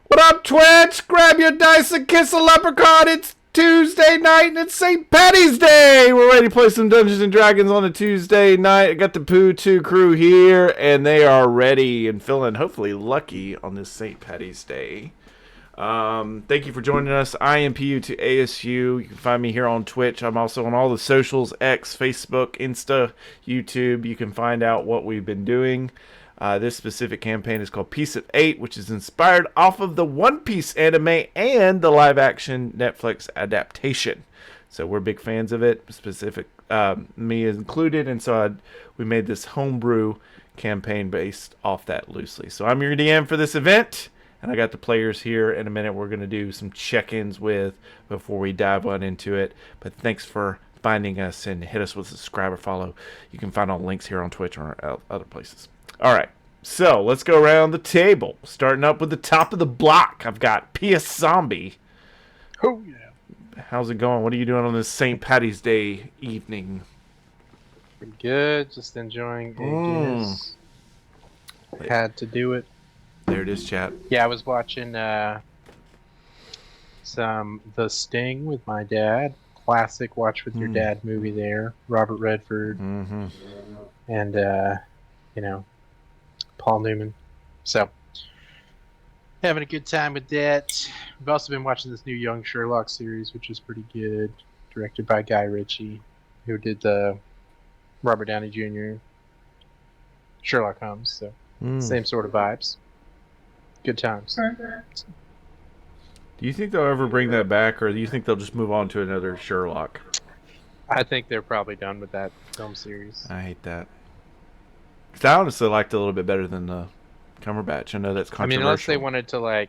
What up, Twitch? Grab your dice and kiss a leprechaun. It's Tuesday night and it's St. Patty's Day. We're ready to play some Dungeons and Dragons on a Tuesday night. I got the PU2 Cru here, and they are ready and feeling hopefully lucky on this St. Patty's Day. Thank you for joining us. I am PU2 ASU. You can find me here on Twitch. I'm also on all the socials, X, Facebook, Insta, YouTube. You can find out what we've been doing. This specific campaign is called Piece of 8, which is inspired off of the One Piece anime and the live-action Netflix adaptation. So we're big fans of it, specific me included, and so we made this homebrew campaign based off that loosely. So I'm your DM for this event, and I got the players here. In a minute, we're going to do some check-ins with before we dive on into it. But thanks for finding us, and hit us with a subscribe or follow. You can find all links here on Twitch or other places. All right, so let's go around the table. Starting up with the top of the block, I've got PS Zombie. Oh, yeah. How's it going? What are you doing on this St. Patty's Day evening? Pretty good. Just enjoying Guinness. Had to do it. There it is, chat. Yeah, I was watching some The Sting with my dad. Classic watch with your dad movie there. Robert Redford. Mm-hmm. And, Paul Newman. So, having a good time with that. We've also been watching this new Young Sherlock series, which is pretty good. Directed by Guy Ritchie, who did the Robert Downey Jr. Sherlock Holmes. So, same sort of vibes. Good times. Do you think they'll ever bring that back, or do you think they'll just move on to another Sherlock? I think they're probably done with that film series. I hate that. Because I honestly liked it a little bit better than the Cumberbatch. I know that's controversial. I mean, unless they wanted to,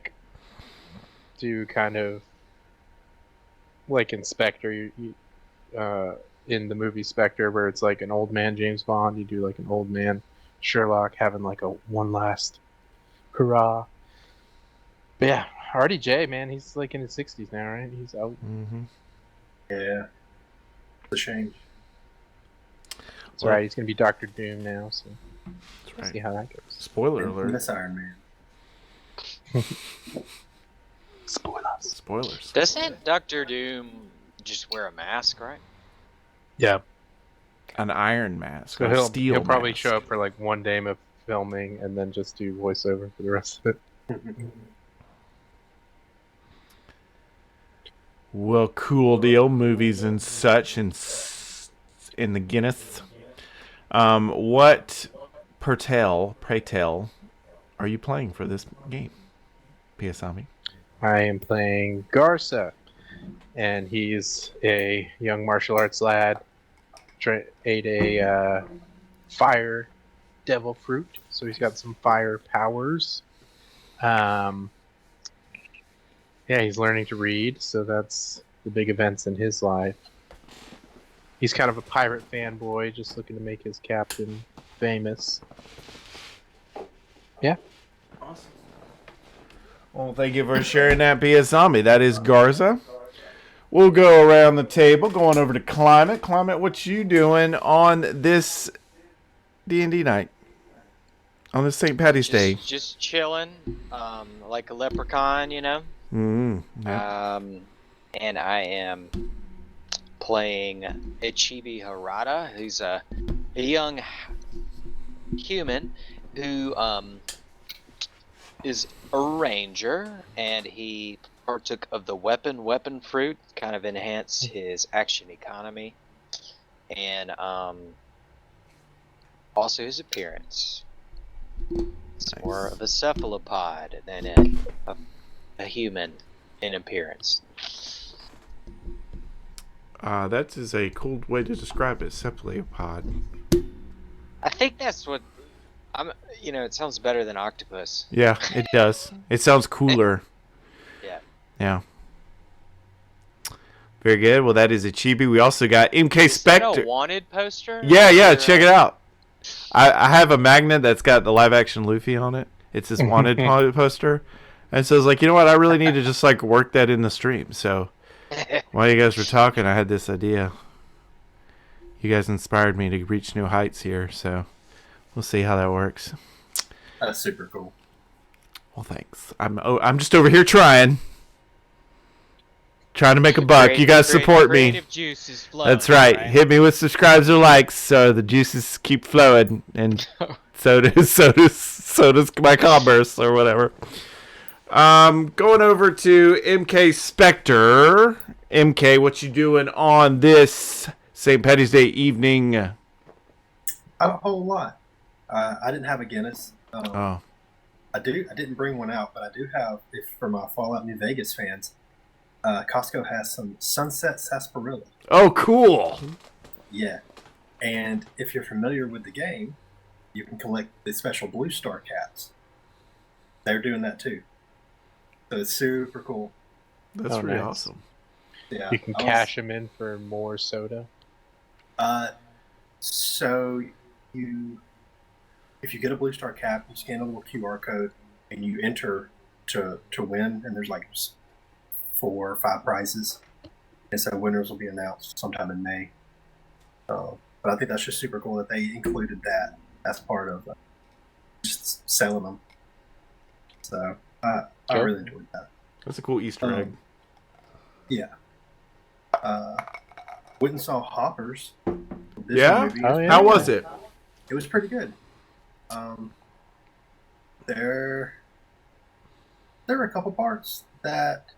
do kind of like Inspector, in the movie Spectre, where it's like an old man James Bond, you do like an old man Sherlock having like a one last hurrah. But yeah, RDJ, man, he's like in his 60s now, right? He's out. Mm-hmm. Yeah. It's a shame. That's right, he's going to be Doctor Doom now, so That's right. see how that goes. Spoiler alert. Miss Iron Man. Spoilers. Doesn't Doctor Doom just wear a mask, right? Yeah. An iron mask. So a steel he'll probably mask. show up for like one day of filming and then just do voiceover for the rest of it. Well, cool deal. Movies and such in the Guinness. What pray tell, are you playing for this game, PS Zombie? I am playing Garza, and he's a young martial arts lad. Ate a fire devil fruit, so he's got some fire powers. Yeah, he's learning to read, so that's the big events in his life. He's kind of a pirate fanboy, just looking to make his captain famous. Yeah. Awesome. Well, thank you for sharing that, PS Zombie. That is Garza. We'll go around the table, going over to Climate. Climate, what you doing on this D&D night? On this St. Patty's Day? Just chilling, like a leprechaun, you know? Mm-hmm. Yeah. And I am playing Ichibi Harada, who's a young human who is a ranger, and he partook of the weapon fruit, kind of enhanced his action economy, and also his appearance. It's Nice. more of a cephalopod than a human in appearance. That is a cool way to describe it, cephalopod. I think that's what it sounds better than octopus. Yeah, it does. It sounds cooler. Yeah. Yeah. Very good. Well, that is Ichibi. We also got MK Is that Spectre. a wanted poster? Yeah, Or, check it out. I have a magnet that's got the live action Luffy on it. It's this wanted poster. And so I was like, you know what? I really need to just work that in the stream. So while you guys were talking, I had this idea. You guys inspired me to reach new heights here. So we'll see how that works. That's super cool. Well, thanks. I'm just over here trying to make a buck. You guys support me. Creative juices flowing. That's right. Right? Hit me with subscribes or likes, so the juices keep flowing, and so does my commerce or whatever. Going over to MK Spectre. MK, what you doing on this St. Patty's Day evening? Not a whole lot. I didn't have a Guinness. Oh, I didn't bring one out, but I do have. If for my Fallout New Vegas fans, Costco has some Sunset Sarsaparilla. oh, cool. Yeah, and if you're familiar with the game, you can collect the special Blue Star caps. They're doing that too. So it's super cool. That's Oh, pretty nice. awesome. Yeah, You can cash them in for more soda. So if you get a Blue Star cap, you scan a little QR code and you enter to win, and there's like 4 or 5 prizes, and so winners will be announced sometime in May. But I think that's just super cool that they included that as part of just selling them. So I Sure. really enjoyed that. That's a cool Easter egg. Yeah. Went and saw Hoppers. This Yeah? movie. Oh, yeah. How was it? It was pretty good. There were a couple parts that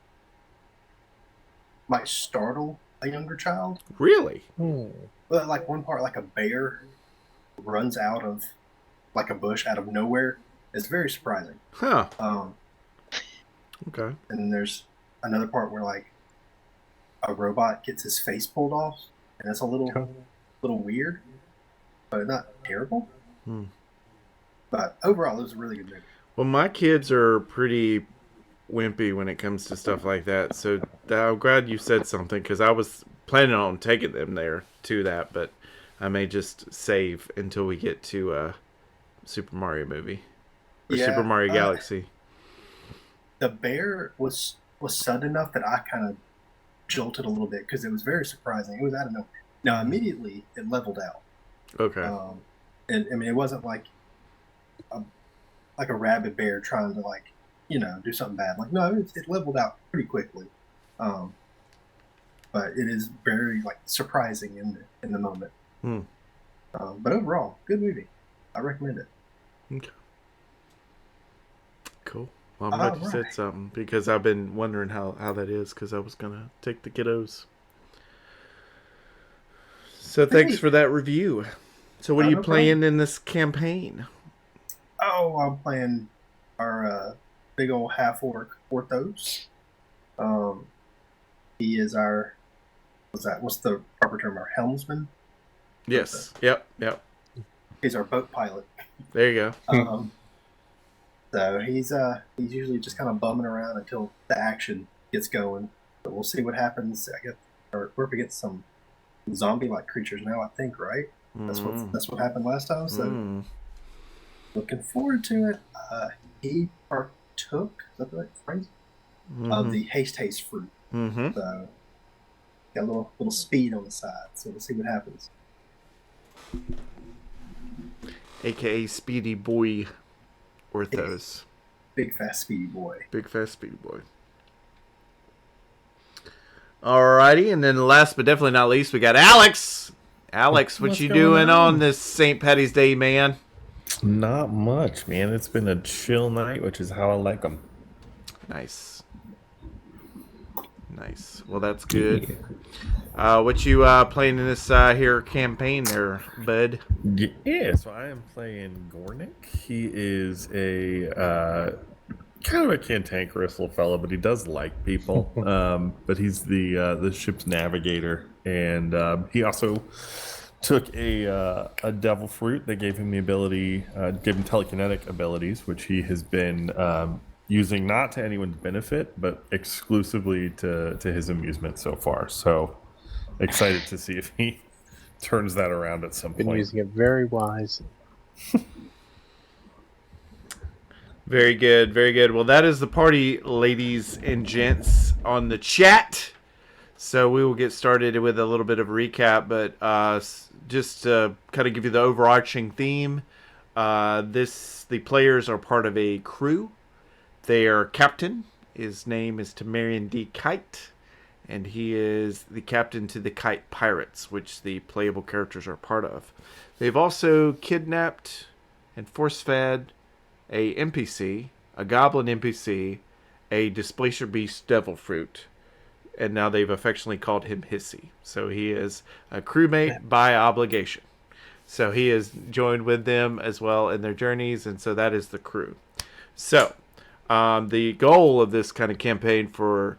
might startle a younger child. Really? But like one part, like a bear runs out of like a bush out of nowhere. It's very surprising. Huh. And Okay. then there's another part where like a robot gets his face pulled off, and it's a little weird, but not terrible. But overall, it was a really good movie. Well, my kids are pretty wimpy when it comes to stuff like that, so I'm glad you said something, because I was planning on taking them there to that, but I may just save until we get to Super Mario movie or Yeah, Super Mario Galaxy. The bear was sudden enough that I kind of jolted a little bit because it was very surprising. It was out of nowhere. Now immediately it leveled out. Okay. And I mean, it wasn't like a rabid bear trying to like, do something bad. Like, no, it leveled out pretty quickly. But it is very like surprising in the moment. But overall, good movie. I recommend it. Okay. Cool. Well, I'm glad you said something, because I've been wondering how that is, because I was going to take the kiddos. So thanks for that review. So what are you No playing in this campaign? Oh, I'm playing our big old half-orc Orthos. He is our, what's the proper term, our helmsman? Yes. Yep. He's our boat pilot. There you go. So he's usually just kind of bumming around until the action gets going. But we'll see what happens. I guess we're up against some zombie-like creatures now, I think, right? That's what happened last time. So looking forward to it. He partook, is that the right phrase? Of the haste fruit. So got a little speed on the side. So we'll see what happens. AKA Speedy Boy Orthos. Big fast speedy boy. Big fast speedy boy. Alrighty, and then last but definitely not least, we got Alex. Alex, what you doing on this St. Patty's Day, man? Not much, man. It's been a chill night, which is how I like them. Nice. Well, that's good. What you playing in this here campaign there, bud? Yeah, so I am playing Gornick. He is a kind of a cantankerous little fellow, but he does like people. But he's the ship's navigator, and he also took a devil fruit that gave him the ability, gave him telekinetic abilities, which he has been using not to anyone's benefit, but exclusively to his amusement so far. So excited to see if he turns that around at some Been point. using it very wisely. Very good, very good. Well, that is the party, ladies and gents, on the chat. So we will get started with a little bit of a recap, but just to kind of give you the overarching theme, the players are part of a crew Their captain, his name is Tamarian D. Kite, and he is the captain to the Kite Pirates, which the playable characters are part of. They've also kidnapped and force-fed a NPC, a goblin NPC, a Displacer Beast Devil Fruit, and now they've affectionately called him Hissy. So he is a crewmate by obligation. So he is joined with them as well in their journeys, and so that is the crew. So the goal of this kind of campaign for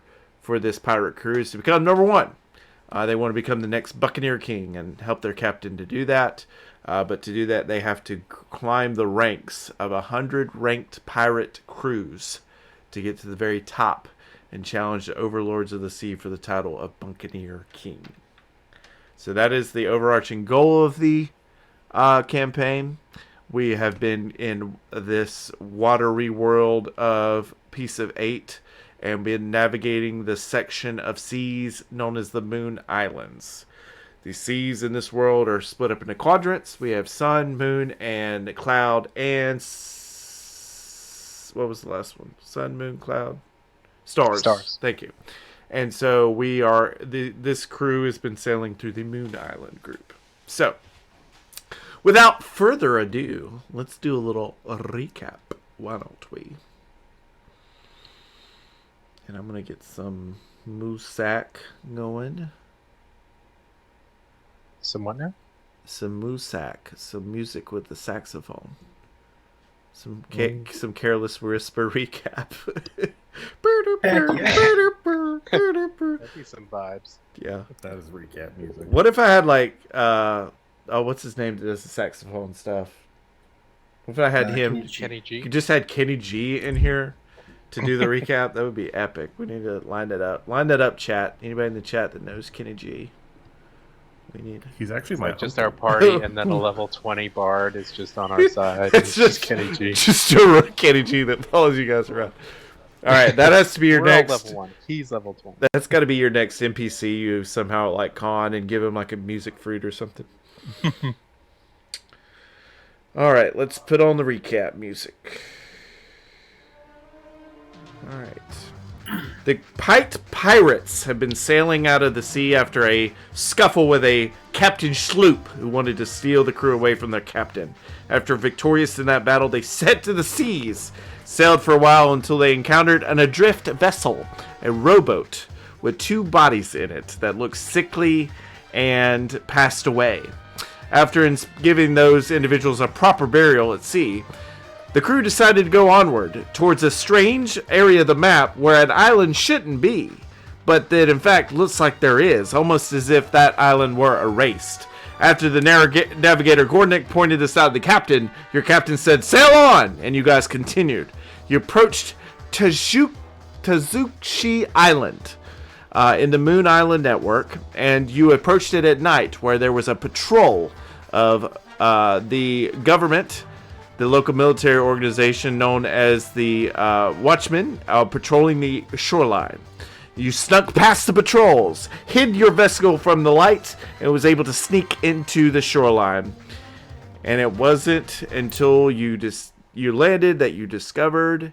this pirate crew is to become number one. They want to become the next Buccaneer King and help their captain to do that. But to do that, they have to climb the ranks of 100 ranked pirate crews to get to the very top and challenge the overlords of the sea for the title of Buccaneer King. So that is the overarching goal of the campaign. We have been in this watery world of Piece of Eight and been navigating the section of seas known as the Moon Islands. The seas in this world are split up into quadrants. We have sun, moon, and cloud, and what was the last one? Sun, moon, cloud, stars. Stars. Thank you. And so we are this crew has been sailing through the Moon Island group. So, without further ado, let's do a little recap. Why don't we? And I'm gonna get some Moosack going. Some what now? Some Moosack, some music with the saxophone. Some careless whisper recap. That'd be some vibes. Yeah. That is recap music. What if I had like what's his name that does the saxophone stuff? What if I had him Kenny G. You just had Kenny G in here to do the recap? That would be epic. We need to line that up. Line that up, chat. Anybody in the chat that knows Kenny G? We need. He's actually Like just our party, and then a level 20 bard is just on our side. It's just Kenny G. Just a Kenny G that follows you guys around. All right, that has to be your We're all next. level 1. He's level 20. That's got to be your next NPC. You somehow like con and give him like a music fruit or something. All right, let's put on the recap music. All right. The Kite Pirates have been sailing out of the sea after a scuffle with a Captain Sloop who wanted to steal the crew away from their captain. After victorious in that battle, they set to the seas, sailed for a while until they encountered an adrift vessel, a rowboat, with 2 bodies in it that looked sickly and passed away. After giving those individuals a proper burial at sea, the crew decided to go onward towards a strange area of the map where an island shouldn't be, but that in fact looks like there is, almost as if that island were erased. After the navigator Gornick pointed this out to the captain, your captain said, "Sail on!" and you guys continued. You approached Tazuchi Island in the Moon Island network, and you approached it at night where there was a patrol of the government, the local military organization known as the Watchmen, patrolling the shoreline. You snuck past the patrols, hid your vessel from the light, and was able to sneak into the shoreline. And it wasn't until you landed that you discovered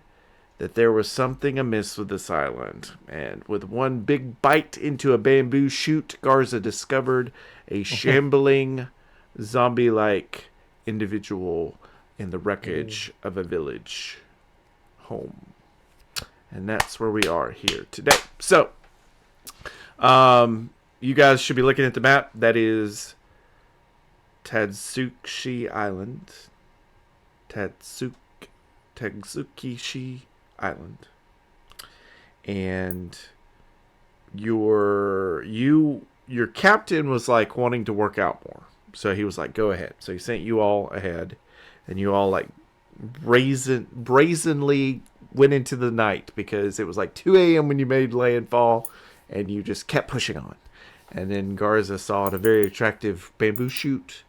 that there was something amiss with this island. And with one big bite into a bamboo shoot, Garza discovered a shambling, zombie-like individual in the wreckage of a village home. And that's where we are here today. So, you guys should be looking at the map. That is Tatsuki Island. Tatsuki Island. And your captain was like wanting to work out more. So he was like, go ahead. So he sent you all ahead. And you all like brazenly went into the night because it was like 2 a.m. when you made landfall, and you just kept pushing on. And then Garza saw a very attractive bamboo shoot,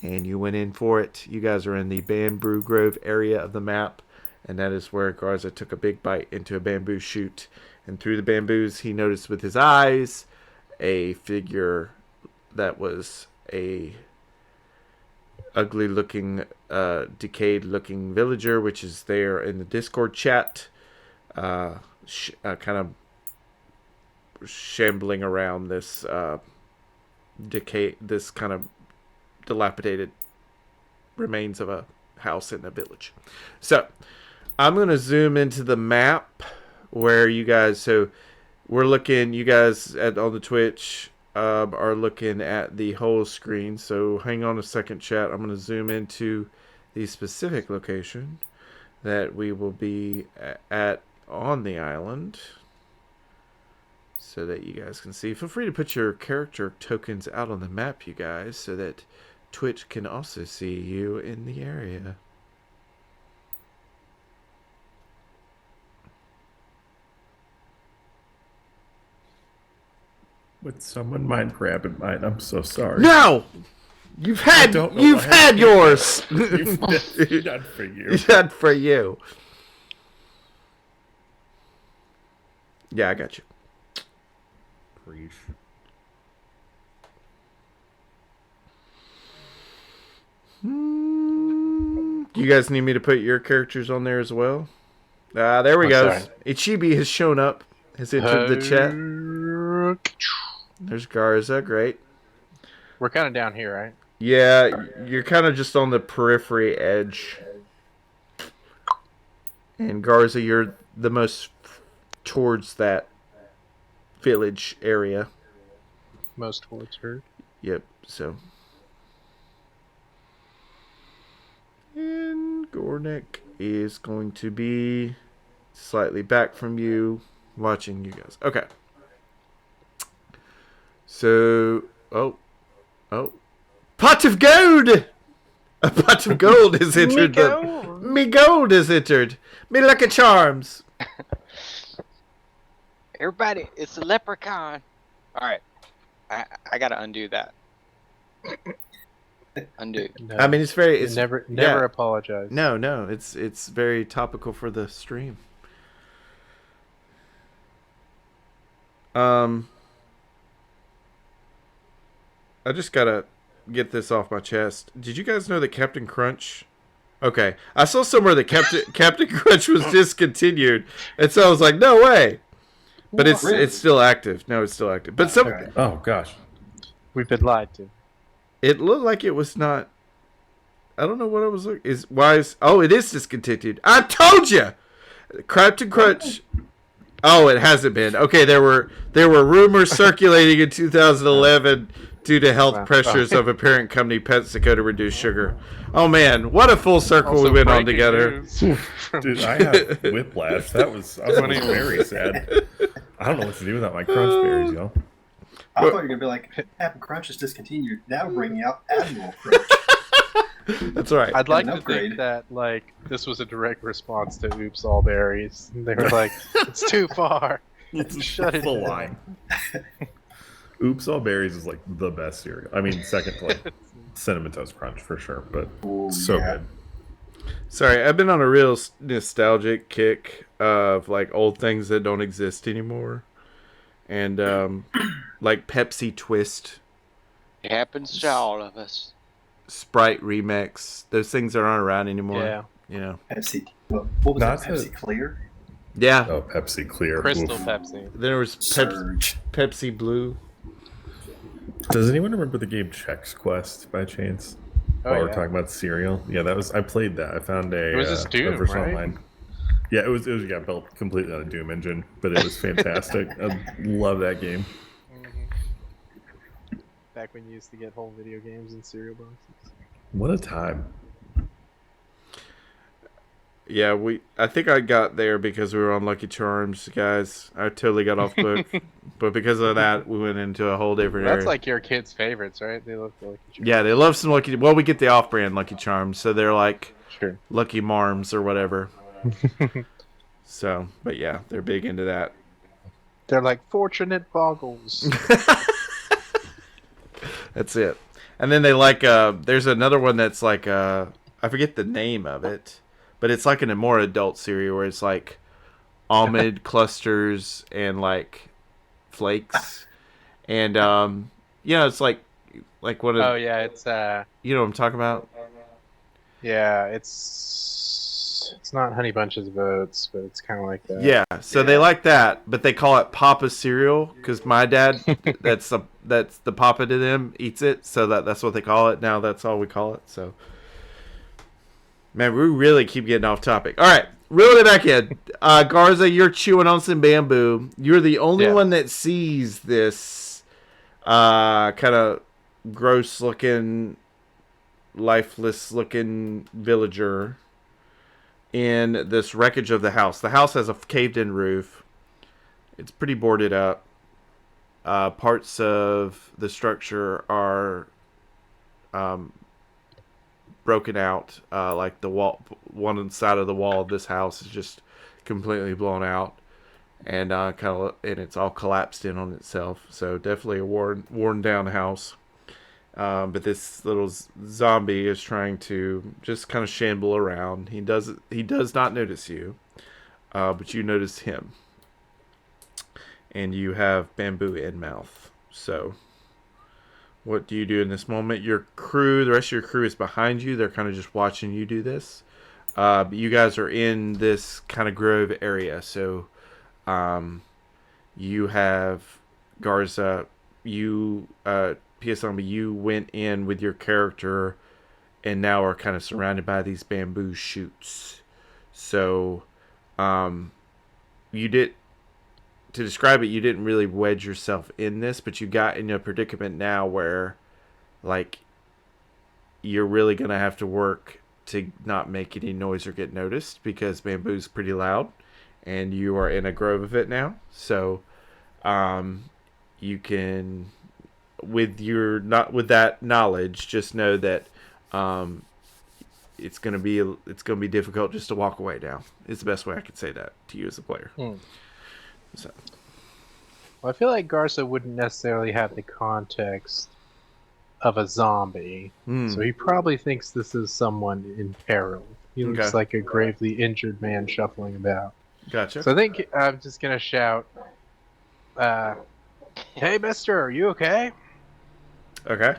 and you went in for it. You guys are in the Bamboo Grove area of the map, and that is where Garza took a big bite into a bamboo shoot. And through the bamboos, he noticed with his eyes a figure that was a ugly-looking, decayed-looking villager, which is there in the Discord chat. kind of shambling around this this kind of dilapidated remains of a house in a village. So I'm going to zoom into the map where you guys, so we're looking, you guys on the Twitch are looking at the whole screen. So hang on a second, chat. I'm going to zoom into the specific location that we will be at on the island so that you guys can see. Feel free to put your character tokens out on the map, you guys, so that Twitch can also see you in the area. Would someone mind grabbing mine? I'm so sorry. No! You've had yours. Not for you. Not for you. Yeah, I got you. Preach. Do you guys need me to put your characters on there as well? There we go. Sorry. Ichibi has shown up. Has entered the chat. There's Garza. Great. We're kind of down here, right? Yeah, you're kind of just on the periphery edge. And Garza, you're the most towards that village area. Most towards her. Yep, so. And Gornick is going to be slightly back from you, watching you guys. Okay. So, oh. Pot of gold! A pot of gold is entered. Me gold is entered. Me lucky charms. Everybody, it's a leprechaun. All right, I gotta undo that. Undo. No, I mean, it's very. It's never yeah. apologize. No. It's very topical for the stream. I just gotta get this off my chest. Did you guys know that Captain Crunch? Okay, I saw somewhere that Captain Crunch was discontinued, and so I was like, no way. But it's still active. No, it's still active. But some Oh gosh. We've been lied to. it looked like it was not. I don't know what it was. Oh, it is discontinued. I told you, Captain Crunch. Oh, it hasn't been. Okay, there were rumors circulating in 2011 due to health pressures of a parent company, PepsiCo, to reduce sugar. Oh man, what a full circle Also we went on breaking together. news from Dude, I have whiplash. I was very sad. I don't know what to do without my crunch berries, y'all. I thought you were gonna be like, Captain Crunch is discontinued. Now bringing out Admiral Crunch. That's all right. I'd like An to upgrade. think that like this was a direct response to Oops All Berries. They were like, it's too far. Shut it Full down. line. Oops All Berries is like the best cereal. I mean, second to like Cinnamon Toast Crunch for sure, but Ooh, so yeah. good. Sorry, I've been on a real nostalgic kick of like old things that don't exist anymore, and like Pepsi Twist, It happens to all of us. Sprite Remix. Those things that aren't around anymore. Yeah. You know. Pepsi. What was Not it? Pepsi to- Clear? Yeah. Oh, Pepsi Clear. Crystal Oof. Pepsi. Then there was Surge. Pepsi Blue. Does anyone remember the game Chex Quest by chance? Oh, While we're yeah. talking about cereal, yeah, I played that. I found a. It was just Doom, a version right? online. Yeah, it was built completely on a Doom engine, but it was fantastic. I love that game. Back when you used to get whole video games in cereal boxes. What a time! Yeah, I think I got there because we were on Lucky Charms, guys. I totally got off book, but because of that, we went into a whole different area. That's like your kids' favorites, right? They love the Lucky Charms. Yeah, they love some Lucky. Well, we get the off-brand Lucky Charms, so they're like Sure. Lucky Marms or whatever. So, but yeah, they're big into that. They're like fortunate boggles. That's it. And then they like there's another one that's like I forget the name of it, but it's like in a more adult cereal where it's like almond clusters and like flakes, and it's like one of Oh yeah, it's you know what I'm talking about. yeah, it's oats. It's not honey bunches of oats, but it's kind of like that. Yeah, so they like that, but they call it Papa cereal because my dad, that's the Papa to them, eats it, so that's what they call it. Now that's all we call it. So, man, we really keep getting off topic. All right, reel it back in. Garza, you're chewing on some bamboo. You're the only one that sees this kind of gross-looking, lifeless-looking villager in this wreckage of the house. The house has a caved-in roof. It's pretty boarded up. Parts of the structure are broken out. Like the wall, one side of the wall of this house is just completely blown out, and and it's all collapsed in on itself. So definitely a worn down house. But this little zombie is trying to just kind of shamble around. He does not notice you, but you notice him. And you have bamboo in mouth. So, what do you do in this moment? The rest of your crew is behind you. They're kind of just watching you do this. But you guys are in this kind of grove area. So, you have Garza. P.S. Zombie, you went in with your character and now are kind of surrounded by these bamboo shoots. So, to describe it, you didn't really wedge yourself in this, but you got in a predicament now where, like, you're really going to have to work to not make any noise or get noticed because bamboo's pretty loud and you are in a grove of it now. So, you can... with that knowledge, just know that it's gonna be difficult just to walk away now. It's the best way I could say that to you as a player. So, Well, I feel like Garza wouldn't necessarily have the context of a zombie, so he probably thinks this is someone in peril. He looks like a gravely injured man shuffling about. Gotcha. So I think I'm just gonna shout, "Hey, mister, are you okay?" Okay.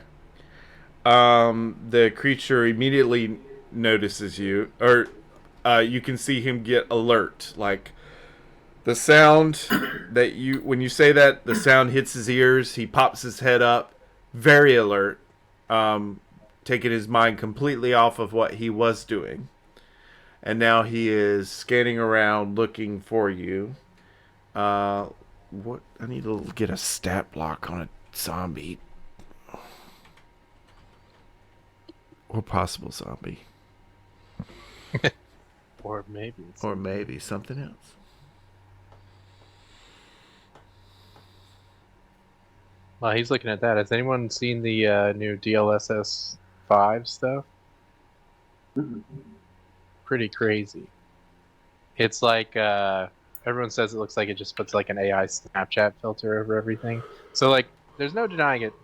The creature immediately notices you, or you can see him get alert. Like the sound when you say that, the sound hits his ears. He pops his head up, very alert, taking his mind completely off of what he was doing, and now he is scanning around looking for you. What? I need to get a stat block on a zombie. Or possible zombie. Or maybe something else. While he's looking at that, has anyone seen the new DLSS 5 stuff? Pretty crazy. It's like everyone says it looks like it just puts like an AI Snapchat filter over everything. So like, there's no denying it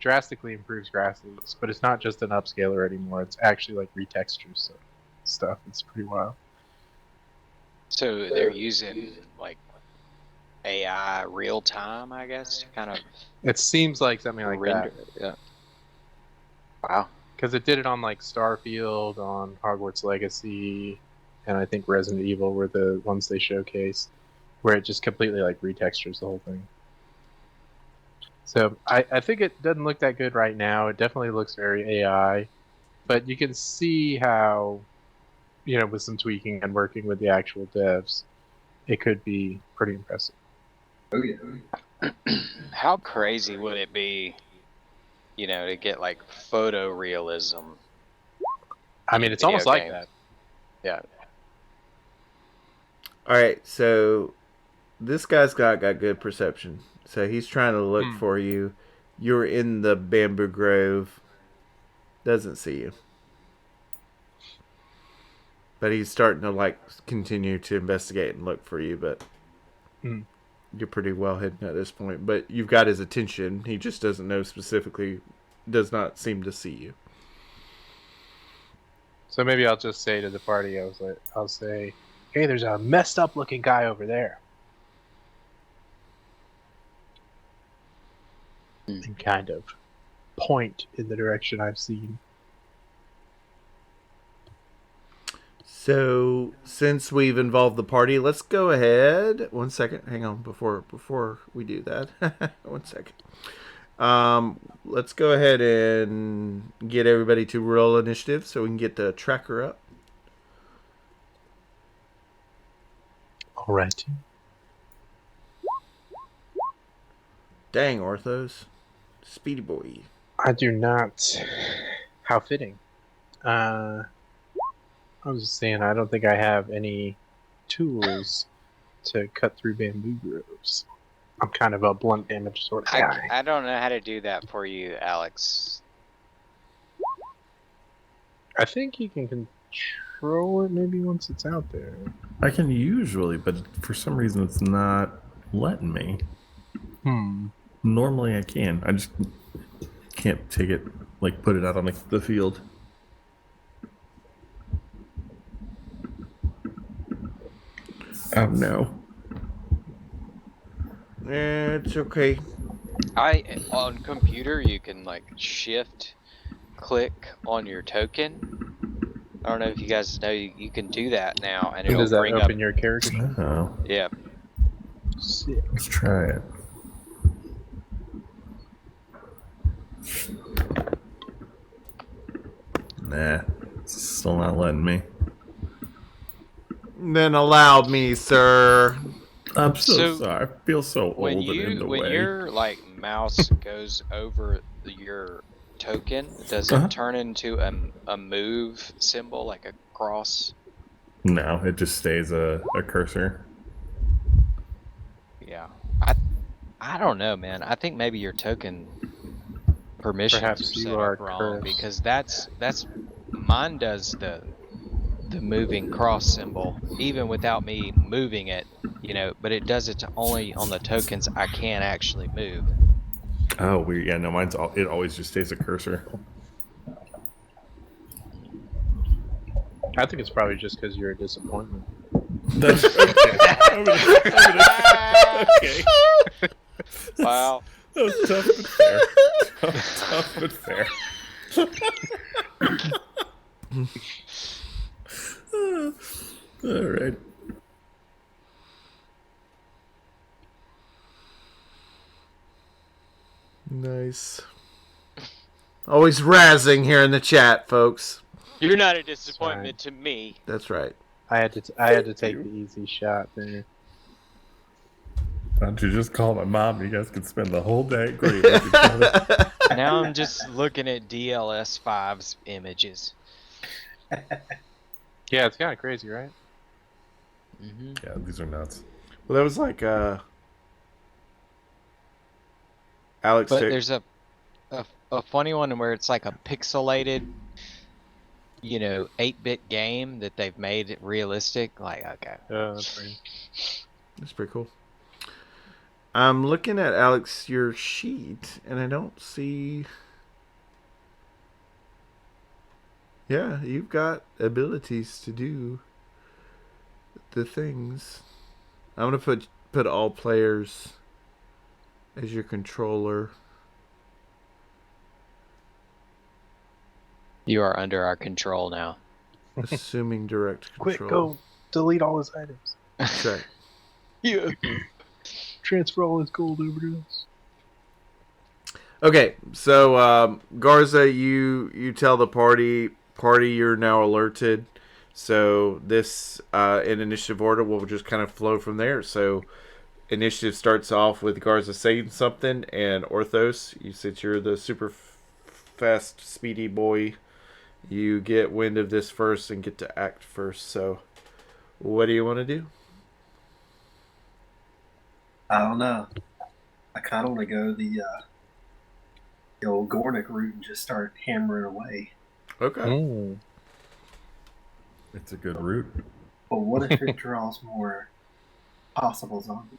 drastically improves graphics, but it's not just an upscaler anymore. It's actually like retextures stuff. It's pretty wild. So they're using like AI real time, I guess, kind of. It seems like something like that. Yeah. Wow. Because it did it on like Starfield, on Hogwarts Legacy, and I think Resident Evil were the ones they showcased, where it just completely like retextures the whole thing. So I think it doesn't look that good right now. It definitely looks very AI, but you can see how, with some tweaking and working with the actual devs, it could be pretty impressive. Oh yeah. How crazy would it be, to get like photorealism? I mean, it's almost like that. Yeah. All right, so this guy's got good perception. So he's trying to look for you. You're in the bamboo grove. Doesn't see you. But he's starting to continue to investigate and look for you, but you're pretty well hidden at this point. But you've got his attention. He just doesn't know specifically, does not seem to see you. So maybe I'll just say to the party, I'll say, "Hey, there's a messed up looking guy over there." And kind of point in the direction I've seen. So, since we've involved the party, let's go ahead. 1 second. Hang on before we do that. 1 second. Let's go ahead and get everybody to roll initiative so we can get the tracker up. Alright. Dang, Orthos. Speedy boy. I do not. How fitting. I was just saying, I don't think I have any tools to cut through bamboo groves. I'm kind of a blunt damage sort of guy. I don't know how to do that for you, Alex. I think you can control it maybe once it's out there. I can usually, but for some reason it's not letting me. Normally I can. I just can't take it, like put it out on the field. Oh no. It's okay. On computer you can like shift click on your token. I don't know if you guys know you can do that now, and it'll Does that bring open up your character? Oh. yeah. Sick. Let's try it. Nah, it's still not letting me. Then allow me, sir. I'm so So, sorry. I feel so old When and in the when way. your like mouse goes over your token, does it turn into a move symbol, like a cross? No, it just stays a cursor. Yeah. I don't know, man. I think maybe your token permissions Perhaps are you set are up wrong, cursed. because that's mine does the moving cross symbol even without me moving it, but it does it only on the tokens I can actually move. Oh, weird. Yeah, no, it always just stays a cursor. I think it's probably just because you're a disappointment. That's okay. Okay. Wow. That was tough but fair. Tough but fair. All right. Nice. Always razzing here in the chat, folks. You're not a disappointment to me. That's right. I had to take the easy shot there. Why don't you just call my mom? You guys can spend the whole day agreeing with each other. Now I'm just looking at DLS5's images. Yeah, it's kind of crazy, right? Mm-hmm. Yeah, these are nuts. Well, that was like Alex. But there's a funny one where it's like a pixelated, 8-bit game that they've made it realistic. Like, okay. That's right. That's pretty cool. I'm looking at Alex your sheet, and I don't see. Yeah, you've got abilities to do the things. I'm gonna put all players as your controller. You are under our control now. Assuming direct control. Quick, go delete all his items. Check. Yeah. Transfer all his gold over to us. Okay, so Garza, you tell the party you're now alerted. So this in initiative order will just kind of flow from there. So initiative starts off with Garza saying something, and Orthos, since you're the super fast, speedy boy, you get wind of this first and get to act first. So what do you want to do? I don't know. I kind of want to go the old Gornick route and just start hammering away. Okay. It's a good route. But what if it draws more possible zombies?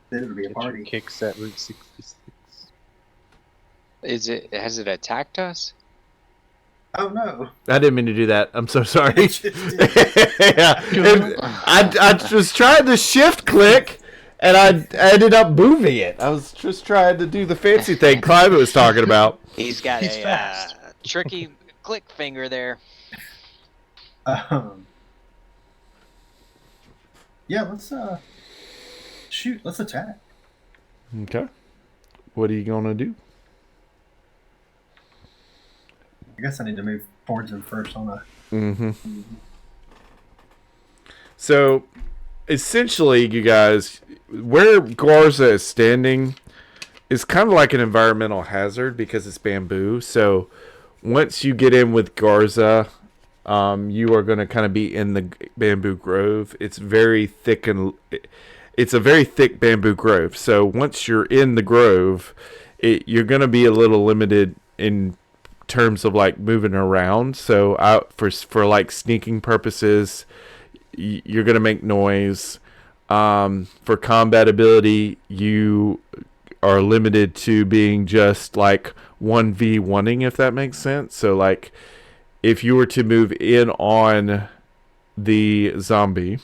Then it'll be a Get your party. kicks at Route 66. Has it attacked us? Oh no! I didn't mean to do that. I'm so sorry. It just did. Yeah, I was trying to shift click, and I ended up moving it. I was just trying to do the fancy thing Clive was talking about. He's got He's a fast. tricky click finger there. Um, yeah, let's attack. Okay. What are you gonna do? I guess I need to move towards him first on a. Mm-hmm. So, essentially, you guys, where Garza is standing is kind of like an environmental hazard because it's bamboo. So, once you get in with Garza, you are going to kind of be in the bamboo grove. It's very thick and it's a very thick bamboo grove. So, once you're in the grove, you're going to be a little limited in terms of like moving around. So, for like sneaking purposes, you're going to make noise. For combat ability, you are limited to being just like 1v1ing, if that makes sense. So, like, if you were to move in on the zombie,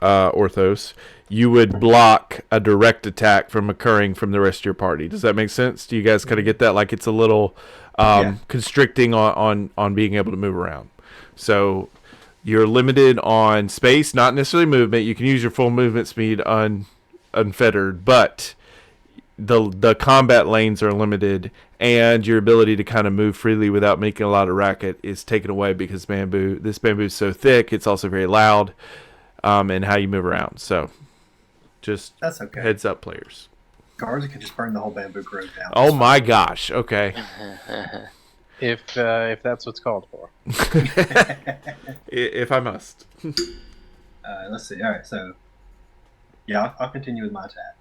Orthos, you would block a direct attack from occurring from the rest of your party. Does that make sense? Do you guys kind of get that? Like, it's a little constricting on being able to move around. So, you're limited on space, not necessarily movement. You can use your full movement speed unfettered, but the combat lanes are limited, and your ability to kind of move freely without making a lot of racket is taken away because this bamboo is so thick. It's also very loud, and how you move around. So, just That's okay. Heads up, players. Garza could just burn the whole bamboo grove down. Oh my gosh! Okay. If that's what's called for. If I must. Let's see. All right, so yeah, I'll continue with my attack.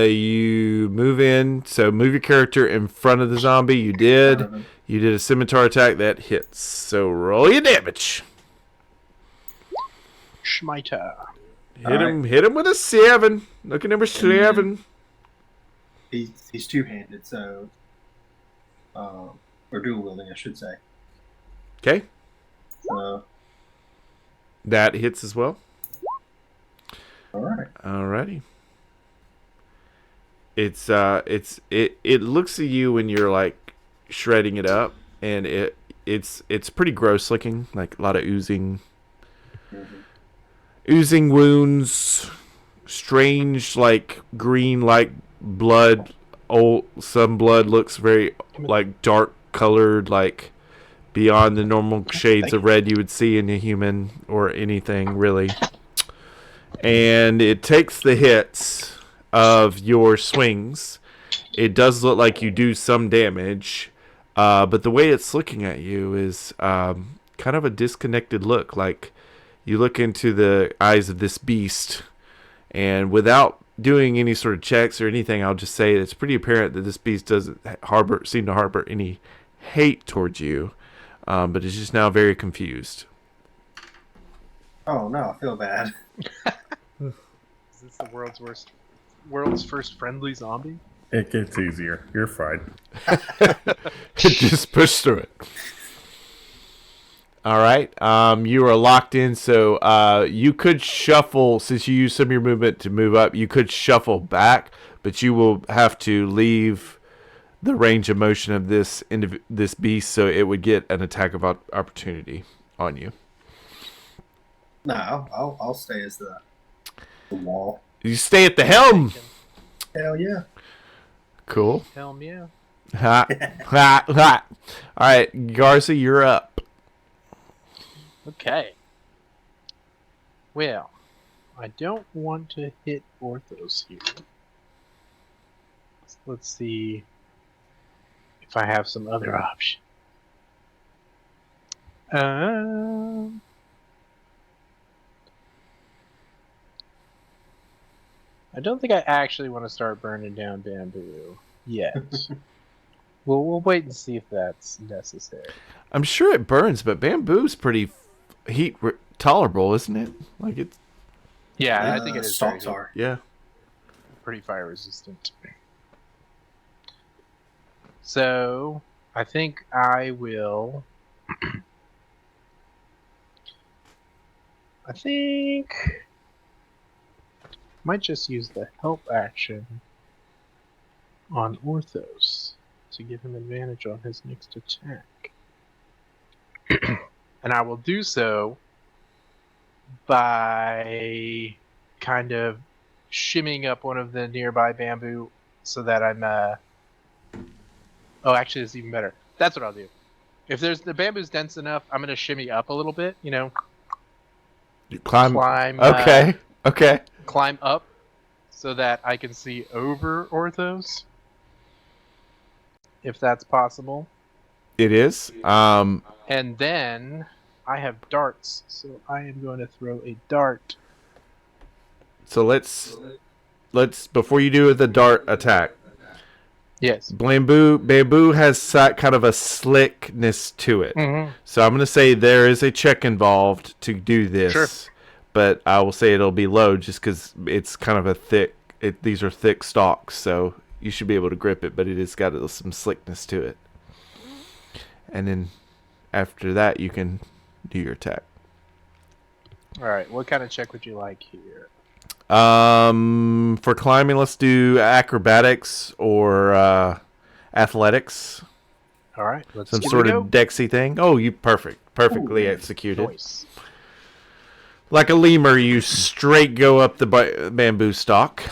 You move in. So move your character in front of the zombie. You did. You did a scimitar attack that hits. So roll your damage. Schmeiter. Hit him with a 7. Look at number 7. He's two-handed, so or dual wielding, I should say. Okay. So that hits as well. all right. Alrighty. It looks at you when you're like shredding it up, and it's pretty gross looking, like a lot of oozing wounds, strange like green like blood. Some blood looks very like dark colored, like beyond the normal shades of red you would see in a human or anything really. And it takes the hits of your swings. It does look like you do some damage, but the way it's looking at you is kind of a disconnected look. Like you look into the eyes of this beast, and without doing any sort of checks or anything, I'll just say it's pretty apparent that this beast doesn't seem to harbor any hate towards you, but it's just now very confused. Oh no, I feel bad. Is this the world's first friendly zombie? It gets easier. You're fine. Just push through it. All right. You are locked in, so you could shuffle, since you use some of your movement to move up, you could shuffle back, but you will have to leave the range of motion of this beast, so it would get an attack of opportunity on you. No, I'll stay as the wall. You stay at the helm. Hell yeah. Cool. Hell yeah. Ha, ha, ha. All right, Garza, you're up. Okay. Well, I don't want to hit Orthos here. Let's see if I have some other option. I don't think I actually want to start burning down bamboo yet. We'll wait and see if that's necessary. I'm sure it burns, but bamboo's pretty heat tolerable, isn't it? Like it's. Yeah, I think it is. Stalks are. Yeah. Pretty fire resistant. So I think I will. I think might just use the help action on Orthos to give him advantage on his next attack. And I will do so by kind of shimmying up one of the nearby bamboo so that I'm oh, actually it's even better. That's what I'll do. If the bamboo's dense enough, I'm gonna shimmy up a little bit, you know. You climb. Okay. Okay. Climb up so that I can see over Orthos. If that's possible. It is. And then I have darts, so I am going to throw a dart. So let's before you do the dart attack. Yes. Bamboo has kind of a slickness to it. Mm-hmm. So I'm going to say there is a check involved to do this. Sure. But I will say it'll be low just because it's kind of a thick. These are thick stalks, so you should be able to grip it. But it has got some slickness to it. And then after that, you can do your attack. All right. What kind of check would you like here? For climbing, let's do acrobatics or athletics. All right. Let's Some sort of dexy thing. Oh, you perfectly executed. Nice. Like a lemur, you straight go up the bamboo stalk.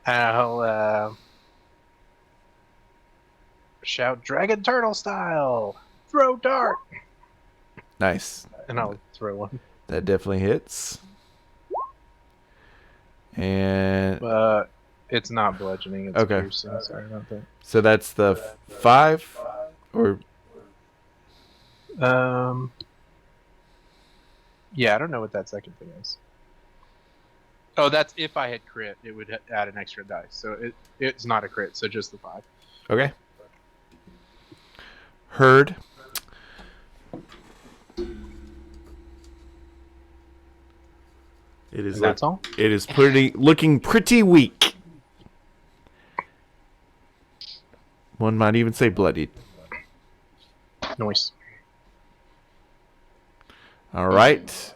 I'll shout dragon turtle style. Throw dart. Nice. And I'll throw one. That definitely hits. And it's not bludgeoning. It's okay. piercing. Sorry about that. So that's the 5, or yeah, I don't know what that second thing is. Oh, that's if I had crit, it would add an extra dice. So it's not a crit, so just the 5. okay. Heard. It is. That's all. It is looking pretty weak. One might even say bloodied. Nice. All right.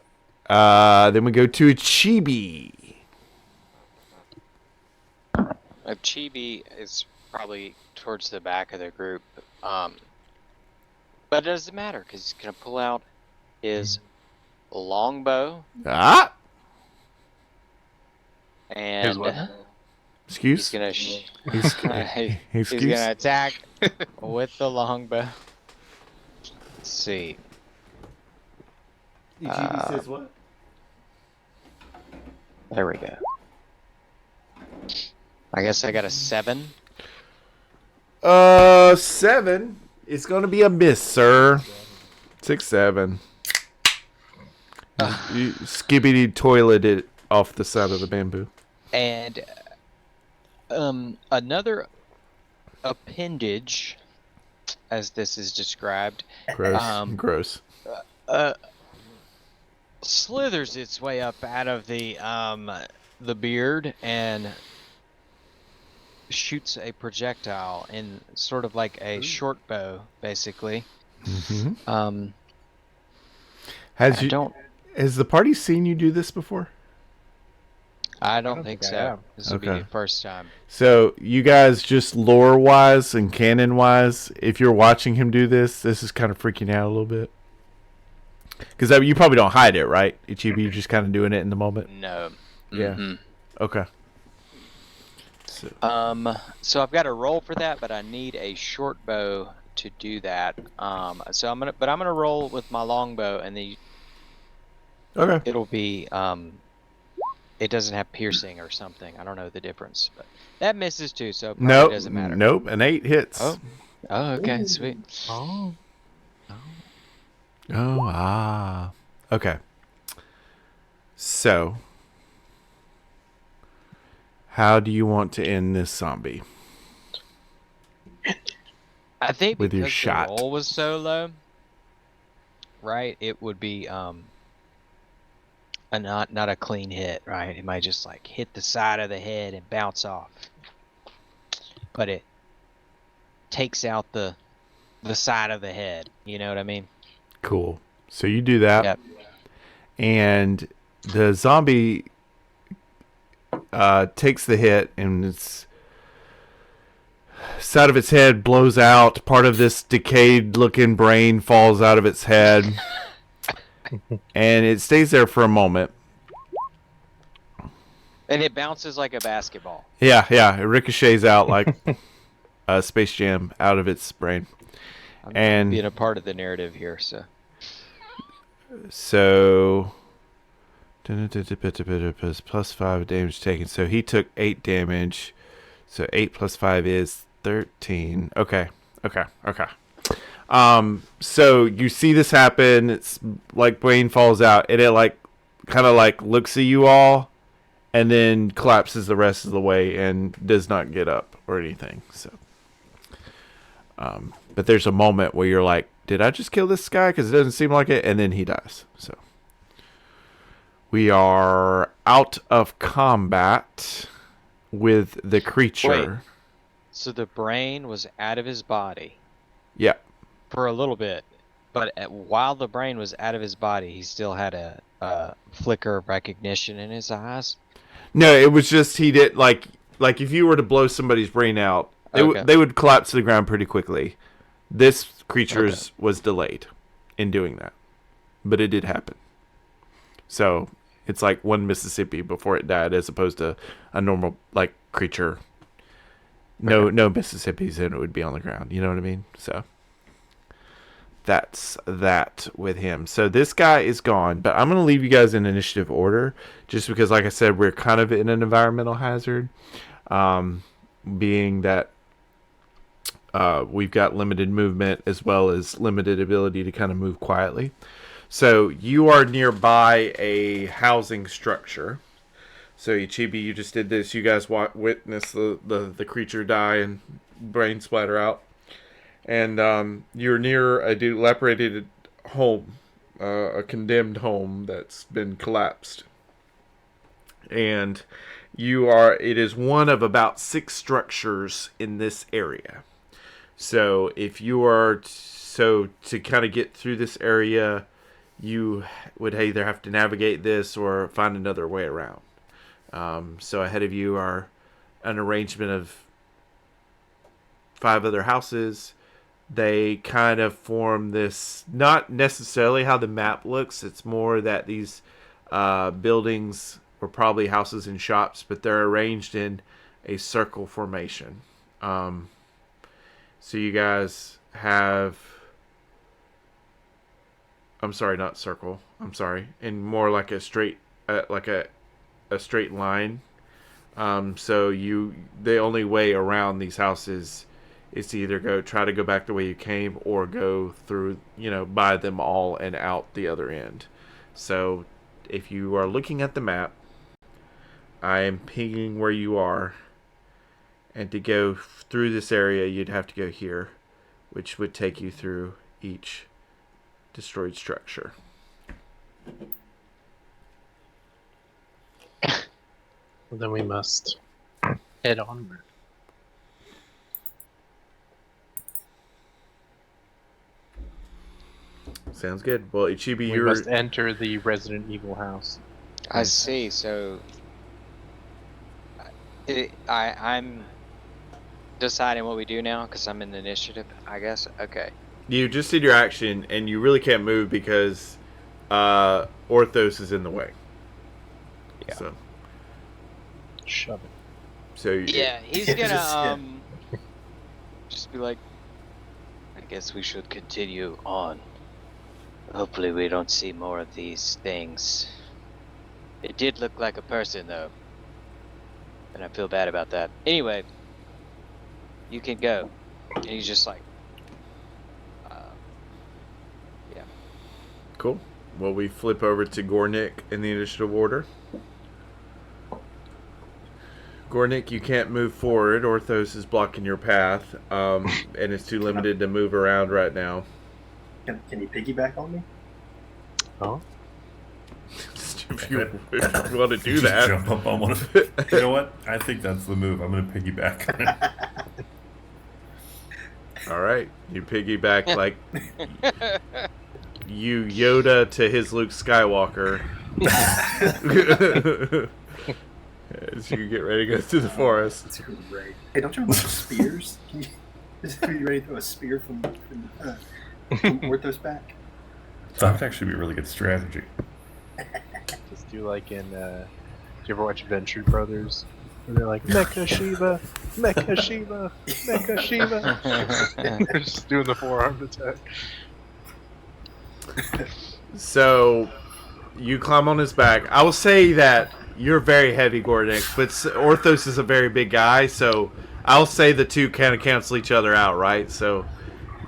Then we go to Chibi. Chibi is probably towards the back of the group. But it doesn't matter because he's going to pull out his longbow. Ah! And His what? Excuse? He's gonna attack with the longbow. Let's see. Chibi says what? There we go. I guess I got a 7. 7. It's gonna be a miss, sir. 6, 7. You skibbity toileted it off the side of the bamboo. And another appendage, as this is described, Gross. slithers its way up out of the beard and shoots a projectile in sort of like a short bow, basically. Mm-hmm. Has the party seen you do this before? I don't think so. This will be Okay. the first time. So you guys, just lore-wise and canon-wise, if you're watching him do this is kind of freaking out a little bit. Because you probably don't hide it, right? Ichibi, you're just kind of doing it in the moment. No. Yeah. Mm-hmm. Okay. So I've got to roll for that, but I need a short bow to do that. So I'm gonna roll with my longbow, and Okay. it'll be it doesn't have piercing or something. I don't know the difference, but that misses too, so it probably doesn't matter. Nope. An 8 hits. Oh, okay, sweet. Oh. Okay. So, how do you want to end this zombie? I think With your because shot. the roll was so low, right? It would be not a clean hit, right? It might just like hit the side of the head and bounce off, but it takes out the side of the head. You know what I mean? Cool. So you do that. Yep. And the zombie takes the hit and it's pops out of its head, blows out. Part of this decayed-looking brain falls out of its head. And it stays there for a moment. And it bounces like a basketball. Yeah. It ricochets out like Space Jam out of its brain. I'm being a part of the narrative here, so... So... plus 5 damage taken. So he took 8 damage. So 8 plus 5 is 13. Okay. So you see this happen. It's like brain falls out, and it like kind of like looks at you all, and then collapses the rest of the way and does not get up or anything. So, but there's a moment where you're like, did I just kill this guy? Because it doesn't seem like it. And then he dies. So we are out of combat with the creature. Wait. So the brain was out of his body. Yeah. For a little bit. But while the brain was out of his body, he still had a flicker of recognition in his eyes. No, it was just he did like if you were to blow somebody's brain out, they would collapse to the ground pretty quickly. This creature's was delayed in doing that, but it did happen. So it's like one Mississippi before it died, as opposed to a normal like creature. No Mississippis, and it would be on the ground. You know what I mean? So that's that with him. So this guy is gone, but I'm going to leave you guys in initiative order just because, like I said, we're kind of in an environmental hazard, being that we've got limited movement as well as limited ability to kind of move quietly. So you are nearby a housing structure. So Ichibi, you just did this. You guys witnessed the creature die and brain splatter out. And you're near a dilapidated home, a condemned home that's been collapsed. And it is one of about 6 structures in this area. So if you are, to kind of get through this area, you would either have to navigate this or find another way around. So ahead of you are an arrangement of 5 other houses. They kind of form this, not necessarily how the map looks. It's more that these buildings were probably houses and shops, but they're arranged in a circle formation. So you guys have, I'm sorry, not circle. I'm sorry, and more like a straight, a straight line. So the only way around these houses is to either try to go back the way you came or go through, by them all and out the other end. So if you are looking at the map, I am pinging where you are. And to go through this area, you'd have to go here, which would take you through each destroyed structure. Well, then we must head onward. Sounds good. Well, Ichibi, We must enter the Resident Evil house. I see. So I'm deciding what we do now because I'm in the initiative, I guess. Okay. You just did your action, and you really can't move because Orthos is in the way. Yeah. So. Shove it. So Yeah, he's gonna just be like, I guess we should continue on. Hopefully we don't see more of these things. It did look like a person though, and I feel bad about that. Anyway, you can go. And he's just like, yeah. Cool. Well, we flip over to Gornick in the initiative order. Gornick, you can't move forward. Orthos is blocking your path, and it's too limited to move around right now. Can you piggyback on me? Oh? If you want to do Just that. jump up on one of it. You know what? I think that's the move. I'm going to piggyback on it. All right. You piggyback like you Yoda to his Luke Skywalker. as you get ready to go through the forest. That's great. Hey, don't you have a bunch of spears? Can you just be ready to throw a spear from Orthos back? That would actually be a really good strategy. Just do like in. Do you ever watch Venture Brothers? Where they're like Mecha Shiva, Mecha Shiva, Mecha Shiva. And they're just doing the forearm attack. So you climb on his back. I will say that you're very heavy, Gordic, but Orthos is a very big guy, so I'll say the two kind of cancel each other out, right? So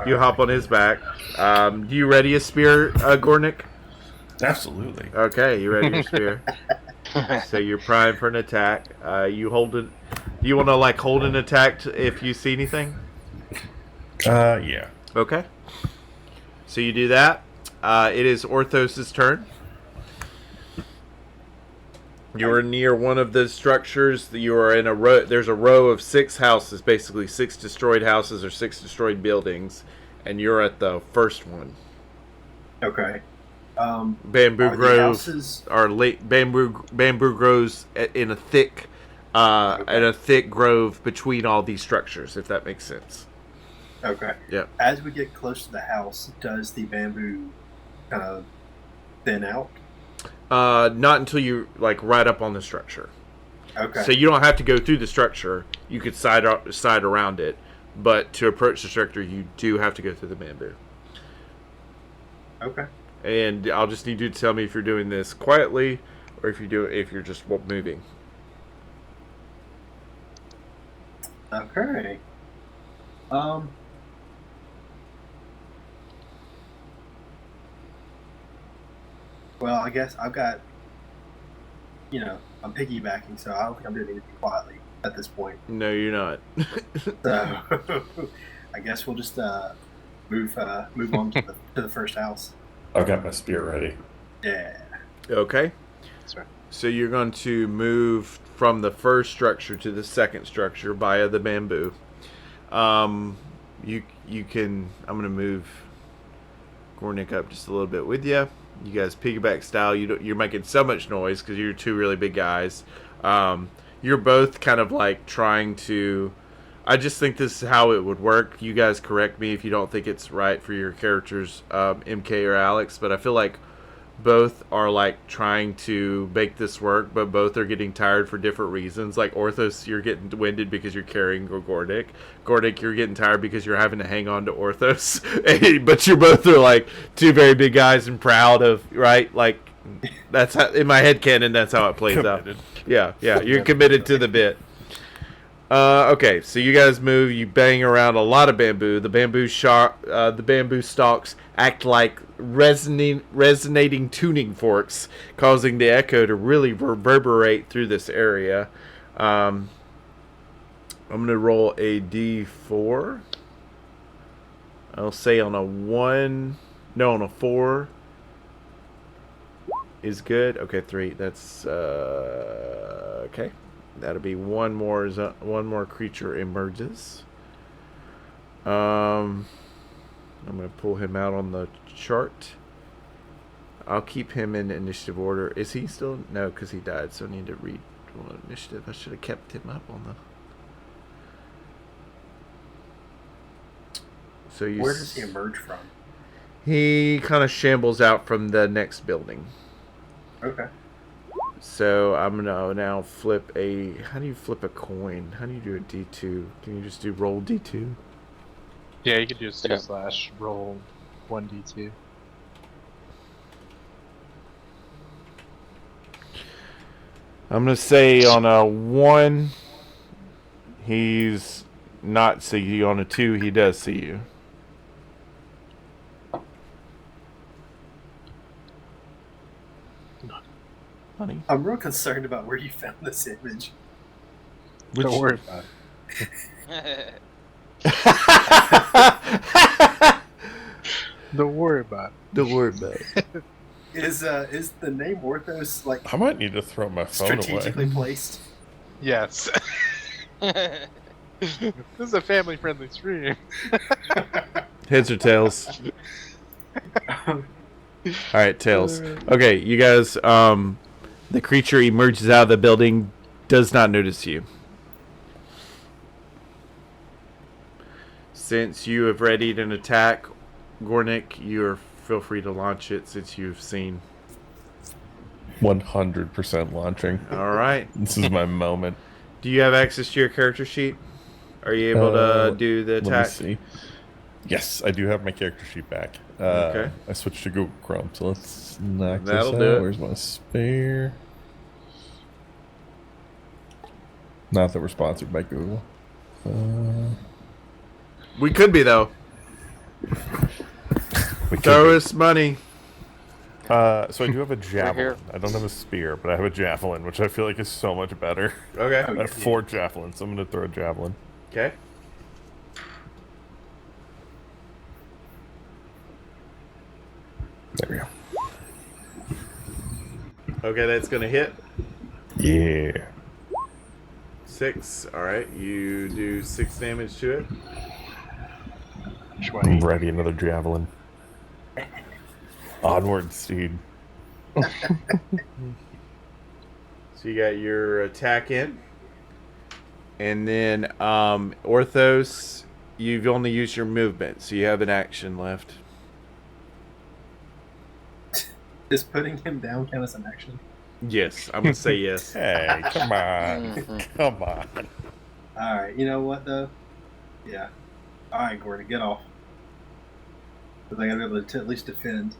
you hop on his back. Do you ready a spear, Gornick? Absolutely. Okay, you ready your spear. So you're primed for an attack. You hold it. Do you want to like hold an attack if you see anything? Yeah. Okay. So you do that. It is Orthos' turn. You are near one of the structures. You are in a row. There's a row of 6 houses, basically 6 destroyed houses or 6 destroyed buildings, and you're at the first one. Okay. Bamboo grows houses... are late. Bamboo grows in a thick, in a thick grove between all these structures. If that makes sense. Okay. Yeah. As we get close to the house, does the bamboo kind of thin out? Not until you like right up on the structure. Okay. So you don't have to go through the structure. You could side around it, but to approach the structure, you do have to go through the bamboo. Okay. And I'll just need you to tell me if you're doing this quietly or if you're just moving. Okay. Well, I guess I've got, I'm piggybacking, so I don't think I'm doing anything quietly at this point. No, you're not. So, I guess we'll just move on to the first house. I've got my spear ready. Yeah. Okay. That's right. So you're going to move from the first structure to the second structure via the bamboo. You can. I'm going to move Gornick up just a little bit with you. You guys piggyback style. You're making so much noise because you're 2 really big guys. You're both kind of like trying to. I just think this is how it would work. You guys correct me if you don't think it's right for your characters, MK or Alex. But I feel like both are like trying to make this work, but both are getting tired for different reasons. Like Orthos, you're getting winded because you're carrying Gordic. Gordic, you're getting tired because you're having to hang on to Orthos. But you both are like 2 very big guys and proud of, right? Like that's how, in my headcanon, that's how it plays Committed. out. Yeah, you're committed to the bit. Okay, so you guys move. You bang around a lot of bamboo. The bamboo stalks act like resonating tuning forks, causing the echo to really reverberate through this area. I'm gonna roll a d4. I'll say on a 1. No, on a 4 is good. Okay, 3. That's okay. That'll be one more creature emerges. I'm gonna pull him out on the chart. I'll keep him in initiative order. Is he still? No, because he died. So I need to read initiative. I should have kept him up on the. So you. Where does he emerge from? He kind of shambles out from the next building. Okay. So I'm gonna now flip a. How do you flip a coin? How do you do a D2? Can you just do roll D2? Yeah, you could just do / roll 1d2. I'm gonna say on a 1, he's not see you. On a 2, he does see you. Honey. I'm real concerned about where you found this image. Don't worry about it. Don't worry about it. Don't worry about it. Is the name Orthos like I might need to throw my phone strategically away. placed? Yes. This is a family-friendly stream. Heads or tails? All right, tails. Okay, you guys. The creature emerges out of the building, does not notice you. Since you have readied an attack, Gornick, you feel free to launch it since you've seen. 100% launching. All right. This is my moment. Do you have access to your character sheet? Are you able to do the attack? Let me see. Yes, I do have my character sheet back. Okay. I switched to Google Chrome, so let's knock That'll this do out. it. Where's my spare? Not that we're sponsored by Google. We could be, though. Throw us money. So I do have a here. javelin. I don't have a spear, but I have a javelin, which I feel like is so much better. Okay. I have 4 javelins, so I'm going to throw a javelin. Okay. There we go. Okay, that's going to hit. Yeah. 6. All right. You do 6 damage to it. I'm ready, another javelin. Onward, steed. So you got your attack in. And then Orthos, you've only used your movement, so you have an action left. Is putting him down count as an action? Yes, I'm going to say yes. Hey, come on. Come on. Alright, you know what though? Yeah. Alright, Gordon, get off. Because I gotta be able to at least defend.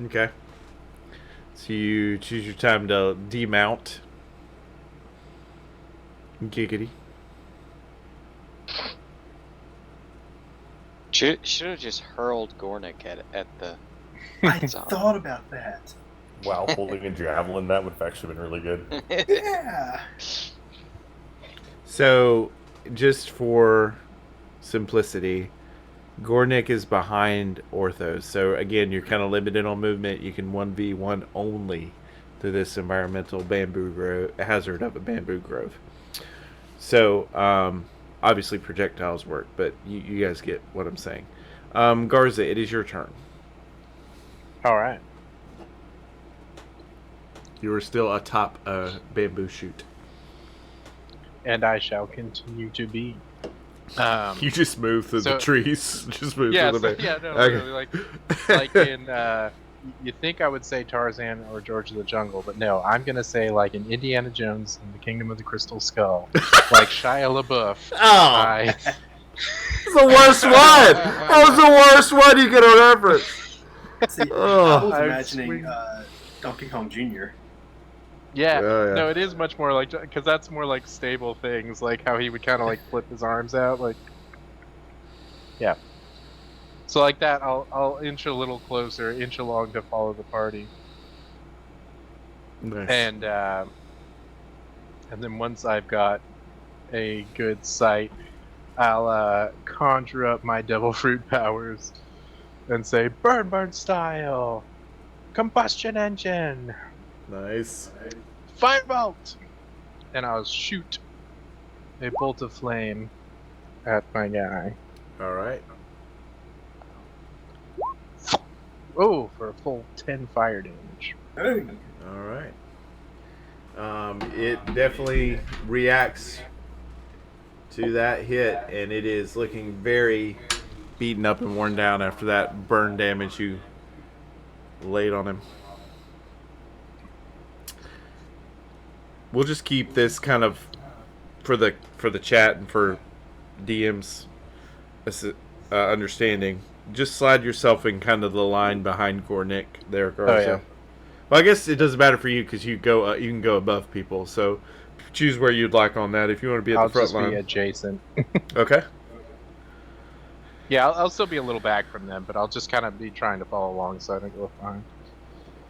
Okay. So you choose your time to demount. Giggity. Should have just hurled Gornick at the. I zombie. thought about that. While holding a javelin, that would have actually been really good. Yeah. So, just for simplicity, Gornick is behind Orthos. So again, you're kind of limited on movement. You can 1v1 only through this environmental bamboo grove, hazard of a bamboo grove. So obviously projectiles work, but you guys get what I'm saying. Garza, it is your turn. All right. You are still atop a bamboo shoot. And I shall continue to be. You just move through the trees. Just move Yeah, through the literally, like in you think I would say Tarzan or George of the Jungle, but no, I'm gonna say like in Indiana Jones and the Kingdom of the Crystal Skull, like Shia LaBeouf. Oh, It's the worst one. That was the worst one you could reference. See, Oh. I I was imagining swing. Donkey Kong Jr. Yeah, Yeah. no, it is much more like, because that's more like stable things, like how he would kind of like flip his arms out, like, yeah. So like that, I'll inch a little closer, inch along to follow the party, Nice. and then once I've got a good sight, I'll conjure up my devil fruit powers and say, burn style, combustion engine. Nice. Firebolt! And I'll shoot a bolt of flame at my guy. All right. Oh, for a full 10 fire damage. Hey. All right. It definitely reacts to that hit, and it is looking very beaten up and worn down after that burn damage you laid on him. We'll just keep this kind of for the chat and for DM's understanding. Just slide yourself in kind of the line behind Gornick there, Garza. Oh, yeah. Well, I guess it doesn't matter for you because you can go above people. So choose where you'd like on that. If you want to be at I'll the front just line, be adjacent. okay. Yeah, I'll still be a little back from them, but I'll just kind of be trying to follow along so I don't go behind.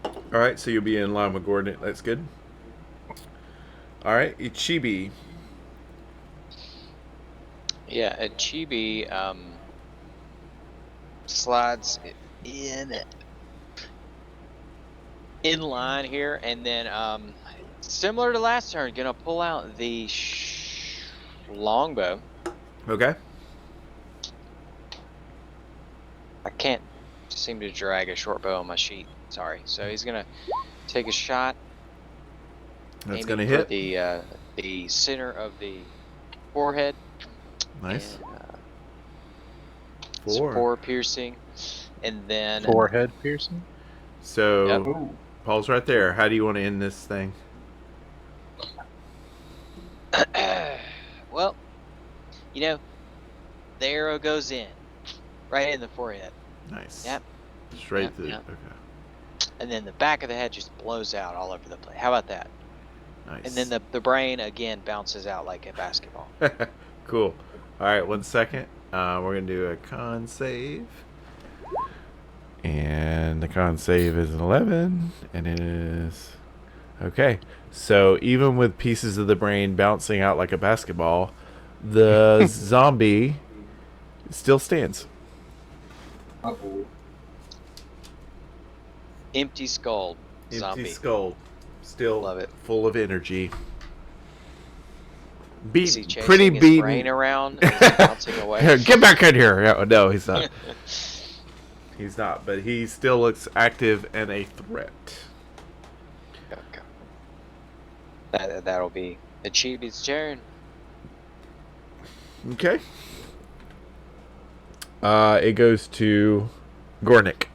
All right, so you'll be in line with Gornick. That's good. All right, Ichibi. Yeah, a chibi slides in line here, and then similar to last turn, gonna pull out the longbow. Okay. I can't seem to drag a short bow on my sheet. Sorry. So he's gonna take a shot That's aiming gonna for hit. the center of the forehead. Nice. And, Four. 4 piercing, and then Forehead piercing. So, Ooh. Paul's right there. How do you want to end this thing? well, the arrow goes in, right in the forehead. Nice. Yep. Straight Yep, through. yep. Okay. And then the back of the head just blows out all over the place. How about that? Nice. And then the brain again bounces out like a basketball. Cool. All right, 1 second. We're going to do a con save. And the con save is an 11. And it is... Okay. So even with pieces of the brain bouncing out like a basketball, the zombie still stands. Uh-oh. Empty skull zombie. Empty skull. Still Love it. full of energy. Is he chasing Pretty his beaten. brain around? Is he bouncing away? Get back in here. No, he's not. He's not, but he still looks active and a threat. Okay. That'll be Achibi's turn. Okay. It goes to Gornick.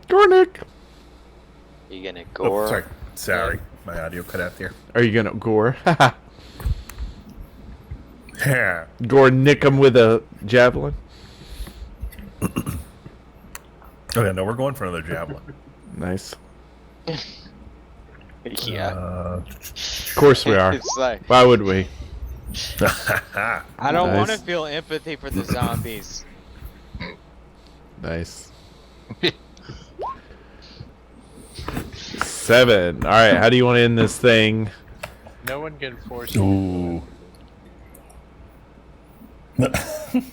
Gornick. You gonna gore? Oh, sorry, my audio cut out there. Are you gonna gore? Yeah. Gore nick him with a javelin. Okay, no, we're going for another javelin. Nice. Yeah. Of course we are. It's like, Why would we? I don't want to Nice. feel empathy for the zombies. Nice. 7. All right. How do you want to end this thing? No one can force you. Ooh. That's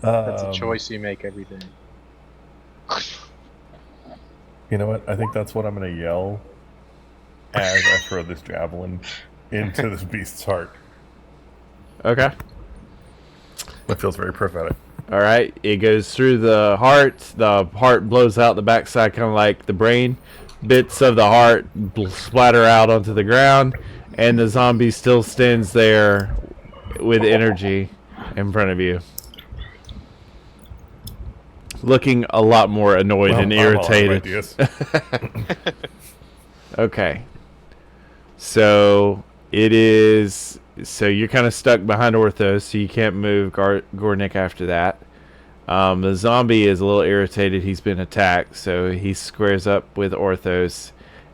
a choice you make every day. You know what? I think that's what I'm going to yell as I throw this javelin into this beast's heart. Okay. That feels very prophetic. All right. It goes through the heart. The heart blows out the backside, kind of like the brain. Bits of the heart splatter out onto the ground, and the zombie still stands there with energy in front of you, looking a lot more annoyed and I'm all out of irritated. ideas. Okay. So it is. So you're kind of stuck behind Orthos, so you can't move Gornick after that. The zombie is a little irritated. He's been attacked, so he squares up with Orthos,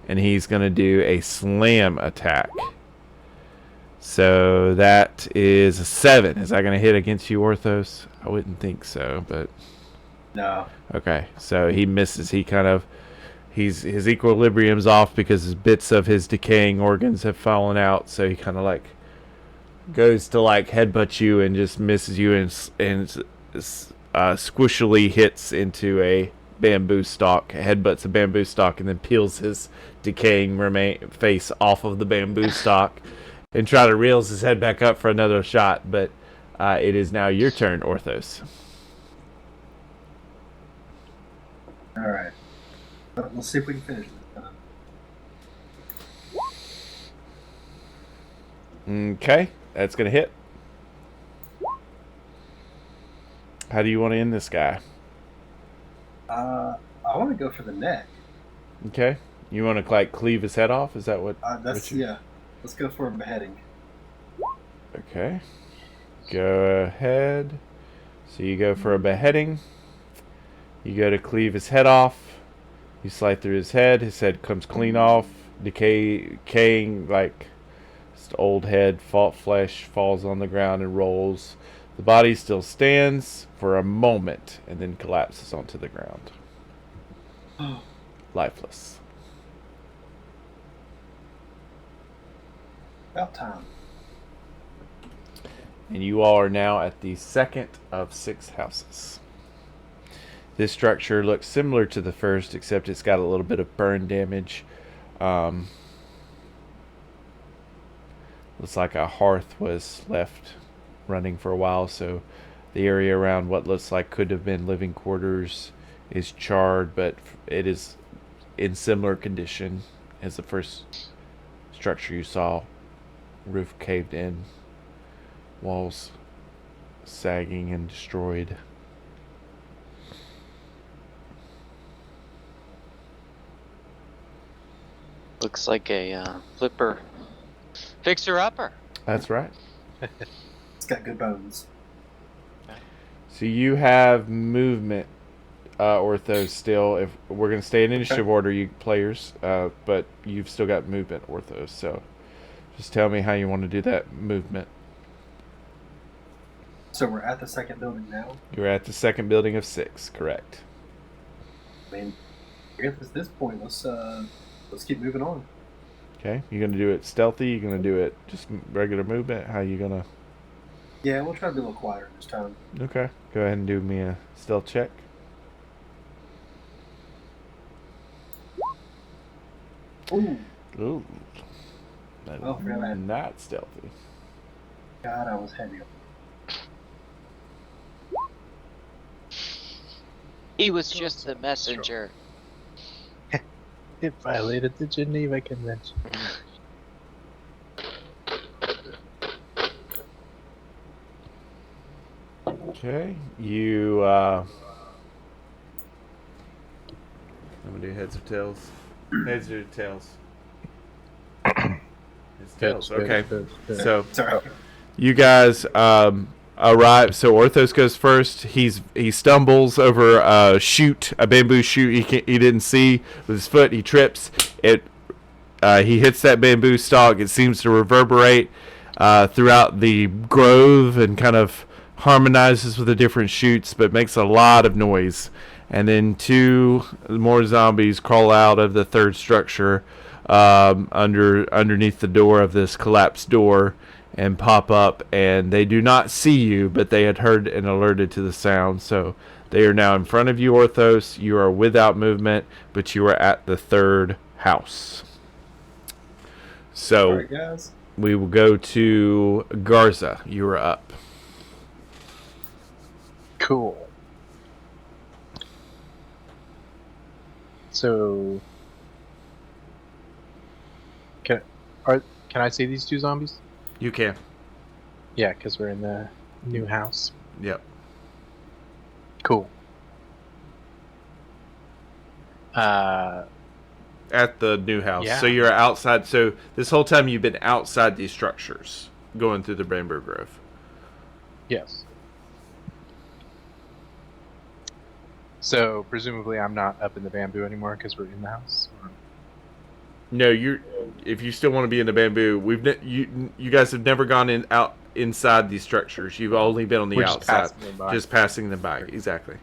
and he's going to do a slam attack. So that is a 7. Is that going to hit against you, Orthos? I wouldn't think so, but... No. Okay, so he misses. His equilibrium's off because his bits of his decaying organs have fallen out. So he kind of like goes to like headbutt you and just misses you and squishily hits into a bamboo stalk. Headbutts a bamboo stalk and then peels his decaying face off of the bamboo stalk and try to reels his head back up for another shot. But it is now your turn, Orthos. All right. Let's see if we can finish this. Okay, that's going to hit. How do you want to end this guy? I want to go for the neck. Okay. You want to like cleave his head off? Is that what? Yeah. Let's go for a beheading. Okay. Go ahead. So you go for a beheading. You go to cleave his head off. You slide through his head. His head comes clean off. Decaying like just old head, flesh falls on the ground and rolls. The body still stands for a moment and then collapses onto the ground. Lifeless. About time. And you all are now at the second of 6 houses. This structure looks similar to the first, except it's got a little bit of burn damage. Looks like a hearth was left running for a while, so The area around what looks like could have been living quarters is charred, but it is in similar condition as the first structure you saw. Roof caved in, walls sagging and destroyed. Looks like a flipper fixer-upper. That's right. It's got good bones. So you have movement, Orthos, still. If we're going to stay in initiative order, you players, but you've still got movement, Orthos. So just tell me how you want to do that movement. So we're at the second building now. You're at the second building of 6, correct? I mean, I guess at this point, let's keep moving on. Okay, you going to do it stealthy? You going to do it just regular movement? How you going to... Yeah, we'll try to be a little quieter this time. Okay, go ahead and do me a stealth check. Ooh, Ooh. That Oh, is really? not stealthy. God, I was heavy. He was just the messenger. It violated the Geneva Convention. Okay, you, I'm gonna do heads or tails. Heads or tails? It's tails, okay. So, Sorry. you guys, arrive. So Orthos goes first. He stumbles over a shoot, a bamboo shoot he didn't see with his foot. He trips. He hits that bamboo stalk. It seems to reverberate throughout the grove and kind of harmonizes with the different shoots, but makes a lot of noise. And then 2 more zombies crawl out of the third structure underneath the door of this collapsed door and pop up, and they do not see you, but they had heard and alerted to the sound. So they are now in front of you, Orthos. You are without movement, but you are at the third house. So All right, guys. we will go to Garza. You are up. Cool. So, can I see these 2 zombies? You can. Yeah, because we're in the new house. Yep. Cool. At the new house. Yeah. So you're outside. So this whole time you've been outside these structures, going through the bamboo grove. Yes. So presumably I'm not up in the bamboo anymore because we're in the house. No, if you still want to be in the bamboo, you guys have never gone out inside these structures. You've only been on the We're outside, just passing them by. Exactly.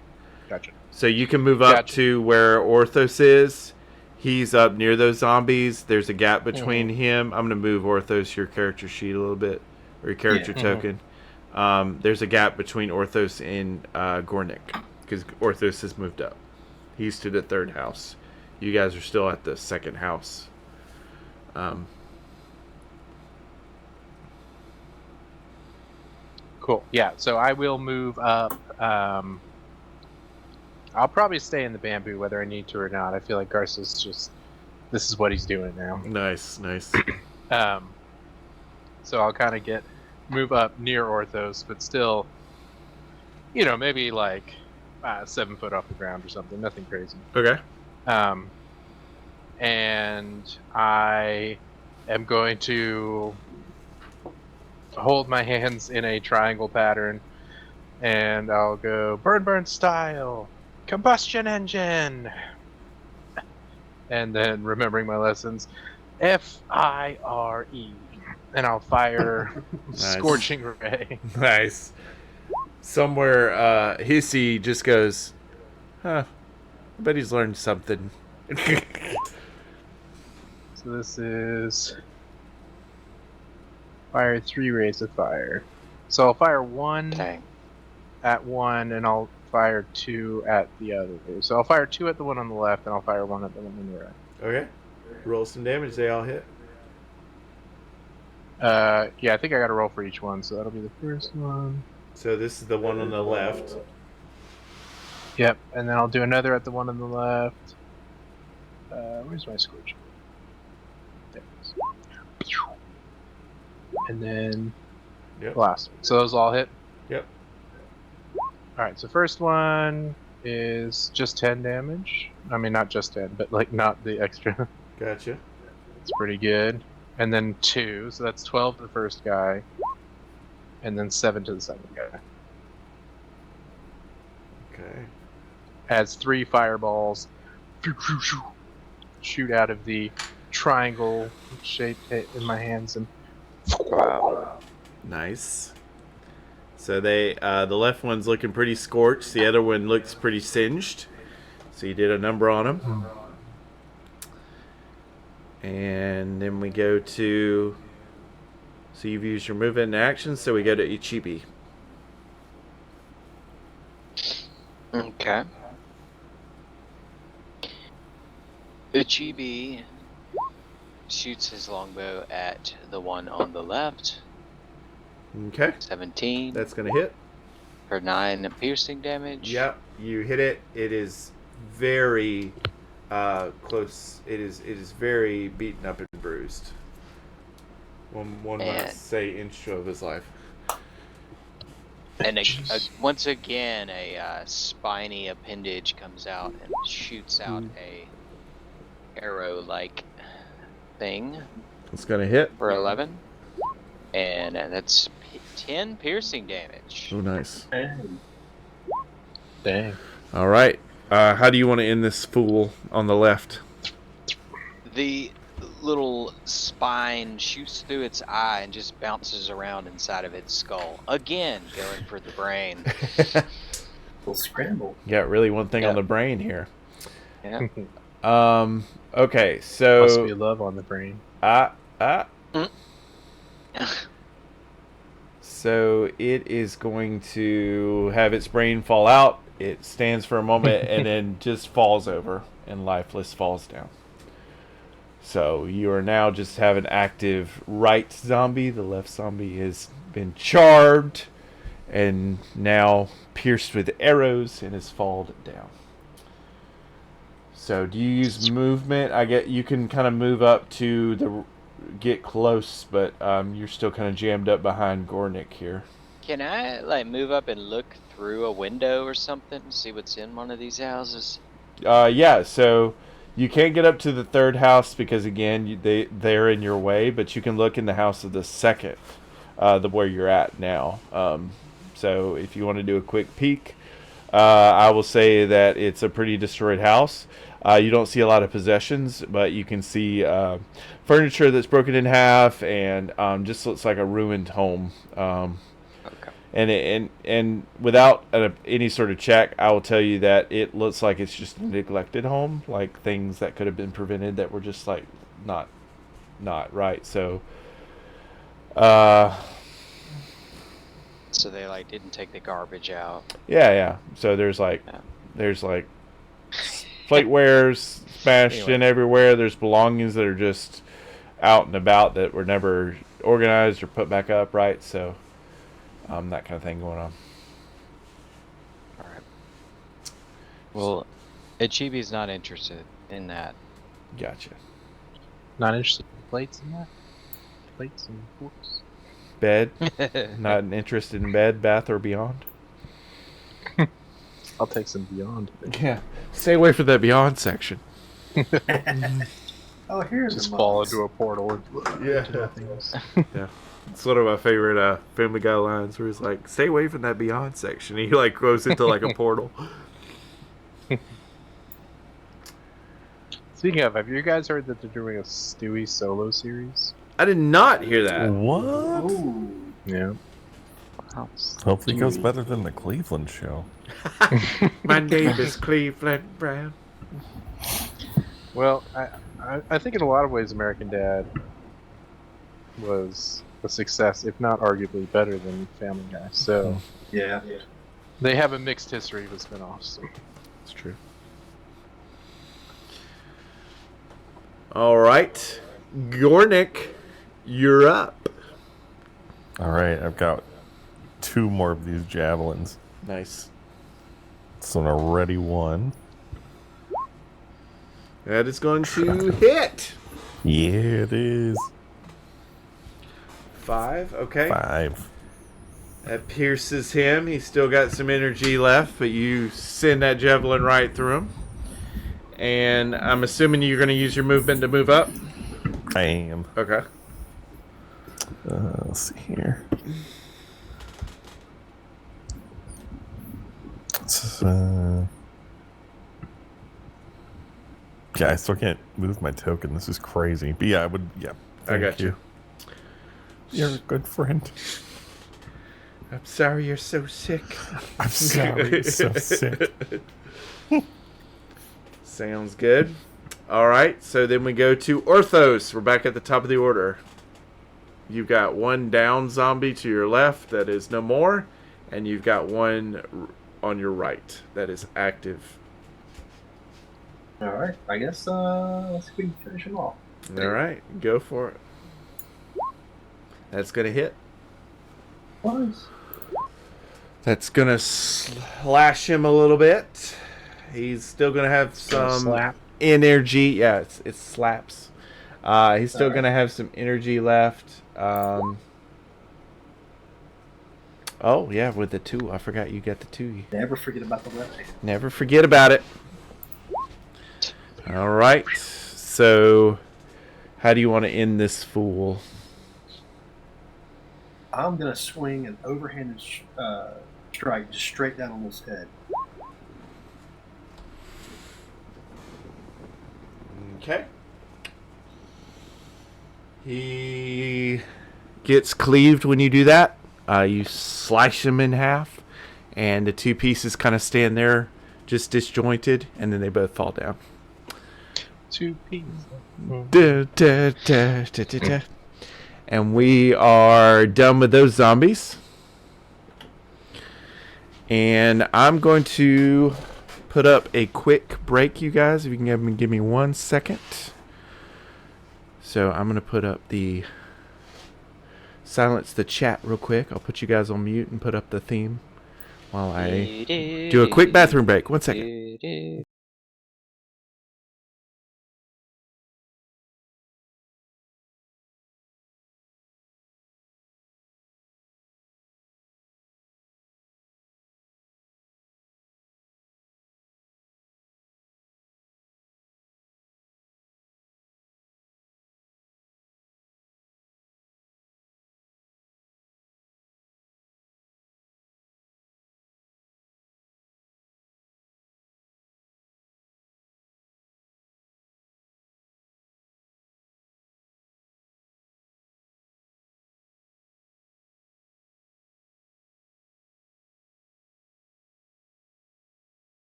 Gotcha. So you can move up Gotcha. to where Orthos is. He's up near those zombies. There's a gap between him. I'm going to move Orthos, your character sheet, a little bit, or your character token. There's a gap between Orthos and Gornick, because Orthos has moved up. He's to the third house. You guys are still at the second house. Cool. Yeah, so I will move up. I'll probably stay in the bamboo whether I need to or not. I feel like Garza's this is what he's doing now. Nice. So I'll kind of move up near Orthos, but still, maybe like 7 foot off the ground or something. Nothing crazy. Okay. And I am going to hold my hands in a triangle pattern, and I'll go burn style, combustion engine, and then remembering my lessons, FIRE, and I'll fire Nice. scorching ray. Nice. Somewhere, Hissy just goes, I bet he's learned something. So this is fire 3 rays of fire. So I'll fire 1 Dang. at 1, and I'll fire 2 at the other. So I'll fire 2 at the one on the left, and I'll fire 1 at the one on the right. Okay. Roll some damage. They all hit. Yeah, I think I got to roll for each one. So that'll be the first one. So this is the one on the left. Yep, and then I'll do another at the one on the left. Where's my scorch? There it is. And then Yep. last one. So those all hit? Yep. Alright, so first one is just 10 damage. I mean, not just 10, but like not the extra. Gotcha. It's pretty good. And then 2, so that's 12 to the first guy. And then 7 to the second guy. Okay. Adds 3 fireballs. Shoot out of the triangle shape in my hands and Nice. So they the left one's looking pretty scorched. The other one looks pretty singed. So you did a number on them. And then we go to... So you've used your movement and action, so we go to Ichibi. Okay. Ichibi shoots his longbow at the one on the left. Okay. 17 That's going to hit. for 9 piercing damage. Yep. You hit it. It is very close. It is very beaten up and bruised. One might And- say inch of his life. And once again, a spiny appendage comes out and shoots out a arrow-like thing It's going to hit. for 11. And that's 10 piercing damage. Oh, nice. dang. All right. How do you want to end this fool on the left? The little spine shoots through its eye and just bounces around inside of its skull. Again, going for the brain. We'll scramble. Yeah, really one thing on Yeah. the brain here. Yeah. Okay, Must be so love on the brain. So it is going to have its brain fall out. It stands for a moment and then just falls over and lifeless falls down. So you are now just have an active right zombie. The left zombie has been charred and now pierced with arrows and has fallen down. So do you use movement? I get you can kind of move up to the get close, but you're still kind of jammed up behind Gornick here. Can I, like, move up and look through a window or something? See what's in one of these houses? Yeah, so you can't get up to the third house because, again, they're in your way, but you can look in the house of the second, where you're at now. So if you want to do a quick peek, I will say that it's a pretty destroyed house. You don't see a lot of possessions, but you can see furniture that's broken in half and just looks like a ruined home. Okay. And without any sort of check, I will tell you that it looks like it's just a neglected home, like things that could have been prevented that were just like not right. So, So they, like, didn't take the garbage out. yeah. So there's like platewares smashed in everywhere. There's belongings that are just out and about that were never organized or put back up right. So, that kind of thing going on. Alright. Well, Ichibi's not interested in that. Gotcha. Not interested in plates in that? Plates and forks? Bed. Not interested in bed, bath, or beyond. I'll take some beyond. Yeah. Stay away from that beyond section. Oh, here's Just the fall mugs. into a portal and Yeah. to nothingness. Yeah. It's one of my favorite Family Guy lines where he's like, stay away from that beyond section. He like goes into like a portal. Speaking of, have you guys heard that they're doing a Stewie solo series? I did not hear that. What? Ooh. Yeah. Hopefully it goes better than the Cleveland show. My name is Cleveland Brown. Well, I think in a lot of ways American Dad was a success, if not arguably better than Family Guy. So Yeah. they have a mixed history with spin-offs. So. It's true. All right. Gornick, you're up. All right, I've got 2 more of these javelins. Nice. So a ready 1. That is going to hit. Yeah, it is. 5. Okay. 5. That pierces him. He's still got some energy left, but you send that javelin right through him. And I'm assuming you're going to use your movement to move up? I am. Okay. Let's see here. Yeah, I still can't move my token. This is crazy. But yeah, I would. Yeah, I got you. You're a good friend. I'm sorry you're so sick. I'm sorry you're so sick. Sounds good. All right, so then we go to Orthos. We're back at the top of the order. You've got 1 down zombie to your left that is no more, and you've got 1 on your right that is active. All right, I guess let's see if we can finish him off. All right, go for it. That's going to hit. Nice. That's going to slash him a little bit. He's still going to have some Slap. energy. Yeah, it slaps. He's still going to have some energy left. Oh, yeah, with the 2. I forgot you got the 2. Never forget about the left hand. Never forget about it. All right. So, how do you want to end this fool? I'm gonna swing an overhanded strike just straight down on his head. Okay. He gets cleaved when you do that. You slice him in half, and the 2 pieces kind of stand there just disjointed, and then they both fall down. 2 pieces. Da, da, da, da, da, da. And we are done with those zombies. And I'm going to put up a quick break, you guys. If you can give me 1 second. So I'm going to put up the... silence the chat real quick. I'll put you guys on mute and put up the theme while I do a quick bathroom break. 1 second.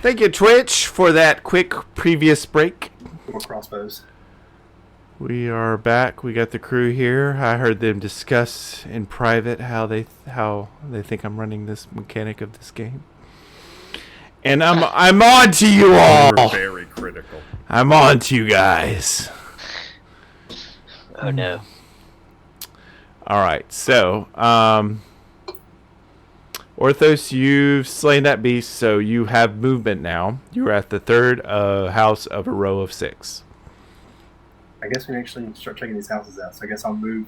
Thank you, Twitch, for that quick previous break. More crossbows. We are back. We got the crew here. I heard them discuss in private how they think I'm running this mechanic of this game. And I'm on to you all. You're very critical. I'm on to you guys. Oh no. All right. So, Orthos, you've slain that beast, so you have movement now. You're at the 3rd house of a row of 6. I guess we actually need to start checking these houses out. So I guess I'll move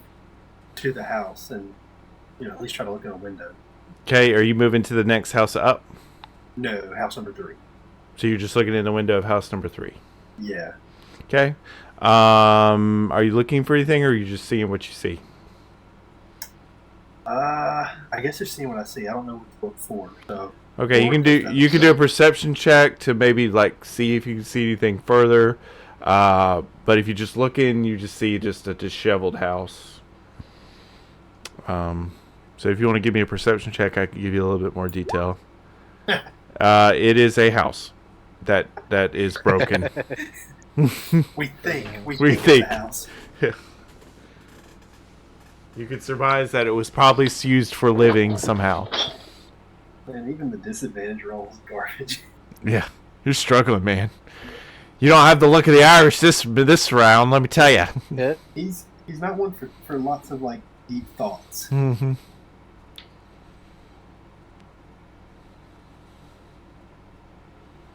to the house and, at least try to look in a window. Okay, are you moving to the next house up? No, house number 3. So you're just looking in the window of house number 3. Yeah. Okay. Are you looking for anything, or are you just seeing what you see? I guess just seeing what I see. I don't know what to look for. So. Okay, you can do a perception check to maybe see if you can see anything further. But if you just look in, you just see just a disheveled house. So So if you want to give me a perception check, I can give you a little bit more detail. It is a house that is broken. We think. We We think. think. It's a house. You could surmise that it was probably used for living somehow. And even the disadvantage roll is garbage. Yeah, you're struggling, man. You don't have the luck of the Irish this round, let me tell you. Hit. He's not one for lots of like deep thoughts. Mm-hmm.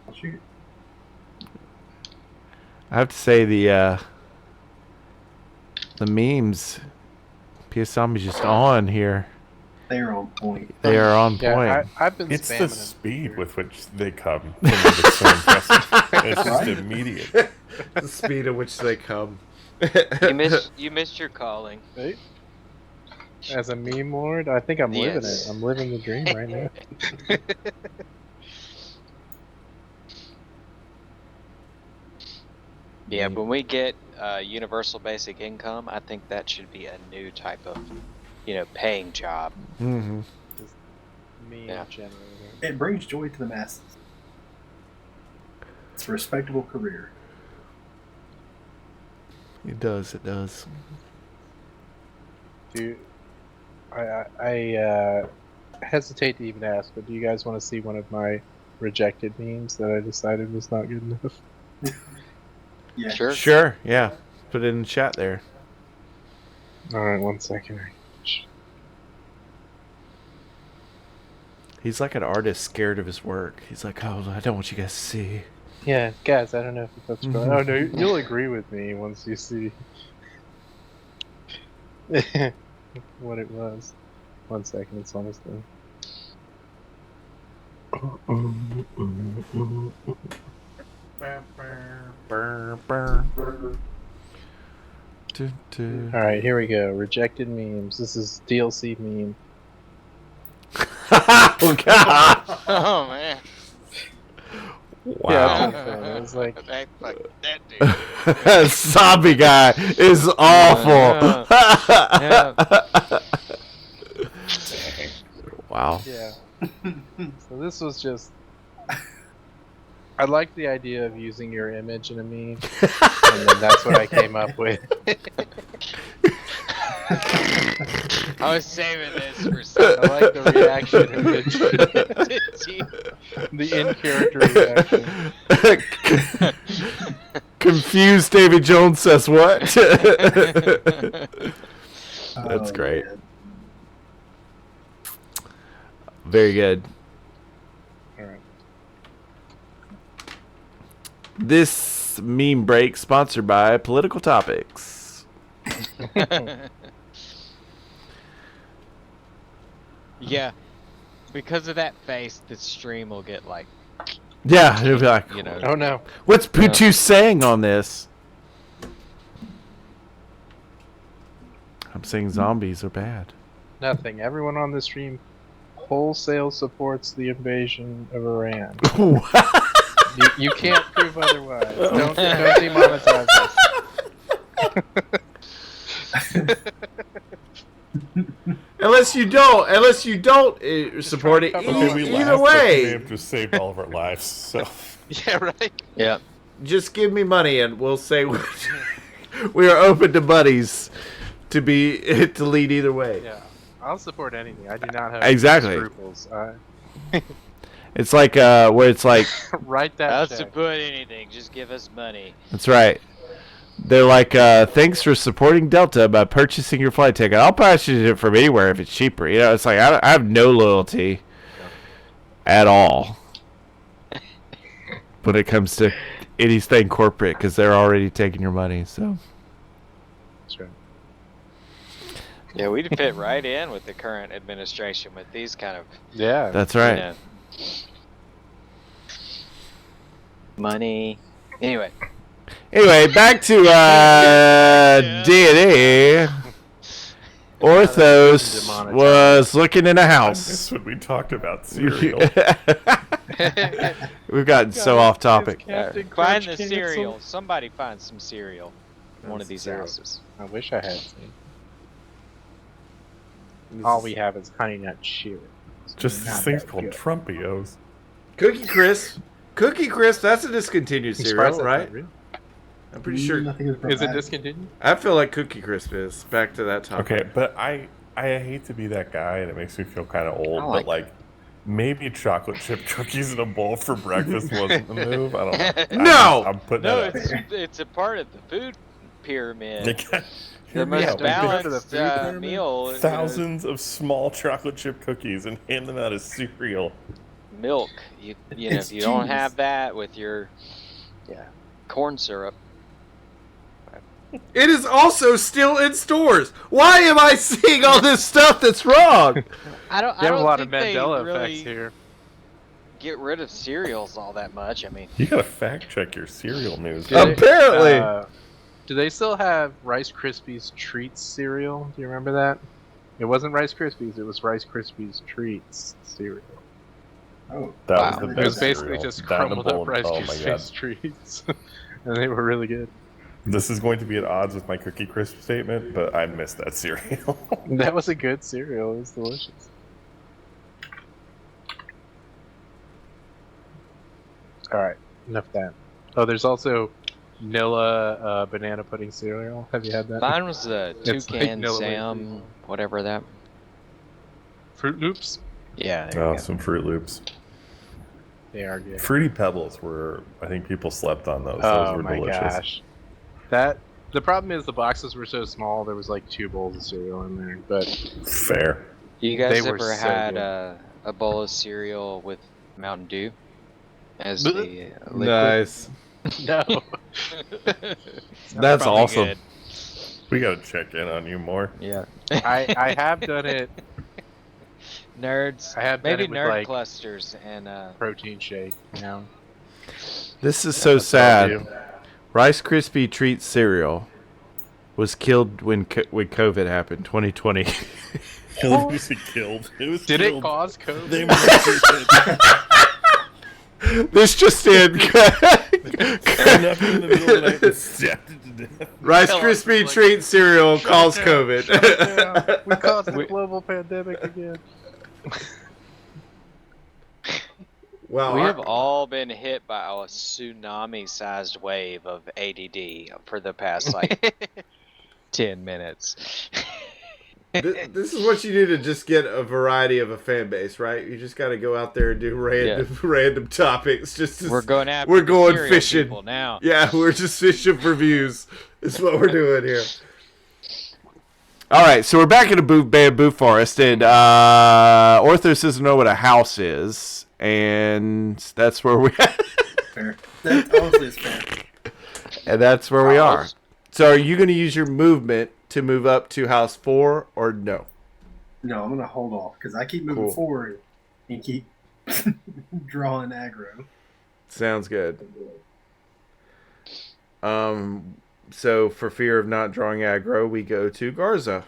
I'll shoot. I have to say the memes, PS Zombie's just on here. They're on point. They are on Yeah, point. I've been It's spamming the them. speed with which they come. It's so impressive. It's just immediate. The speed at which they come. You missed your calling. Right? As a meme lord, I think I'm living Yes. it. I'm living the dream right now. Yeah, when we get universal basic income, I think that should be a new type of, paying job. Mm-hmm. Meme Yeah. generator. It brings joy to the masses. It's a respectable career. It does. It does. Do I hesitate to even ask, but do you guys want to see one of my rejected memes that I decided was not good enough? Yeah. Sure. Sure. Yeah. Put it in the chat there. All right, 1 second. He's like an artist scared of his work. He's like, oh, I don't want you guys to see. Yeah, guys, I don't know if that's right. Oh no, you'll agree with me once you see what it was. 1 second, it's almost done. Alright, here we go. Rejected memes. This is DLC meme. Oh God! Oh man. Yeah, Wow. that's what I'm saying. It was like, Hey, fuck that dude. Zombie guy is awful. Wow. yeah. So this was just. I like the idea of using your image in a meme, and then that's what I came up with. I was saving this for I some. like the reaction image. The in-character reaction. Confused Davy Jones says what? That's Oh, great. man. Very good. Alright. This meme break sponsored by Political Topics. Yeah, because of that face, the stream will get like, Yeah, it'll be like, you know. Oh no. what's PU2 saying on this? I'm saying zombies are bad. Nothing. Everyone on the stream wholesale supports the invasion of Iran. You can't prove otherwise. Don't demonetize us. Unless you don't support it. Okay, We Either laughed, but they way, have just saved all of our lives. So Yeah, right. Yeah. just give me money and we'll say we are open to buddies to lead either way. Yeah. I'll support anything. I do not have Exactly. scruples. It's like where it's like Write that I'll check. support anything. Just give us money. that's right. They're like, thanks for supporting Delta by purchasing your flight ticket. I'll purchase it from anywhere if it's cheaper. You know, it's like I have no loyalty at all when it comes to anything corporate because they're already taking your money. So That's right. Yeah, we'd fit right in with the current administration with these kind of Yeah. that's right. you know, money. Anyway. Anyway, back to D&D. Orthos was looking in a I house. miss when we talked about cereal. We've gotten so off topic. Captain Find Crunch the canceled? cereal. Somebody find some cereal in one of these Cereal. houses. I wish I had seen. All we have is Honey Nut Cheerios. Just Not these things that called good. Trumpios. Cookie Crisp. Cookie Crisp, that's a discontinued I'm cereal, surprised that's right? not real. I'm pretty sure. I think it was Is it bad. discontinued? I feel like Cookie Crisp is. Back to that topic. Okay, but I hate to be that guy, and it makes me feel kind of old. I like But like, maybe chocolate chip cookies in a bowl for breakfast wasn't the move. I don't know. No! I'm putting No, that out there. it's a part of the food pyramid. Hear The me most out. We pick balanced meal. you know, thousands of small chocolate chip cookies and hand them out as cereal. milk. You know, It's if you don't cheese. have that with your corn syrup. It is also still in stores. Why am I seeing all this stuff that's wrong? I don't. You have a lot think of Mandela they really effects here. get rid of cereals all that much. I mean, You gotta fact check your cereal news. Do they- Apparently. Do they still have Rice Krispies Treats cereal? Do you remember that? It wasn't Rice Krispies. It was Rice Krispies Treats cereal. Oh, That Wow. was the It best was basically cereal. just Down the crumbled bowl up Rice and- oh my god. Krispies Treats, and they were really good. This is going to be at odds with my Cookie Crisp statement, but I miss that cereal. That was a good cereal. It was delicious. All right, enough of that. Oh, there's also Nilla banana pudding cereal. Have you had that? mine was the It's like Toucan Nilla Sam, whatever that. Fruit Loops. Yeah. there you Oh, go. some Fruit Loops. They are good. Fruity Pebbles were, I think people slept on those. Those Oh were my delicious. gosh. The problem is the boxes were so small. There was like 2 bowls of cereal in there, but Fair. You guys They were ever so had good. a bowl of cereal with Mountain Dew as Blech. the liquid? Nice. no. That's Probably awesome. good. We gotta check in on you more. Yeah. I have done it. Nerds. I have done Maybe it with nerd like clusters and protein shake. You know. This is so That's what I'll sad. do. Rice Krispie Treat cereal was killed when COVID happened, 2020. It was killed. It was Did killed. it cause COVID? They murdered it. This just in. Snuck in the middle of the night and stabbed it to death. Rice Tell us, Krispie like- Treat cereal calls down. COVID. Yeah, we caused a global pandemic again. Well, we have all been hit by a tsunami-sized wave of ADD for the past like 10 minutes. this is what you do to just get a variety of a fan base, right? You just got to go out there and do random topics. We're going after we're the going cereal fishing. people now. Yeah, we're just fishing for views. Is what we're doing here. All right, so we're back in a bamboo forest, and Orthos doesn't know what a house is, and that's where we fair. That honestly is fair. and that's where we are. So, are you going to use your movement to move up to house 4 or no? No, I'm gonna hold off because I keep moving Cool. forward and keep drawing aggro. Sounds good. So for fear of not drawing aggro, we go to Garza,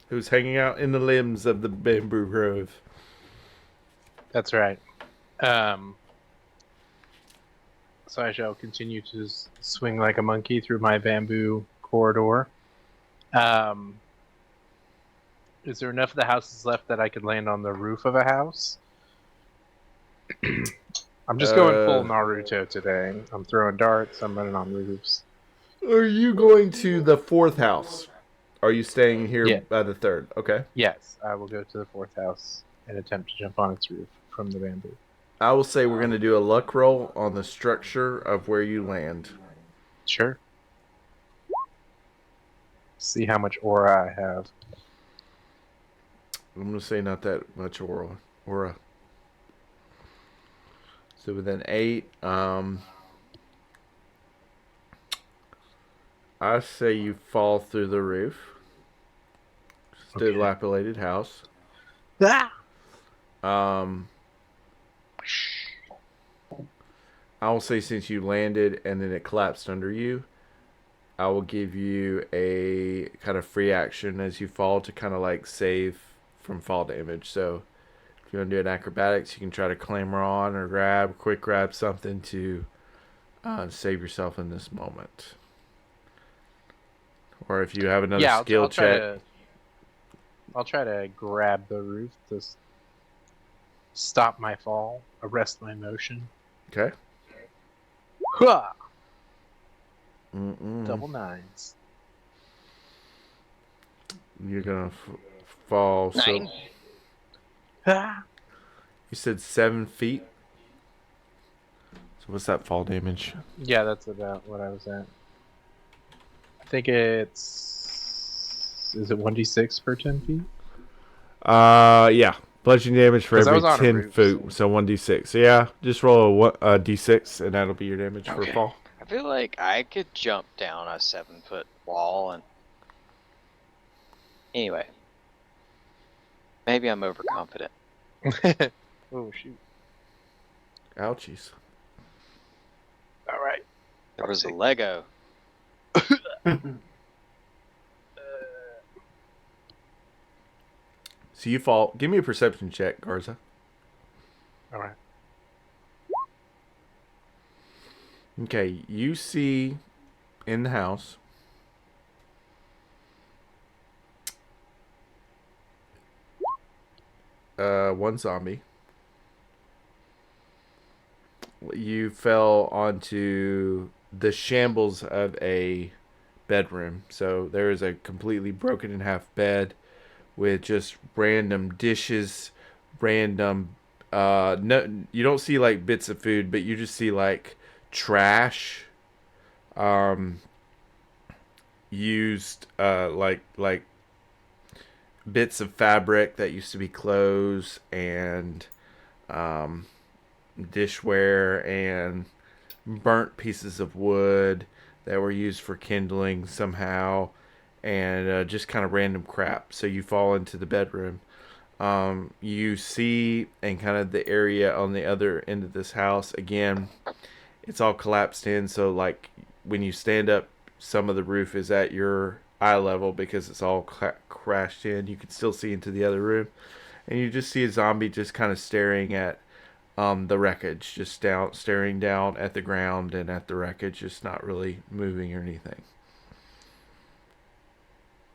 who's hanging out in the limbs of the bamboo grove. That's right. So I shall continue to swing like a monkey through my bamboo corridor. Is there enough of the houses left that I could land on the roof of a house? I'm just going full Naruto today. I'm throwing darts. I'm running on roofs. Are you going to the 4th house? Are you staying here Yeah. by the 3rd? Okay. Yes, I will go to the 4th house and attempt to jump on its roof from the bamboo. I will say we're going to do a luck roll on the structure of where you land. Sure. See how much aura I have. I'm going to say not that much aura. So with an 8, I say you fall through the roof. It's a Okay. dilapidated house. I will say since you landed and then it collapsed under you, I will give you a kind of free action as you fall to kind of like save from fall damage. So if you want to do an acrobatics, you can try to clamber on or quick grab something to save yourself in this moment. Or if you have another Yeah, skill I'll try check, to. I'll try to grab the roof to stop my fall, arrest my motion. Okay. Hua! Mm-mm. Double nines. You're gonna fall. Nine. So Ah! you said 7 feet. So what's that fall damage? Yeah, that's about what I was at. I think it's... Is it 1d6 per 10 feet? Yeah. Bludgeoning damage for 'Cause I every was on a 10 roof, foot. So 1d6. So yeah, just roll a d6 and that'll be your damage for Okay. fall. I feel like I could jump down a 7-foot wall and. Anyway. Maybe I'm overconfident. Oh, shoot. Ouchies. Alright. There was a Lego. So you fall. Give me a perception check, Garza. Alright. Okay, you see in the house one zombie. You fell onto the shambles of a bedroom. So there is a completely broken in half bed with just random dishes, random no, you don't see like bits of food, but you just see like trash, used like bits of fabric that used to be clothes and dishware and burnt pieces of wood that were used for kindling somehow, and just kind of random crap. So you fall into the bedroom. You see, and kind of the area on the other end of this house, again, it's all collapsed in. So, like, when you stand up, some of the roof is at your eye level because it's all crashed in. You can still see into the other room. And you just see a zombie just kind of staring at the wreckage, just staring down at the ground and at the wreckage, just not really moving or anything.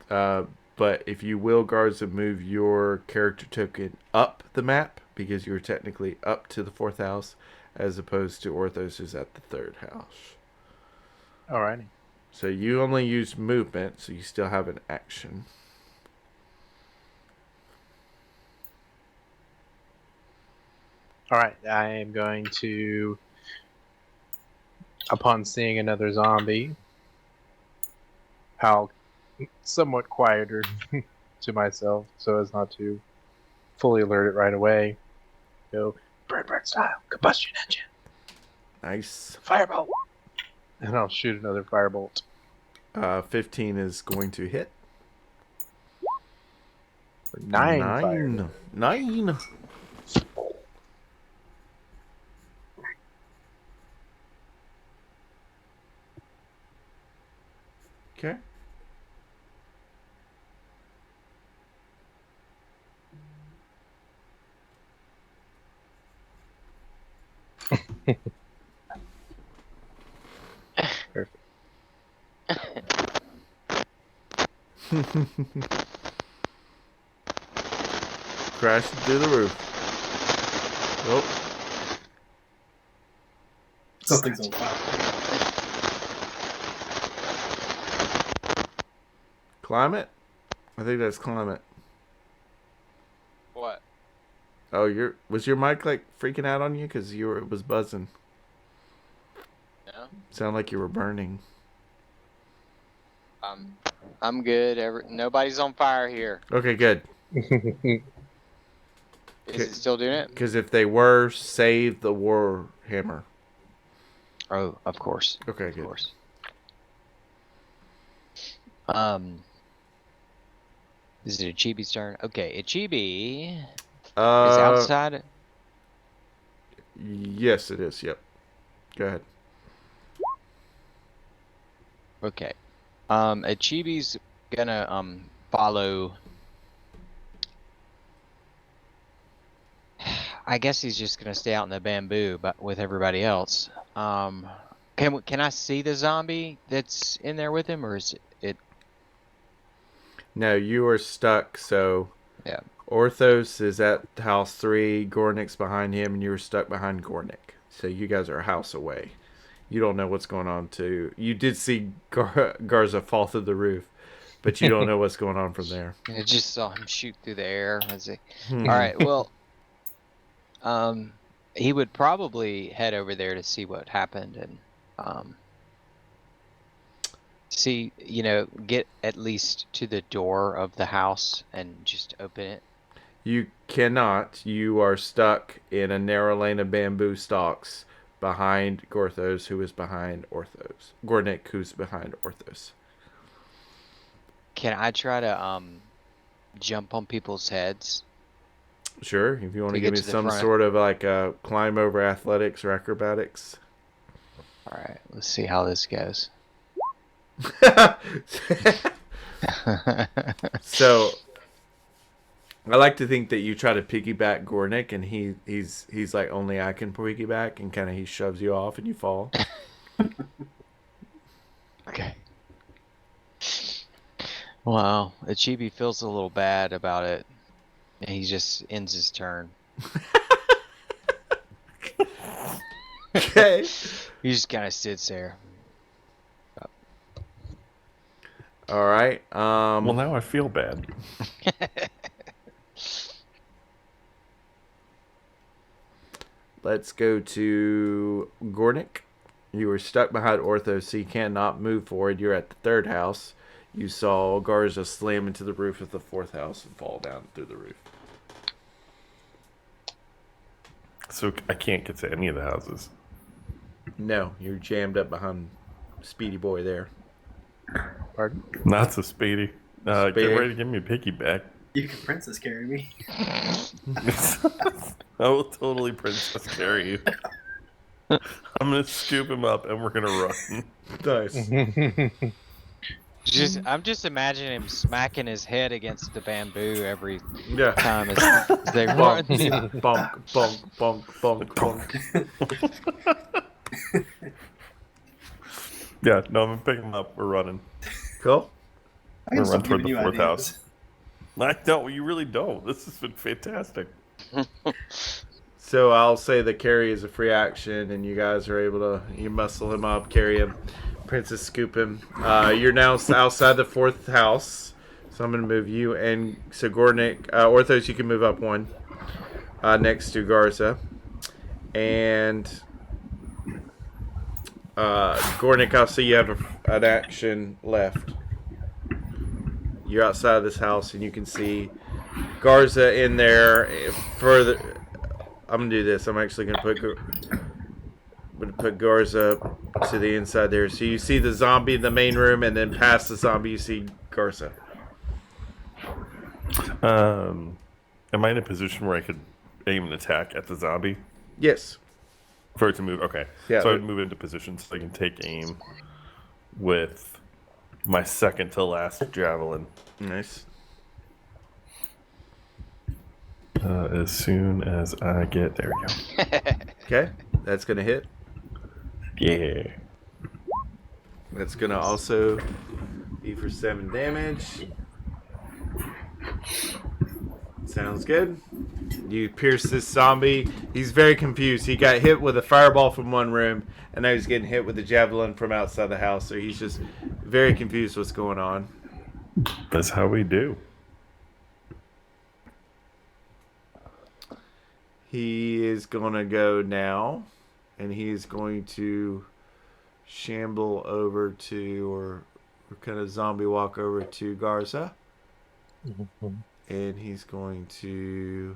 But if you will, Garza, move your character token up the map, because you're technically up to the 4th house, as opposed to Orthos, who's at the 3rd house. Alrighty. So you only use movement, so you still have an action. Alright, I am going to, upon seeing another zombie, howl somewhat quieter to myself so as not to fully alert it right away. Go, bird style, combustion engine, Nice. firebolt! And I'll shoot another firebolt. 15 is going to hit. For 9 fire. 9. Okay. Perfect. Crashing through the roof. Oh, Something's on fire. climate? I think that's climate. What? Oh, was your mic like freaking out on you because it was buzzing? No? Sound like you were burning. I'm good. Nobody's on fire here. Okay, good. Is it still doing it? Because if they were, save the war hammer. Oh, of course. Okay, Of good. course. Is it Achibi's turn? Okay, Achibi is outside. Yes, it is. Yep. Go ahead. Okay. Achibi's gonna follow. I guess he's just gonna stay out in the bamboo, but with everybody else. Can I see the zombie that's in there with him, or is it? No, you are stuck. So Yeah. Orthos is at house 3. Gornick's behind him, and you were stuck behind Gornick. So you guys are a house away. You don't know what's going on too. You did see Garza fall through the roof, but you don't know what's going on from there. I just saw him shoot through the air. Hmm. All right. Well, he would probably head over there to see what happened and see, get at least to the door of the house and just open it. You cannot. You are stuck in a narrow lane of bamboo stalks behind Gorthos, who is behind Orthos. Gornick, who's behind Orthos. Can I try to jump on people's heads? Sure, if you want to To give get me to the some front. sort of like a climb over athletics or acrobatics. All right. Let's see how this goes. So I like to think that you try to piggyback Gornick, and he's like, only I can piggyback, and kind of he shoves you off and you fall. Okay. Wow. Achibi feels a little bad about it. And he just ends his turn. Okay. He just kind of sits there. All right. Well, now I feel bad. Let's go to Gornick. You were stuck behind Orthos, so you cannot move forward. You're at the 3rd house. You saw Garza slam into the roof of the 4th house and fall down through the roof. So I can't get to any of the houses. No, you're jammed up behind Speedy Boy there. Pardon? Not so speedy. Get Speedy. ready to give me a piggyback. You can princess carry me. I will totally princess carry you. I'm gonna scoop him up and we're gonna run. Nice. I'm just imagining him smacking his head against the bamboo every Yeah. time as they run. Bonk, bonk, bonk, bonk, bonk. Yeah, no, I'm gonna pick him up. We're running. Cool. I We're can run stop toward giving the you 4th ideas. house. I don't. You really don't. This has been fantastic. So I'll say the carry is a free action, and you guys are able to you muscle him up, carry him, princess scoop him. You're now outside the 4th house, so I'm gonna move you and so Gornick, Orthos, you can move up 1 next to Garza, and Gornick, I'll see you have an action left. You're outside of this house, and you can see Garza in there. Further, I'm gonna do this. I'm actually gonna put Garza to the inside there. So you see the zombie in the main room, and then past the zombie, you see Garza. Am I in a position where I could aim an attack at the zombie Yes. for it to move? Okay. Yeah. So I'd move into position so I can take aim with my second to last javelin. Nice. As soon as I get there, we go. Okay, that's gonna hit. Yeah. That's gonna also be for 7 damage. Sounds good. You pierce this zombie. He's very confused. He got hit with a fireball from one room, and now he's getting hit with a javelin from outside the house. So he's just very confused what's going on. That's how we do. He is going to go now, and he's going to shamble over to, or kind of zombie walk over to Garza. And he's going to...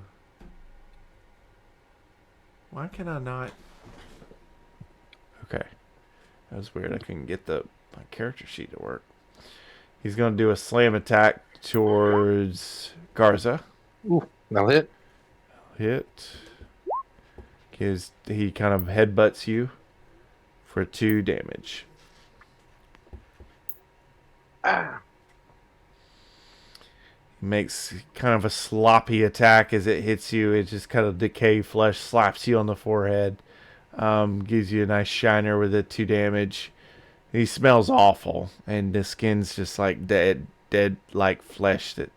Why can I not... Okay. That was weird. I couldn't get my character sheet to work. He's going to do a slam attack towards Garza. Ooh, that'll hit. Hit. He kind of headbutts you for 2 damage. He makes kind of a sloppy attack as it hits you. It just kind of decay flesh slaps you on the forehead. Gives you a nice shiner with the 2 damage. He smells awful, and the skin's just like dead dead like flesh that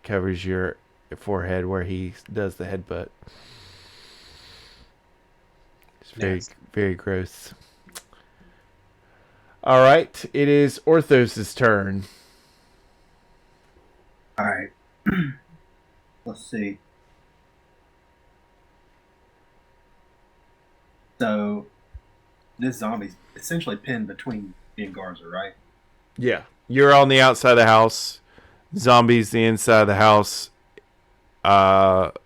covers your forehead where he does the headbutt. It's very, Nasty. very gross. All right, it is Orthos' turn. All right. Let's see. So, this zombie's essentially pinned between me and Garza, right? Yeah, you're on the outside of the house. Zombies the inside of the house. About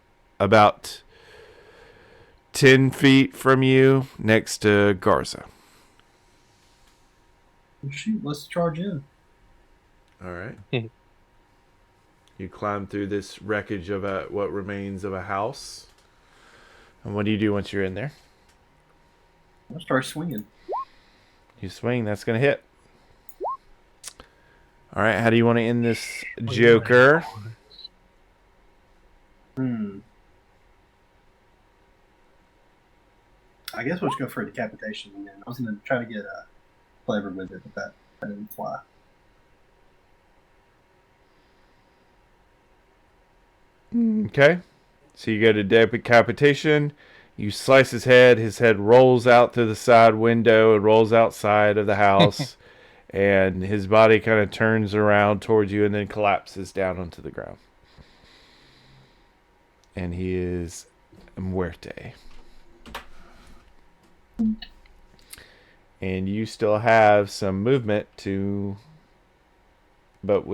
10 feet from you, next to Garza. Well, shoot, let's charge in. All right. You climb through this wreckage of what remains of a house. And what do you do once you're in there? I'll start swinging. You swing. That's going to hit. All right. How do you want to end this, Joker? I guess we'll just go for a decapitation again. I was going to try to get a flavor with it, but that didn't fly. Okay. So you go to decapitation. You slice his head. His head rolls out through the side window and rolls outside of the house. And his body kind of turns around towards you and then collapses down onto the ground. And he is muerte. And you still have some movement to... But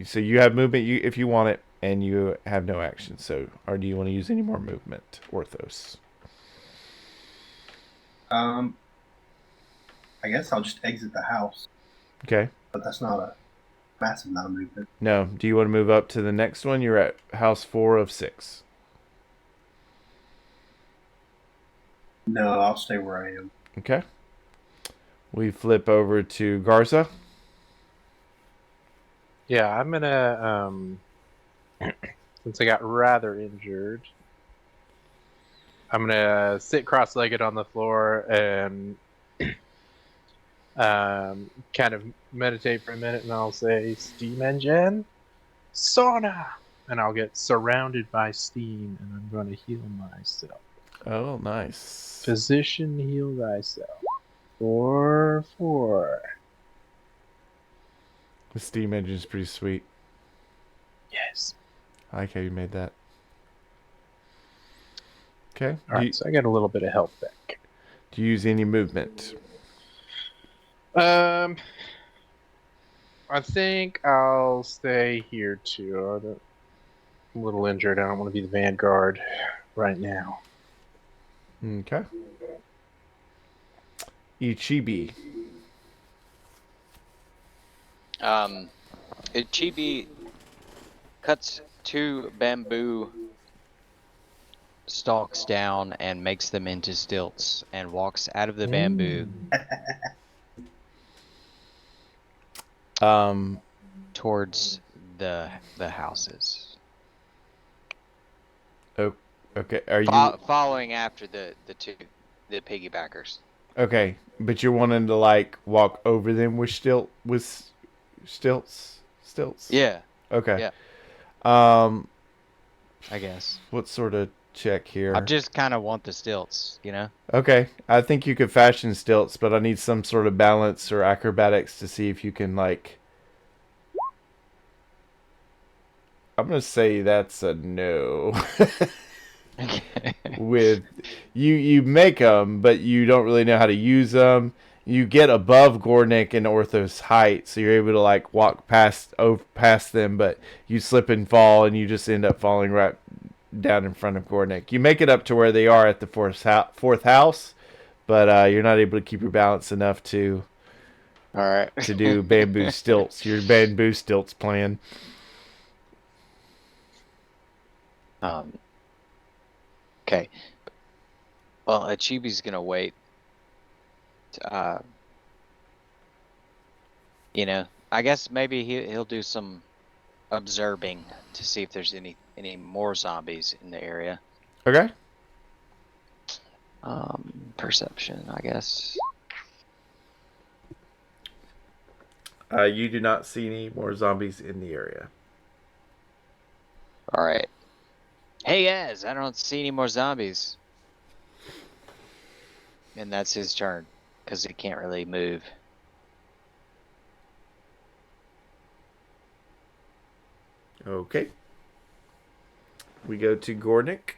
so you have movement if you want it, and you have no action. So, or do you want to use any more movement, Orthos? I guess I'll just exit the house, Okay. but that's not a massive amount of movement. No. Do you want to move up to the next one? You're at house 4 of 6. No, I'll stay where I am. Okay. We flip over to Garza. Yeah, I'm gonna since I got rather injured, I'm gonna sit cross-legged on the floor and kind of meditate for a minute, and I'll say steam engine, sauna, and I'll get surrounded by steam, and I'm going to heal myself. Oh, nice. Physician, heal thyself. 4. The steam engine is pretty sweet. Yes. I like how you made that. Okay. All right, so I got a little bit of health back. Do you use any movement? I think I'll stay here too. I'm a little injured. I don't want to be the vanguard right now. Okay. Ichibi. Chibi cuts 2 bamboo stalks down and makes them into stilts and walks out of the bamboo towards the houses. Oh, okay. Are you Following after the piggybackers? okay? But you're wanting to like walk over them with stilts. Yeah. Okay. Yeah. I guess. What sort of check here? I just kind of want the stilts, you know? Okay. I think you could fashion stilts, but I need some sort of balance or acrobatics to see if you can like... I'm going to say that's a no. With you make them, but you don't really know how to use them. You get above Gornick and Orthos' height, so you're able to like walk past them, but you slip and fall, and you just end up falling right down in front of Gornick. You make it up to where they are at the fourth house, but you're not able to keep your balance enough to to do bamboo stilts. Your bamboo stilts plan. Okay. Well, Achibi's gonna wait. You know, I guess maybe he'll do some observing to see if there's any more zombies in the area. Okay. Perception, I guess. You do not see any more zombies in the area. All right. Hey guys, I don't see any more zombies. And that's his turn, because he can't really move. Okay. We go to Gornick.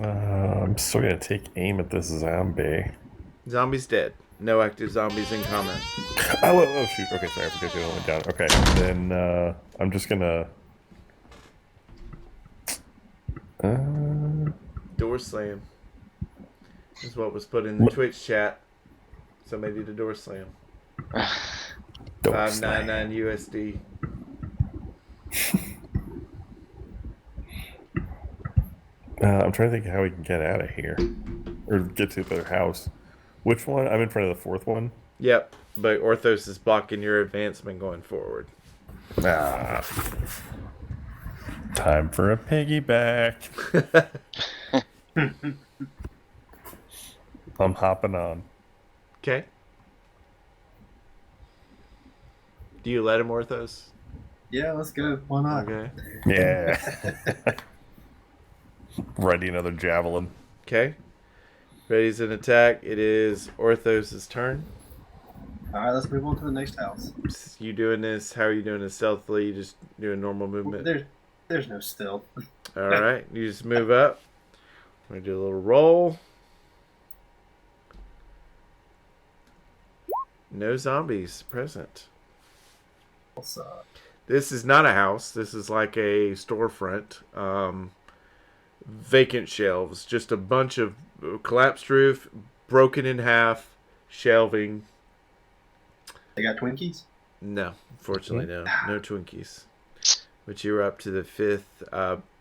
I'm still gonna take aim at this zombie. Zombie's dead. No active zombies in combat. Oh shoot. Okay, sorry, I forgot the other one down. Okay, then I'm just gonna. Door slam. Is what was put in the Twitch chat. Somebody did a door slam. Door slam. $5.99 USD. I'm trying to think how we can get out of here, or get to their house. Which one? I'm in front of the fourth one. Yep, but Orthos is blocking your advancement going forward. Ah. Time for a piggyback. I'm hopping on. Okay. Do you let him, Orthos? Yeah, let's go. Why not? Okay. Yeah. Ready another javelin. Okay. Ready as an attack. It is Orthos' turn. All right, let's move on to the next house. You doing this? How are you doing this stealthily? You just doing normal movement? There's no stealth. All right. You just move up. I'm going to do a little roll. No zombies present. What's up? This is not a house. This is like a storefront. Vacant shelves. Just a bunch of collapsed roof, broken in half, shelving. They got Twinkies? No, unfortunately, no. No Twinkies. But you're up to the fifth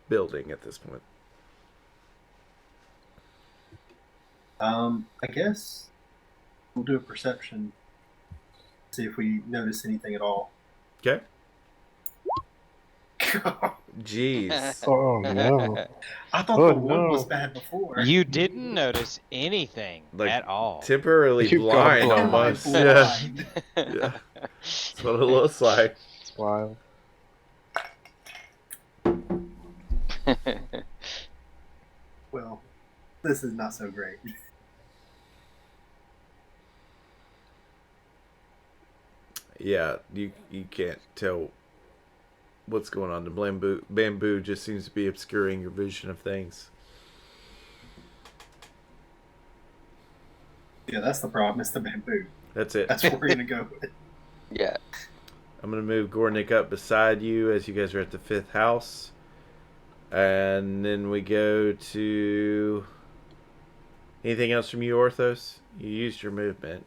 building at this point. I guess we'll do a perception. See if we notice anything at all. Okay. Jeez. Oh no! I thought Oh, the one no. was bad before. You didn't notice anything Like, at all. Temporarily You've blind gone almost. Blind. Yeah. Yeah. That's what it looks like. It's wild. Well, this is not so great. Yeah, you can't tell what's going on. The bamboo just seems to be obscuring your vision of things. Yeah, that's the problem. It's the bamboo. That's it. That's what we're gonna go with. Yeah. I'm going to move Gornick up beside you as you guys are at the fifth house. And then we go to... Anything else from you, Orthos? You used your movement.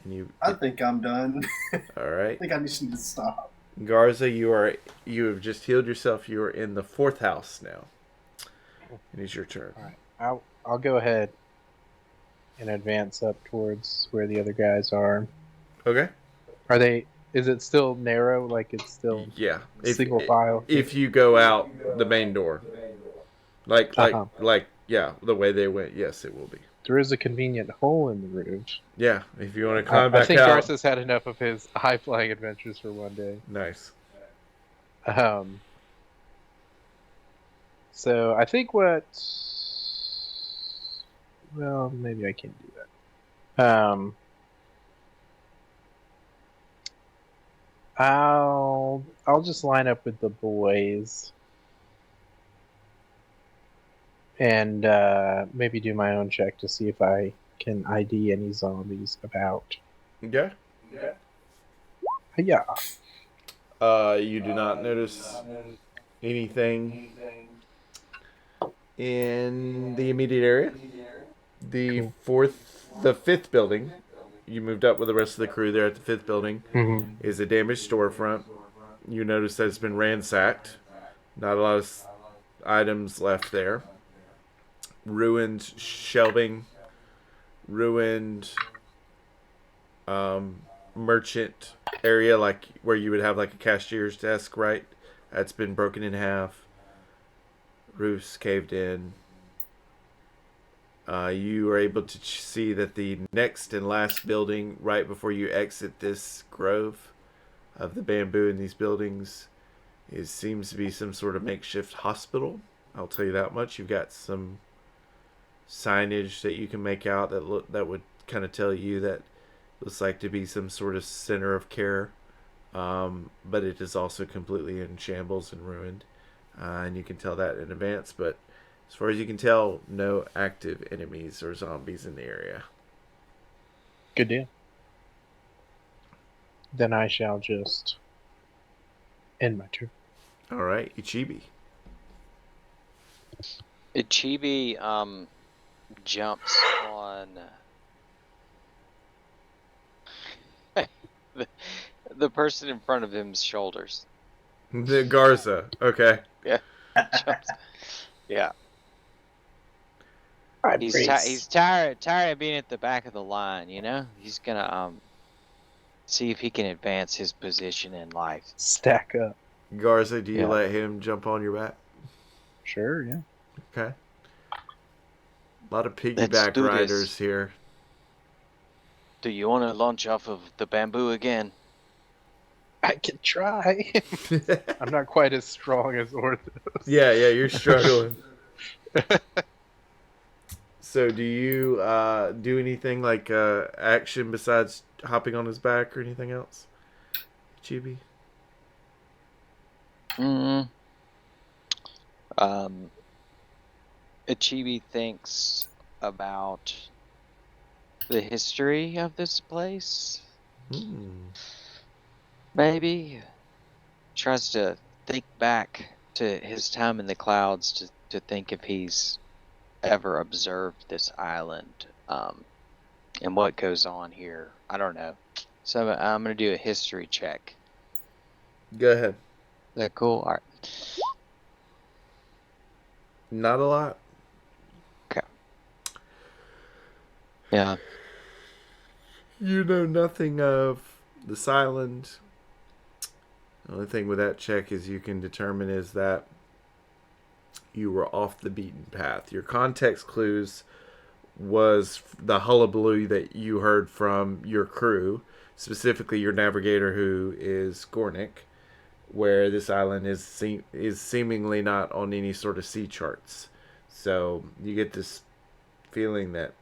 And I think I'm done. All I right. think I just need to stop. Garza, you have just healed yourself. You are in the fourth house now. It is your turn. All right, I'll go ahead and advance up towards where the other guys are. Okay. Are they? Is it still narrow? Like it's still Yeah. single file? If you go out the main door, like yeah, the way they went, yes, it will be. There is a convenient hole in the roof. Yeah. If you want to climb back I think out. Garza's had enough of his high flying adventures for one day. Nice. So I think what. Well, maybe I can't do that. I'll just line up with the boys and maybe do my own check to see if I can ID any zombies about. Okay. Yeah. You do not notice anything in the immediate area. The fifth building, you moved up with the rest of the crew there at the fifth building, is a damaged storefront. You notice that it's been ransacked. Not a lot of items left there. Ruined shelving. Ruined merchant area, like where you would have like a cashier's desk, right? That's been broken in half. Roofs caved in. You are able to see that the next and last building right before you exit this grove of the bamboo in these buildings seems to be some sort of makeshift hospital. I'll tell you that much. You've got some signage that you can make out that would kind of tell you that looks like to be some sort of center of care, but it is also completely in shambles and ruined, and you can tell that in advance. But as far as you can tell, no active enemies or zombies in the area. Good deal. Then I shall just end my turn. All right, Ichibi. Ichibi jumps on the person in front of him's shoulders. The Garza. Okay. Jumps. Yeah. He's Brace. tired of being at the back of the line, you know? He's gonna see if he can advance his position in life. Stack up. Garza, do you Yeah. let him jump on your back? Sure, yeah. Okay. A lot of Let's piggyback do this. riders here. Do you want to launch off of the bamboo again? I can try. I'm not quite as strong as Orthos. Yeah, you're struggling. So do you do anything like action besides hopping on his back or anything else? Chibi? Ichibi thinks about the history of this place. Maybe tries to think back to his time in the clouds to think if he's ever observed this island and what goes on here. I don't know. So I'm gonna do a history check. Go ahead. Is that cool? All right. Not a lot. Okay. Yeah. You know nothing of this island. The only thing with that check is you can determine is that you were off the beaten path. Your context clues was the hullabaloo that you heard from your crew, specifically your navigator, who is Gornick, where this island is seemingly not on any sort of sea charts. So you get this feeling that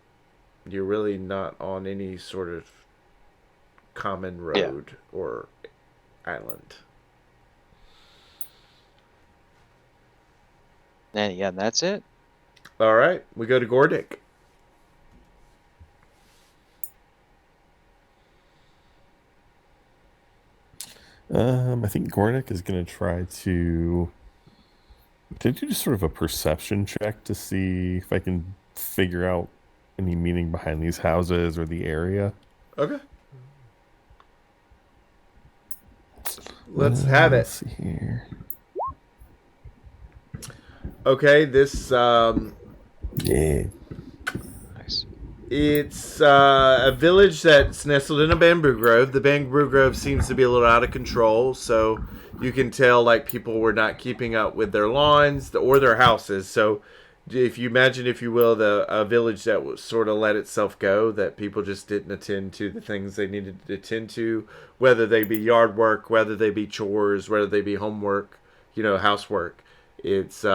you're really not on any sort of common road or island. And yeah, that's it. All right, we go to Gordick. I think Gornick is going to try to do just sort of a perception check to see if I can figure out any meaning behind these houses or the area. Okay. Let's have Let's it. see here. Okay, this Yeah. Nice. it's a village that's nestled in a bamboo grove. The bamboo grove seems to be a little out of control, so you can tell like people were not keeping up with their lawns or their houses. So if you imagine, if you will, a village that was sort of let itself go, that people just didn't attend to the things they needed to attend to, whether they be yard work, whether they be chores, whether they be homework, housework. It's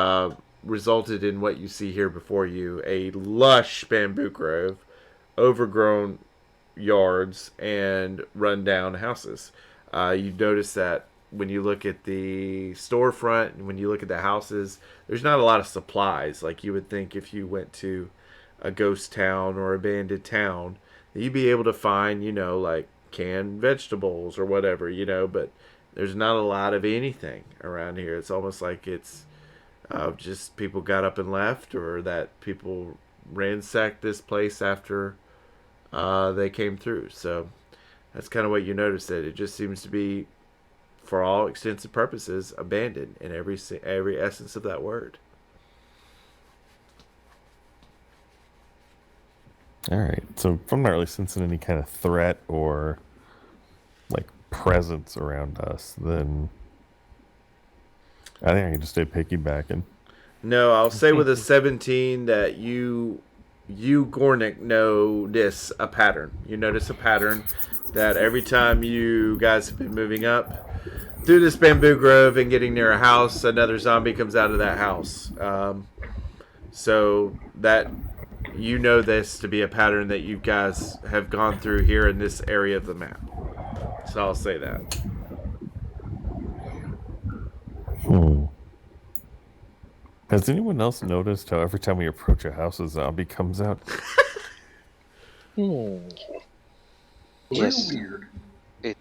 resulted in what you see here before you, a lush bamboo grove, overgrown yards, and run-down houses. You notice that when you look at the storefront and when you look at the houses, there's not a lot of supplies like you would think if you went to a ghost town or abandoned town. You'd be able to find, like canned vegetables or whatever, but there's not a lot of anything around here. It's almost like it's just people got up and left, or that people ransacked this place after they came through. So that's kind of what you notice, that it just seems to be, for all extensive purposes, abandoned in every essence of that word. All right. So if I'm not really sensing any kind of threat or like presence around us, then I think I can just stay piggybacking. No, I'll say with a 17 that you you, Gornick, notice a pattern. You notice a pattern that every time you guys have been moving up through this bamboo grove and getting near a house, another zombie comes out of that house. So that you know this to be a pattern that you guys have gone through here in this area of the map. So I'll say that. Has anyone else noticed how every time we approach a house, a zombie comes out? Yes, Weird. it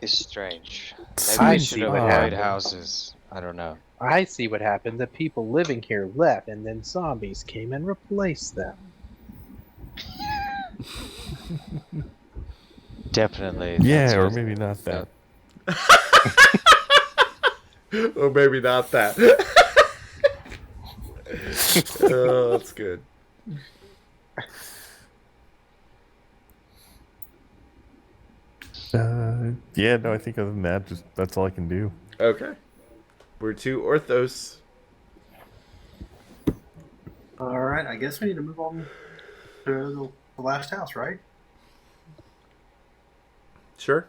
is strange. Maybe I we see should what avoid happened. houses. I don't know. I see what happened. The people living here left, and then zombies came and replaced them. Definitely. Yeah, that's or what- maybe not that. Or maybe not that. Oh, that's good. Yeah, no, I think other than that, just that's all I can do. Okay. We're two orthos. All right, I guess we need to move on to the last house, right? Sure.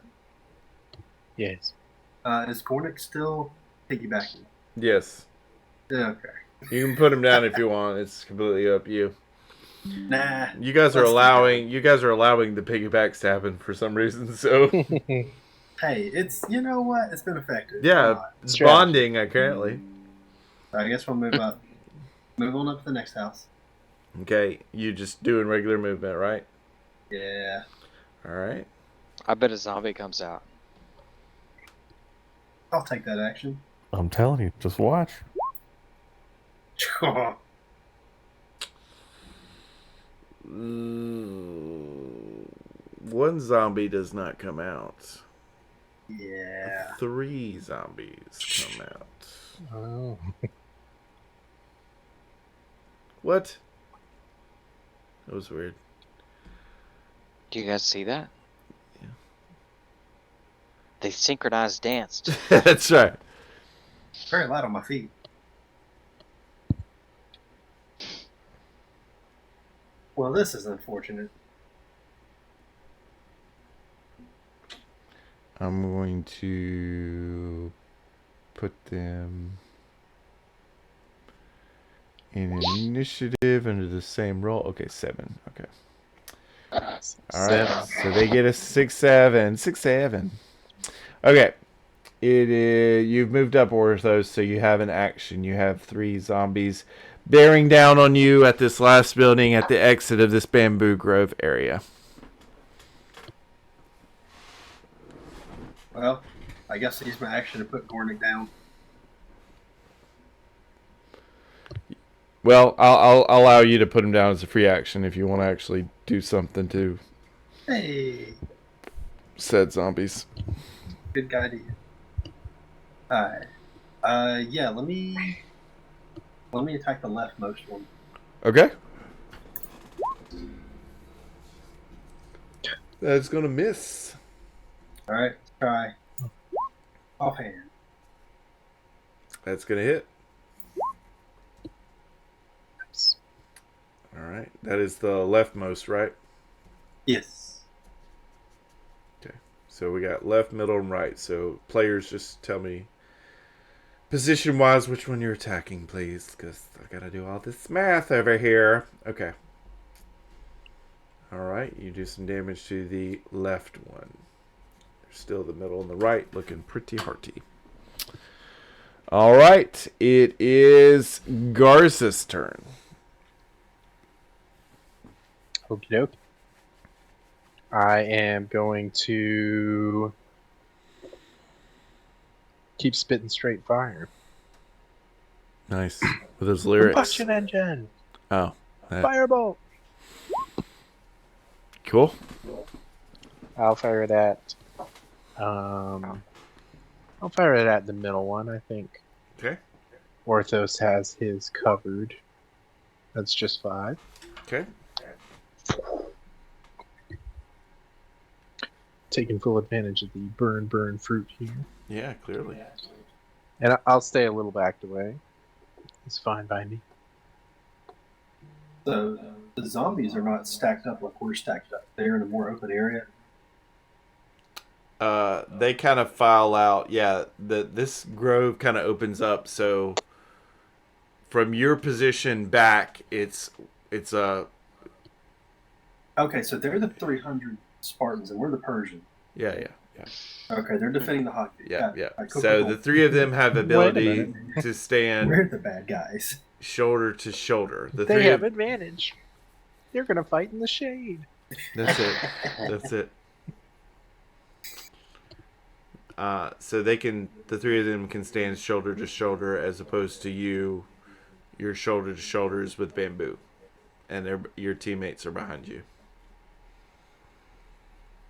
Yes. Is Gornick still piggybacking? Yes. Okay. You can put him down if you want. It's completely up to you. Nah. You guys are Let's allowing the piggybacks to happen for some reason. So Hey, it's you know what? It's been effective. yeah, Why it's Strategy. bonding apparently. not? I guess we'll move up. Move on up to the next house. Okay, you just doing regular movement, right? Yeah. All right. I bet a zombie comes out. I'll take that action. I'm telling you, just watch. One zombie does not come out. Yeah. 3 zombies come out. Oh. What? That was weird. Do you guys see that? Yeah. They synchronized danced. That's right. Very light on my feet. Well, this is unfortunate. I'm going to put them in initiative under the same roll. Okay, 7. Okay. All right. So they get a 6, 7. 6, 7. Okay. It is, you've moved up orthos, so you have an action. You have 3 zombies bearing down on you at this last building at the exit of this bamboo grove area. Well, I guess I use my action to put Gornick down. Well, I'll allow you to put him down as a free action if you want to actually do something to Hey, said zombies. good idea. Alright. Yeah, let me attack the leftmost one. Okay. That's gonna miss. Alright, try. Offhand. That's gonna hit. All right. That is the leftmost, right? Yes. Okay. So we got left, middle, and right. So players, just tell me position-wise which one you're attacking, please, because I gotta do all this math over here. Okay. All right. You do some damage to the left one. Still the middle and the right looking pretty hearty. All right. It is Garza's turn. Okie doke. I am going to keep spitting straight fire. Nice. With those lyrics. Combustion engine! Oh. that- Firebolt! Cool. I'll fire it at I'll fire it at the middle one, I think. Okay. Orthos has his covered. That's just 5. Okay. Taking full advantage of the burn fruit here. Yeah, clearly. And I'll stay a little backed away. It's fine by me. So the zombies are not stacked up like we're stacked up. They're in a more open area. They kind of file out. Yeah, this grove kind of opens up. So from your position back, it's Okay, so they're the 300 Spartans, and we're the Persian. yeah. Okay, they're defending the hot. Yeah. All right, cool, So cool. the three of them have ability minute. to stand We're the bad guys. shoulder to shoulder. The They three have of, advantage. They're gonna fight in the shade. that's it. That's it. So the three of them can stand shoulder to shoulder, as opposed to your shoulder to shoulders with bamboo, and your teammates are behind you.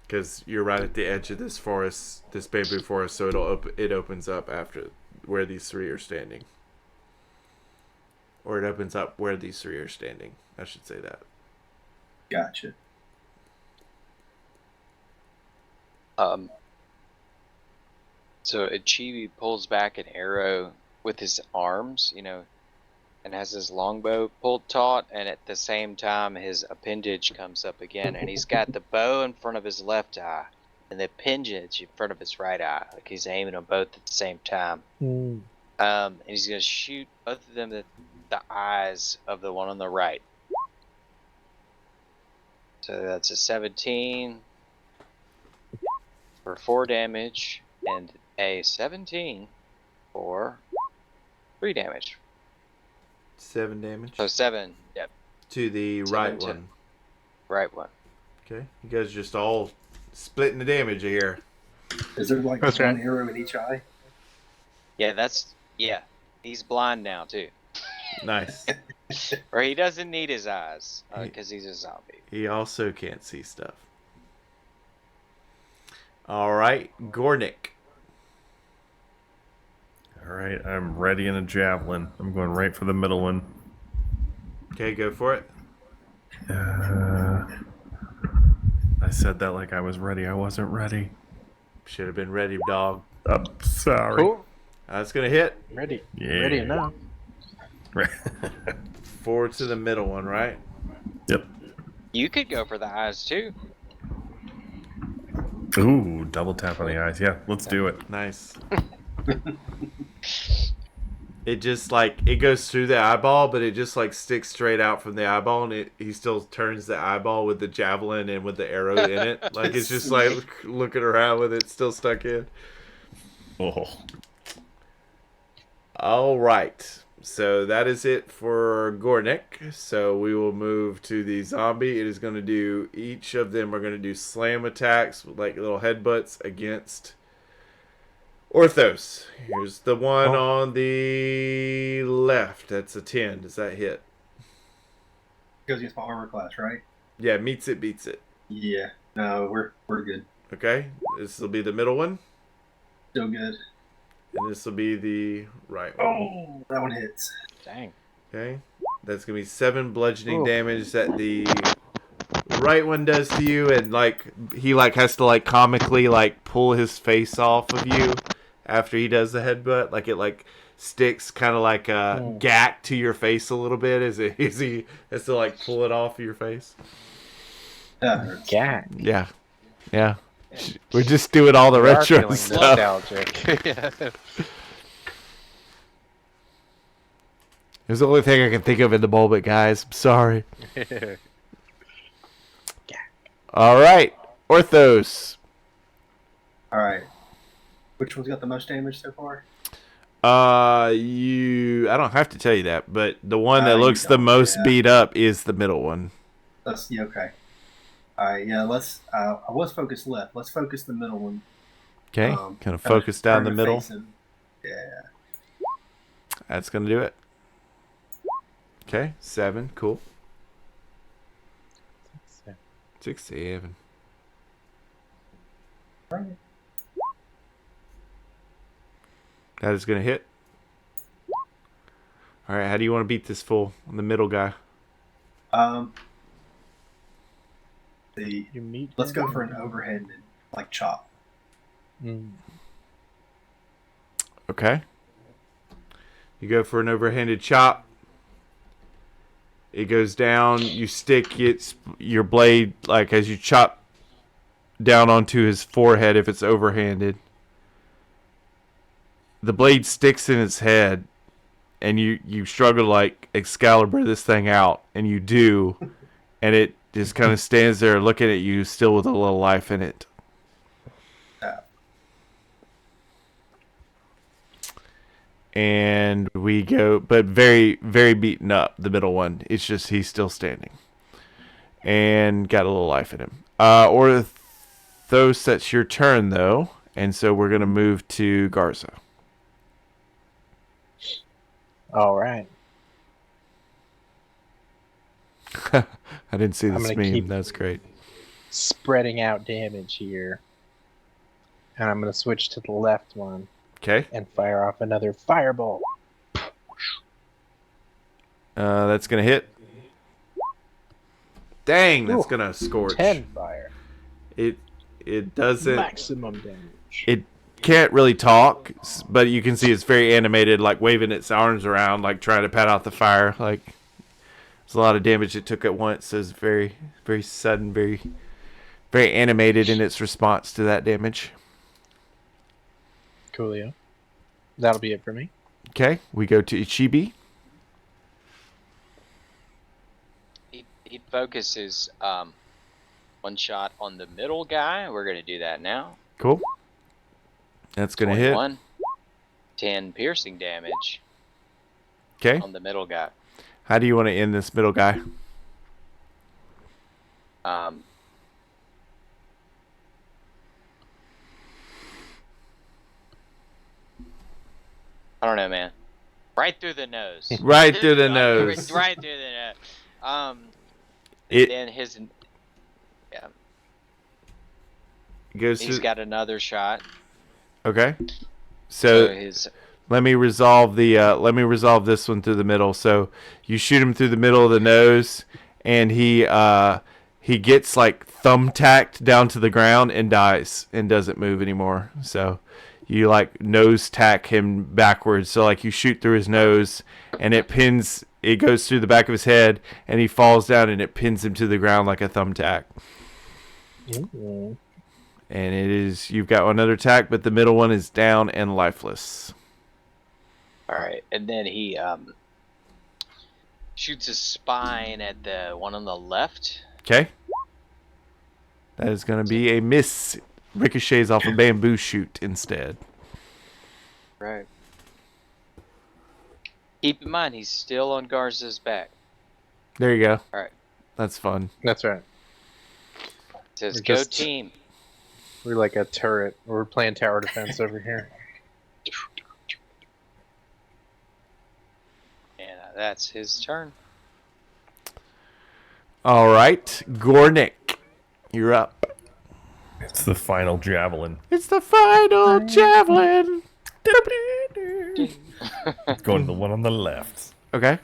Because you're right at the edge of this forest, this bamboo forest, so it opens up after where these three are standing. Or it opens up where these three are standing. I should say that. Gotcha. So Chibi pulls back an arrow with his arms, and has his longbow pulled taut, and at the same time his appendage comes up again, and he's got the bow in front of his left eye and the appendage in front of his right eye, like he's aiming them both at the same time. And he's gonna shoot both of them at the eyes of the one on the right. So that's a 17 for 4 damage, and a 17 for 3 damage. 7 damage. So 7, yep. To the 7 right to- one. Right one. Okay. You guys are just all splitting the damage here. Is there like That's one right. arrow in each eye? Yeah. He's blind now too. Nice. Or he doesn't need his eyes, because he's a zombie. He also can't see stuff. All right, Gornick. All right, I'm ready in a javelin. I'm going right for the middle one. Okay, go for it. I said that like I was ready. I wasn't ready. Should have been ready, dog. I'm sorry. Cool. That's gonna hit. Ready. Yeah. Ready enough. 4 to the middle one, right? Yep. You could go for the eyes too. Ooh, double tap on the eyes. Yeah, let's do it. Nice. It just it goes through the eyeball, but it just sticks straight out from the eyeball, and he still turns the eyeball with the javelin and with the arrow in it. It's just looking around with it still stuck in. Oh. All right. So that is it for Gornick. So we will move to the zombie. It is going to do, each of them are going to do slam attacks, like little headbutts against Orthos. Here's the one on the left. That's a 10. Does that hit? Goes against my armor class, right? Yeah, meets it, beats it. Yeah. No, we're good. Okay. This will be the middle one. Still good. And this will be the right one. Oh, that one hits. Dang. Okay. That's going to be 7 bludgeoning damage that the right one does to you, and he has to comically pull his face off of you after he does the headbutt. It sticks kind of like a gack to your face a little bit as he has to pull it off of your face. That hurts. Yeah. Yeah. We're just doing all the We are retro feeling stuff. nostalgic. Yeah. It was the only thing I can think of in the moment, guys. I'm sorry. All right, Orthos. All right. Which one's got the most damage so far? I don't have to tell you that, but the one that You looks the don't, most yeah. beat up is the middle one. Okay. All right. Yeah. Let's. I was focused left. Let's focus the middle one. Okay, kind of focus down turn the to middle. face him. Yeah. That's gonna do it. Okay, 7, cool. 6, 7. Right. That is gonna hit. All right, how do you want to beat this fool, the middle guy? Let's go for an overhanded chop. Okay. You go for an overhanded chop. It goes down. You stick your blade, like as you chop down onto his forehead if it's overhanded. The blade sticks in his head, and you struggle to like Excalibur this thing out, and you do, and it just kind of stands there looking at you, still with a little life in it. And we go, but very, very beaten up, the middle one. It's just he's still standing. And got a little life in him. Orthos, that's your turn, though. And so we're going to move to Garza. All right. I didn't see I'm this gonna meme. keep- That's great. Spreading out damage here. And I'm going to switch to the left one Okay. and fire off another fireball. That's going to hit. Dang, that's Ooh, going to scorch. 10 fire. It doesn't... Maximum damage. It can't really talk, but you can see it's very animated, like waving its arms around, like trying to pat out the fire. Like, there's a lot of damage it took at once. So it's very, very sudden, very, very animated in its response to that damage. Coolio. That'll be it for me. Okay, we go to Ichibi. He focuses one shot on the middle guy. We're gonna do that now. Cool. That's gonna hit. 21. 10 piercing damage Okay. on the middle guy. How do you want to end this middle guy? I don't know, man. Right through the nose. Right through the nose. Right through the nose. It Then his, yeah, goes he's to. got another shot. Okay. So So his, let me resolve this one through the middle. So you shoot him through the middle of the nose, and he gets like thumbtacked down to the ground and dies and doesn't move anymore. So you like nose tack him backwards. So like you shoot through his nose, and it goes through the back of his head, and he falls down, and it pins him to the ground like a thumbtack. Ooh. And you've got another attack, but the middle one is down and lifeless. all right, and then he shoots his spine at the one on the left. Okay. That is going to be a miss. Ricochets off a bamboo shoot instead. Right. Keep in mind, he's still on Garza's back. There you go. All right. That's fun. That's right. It says, We're go just- team. We're like a turret. We're playing tower defense over here. And that's his turn. All right. Gornick, you're up. It's the final javelin. It's the final javelin. Going to the one on the left. Okay.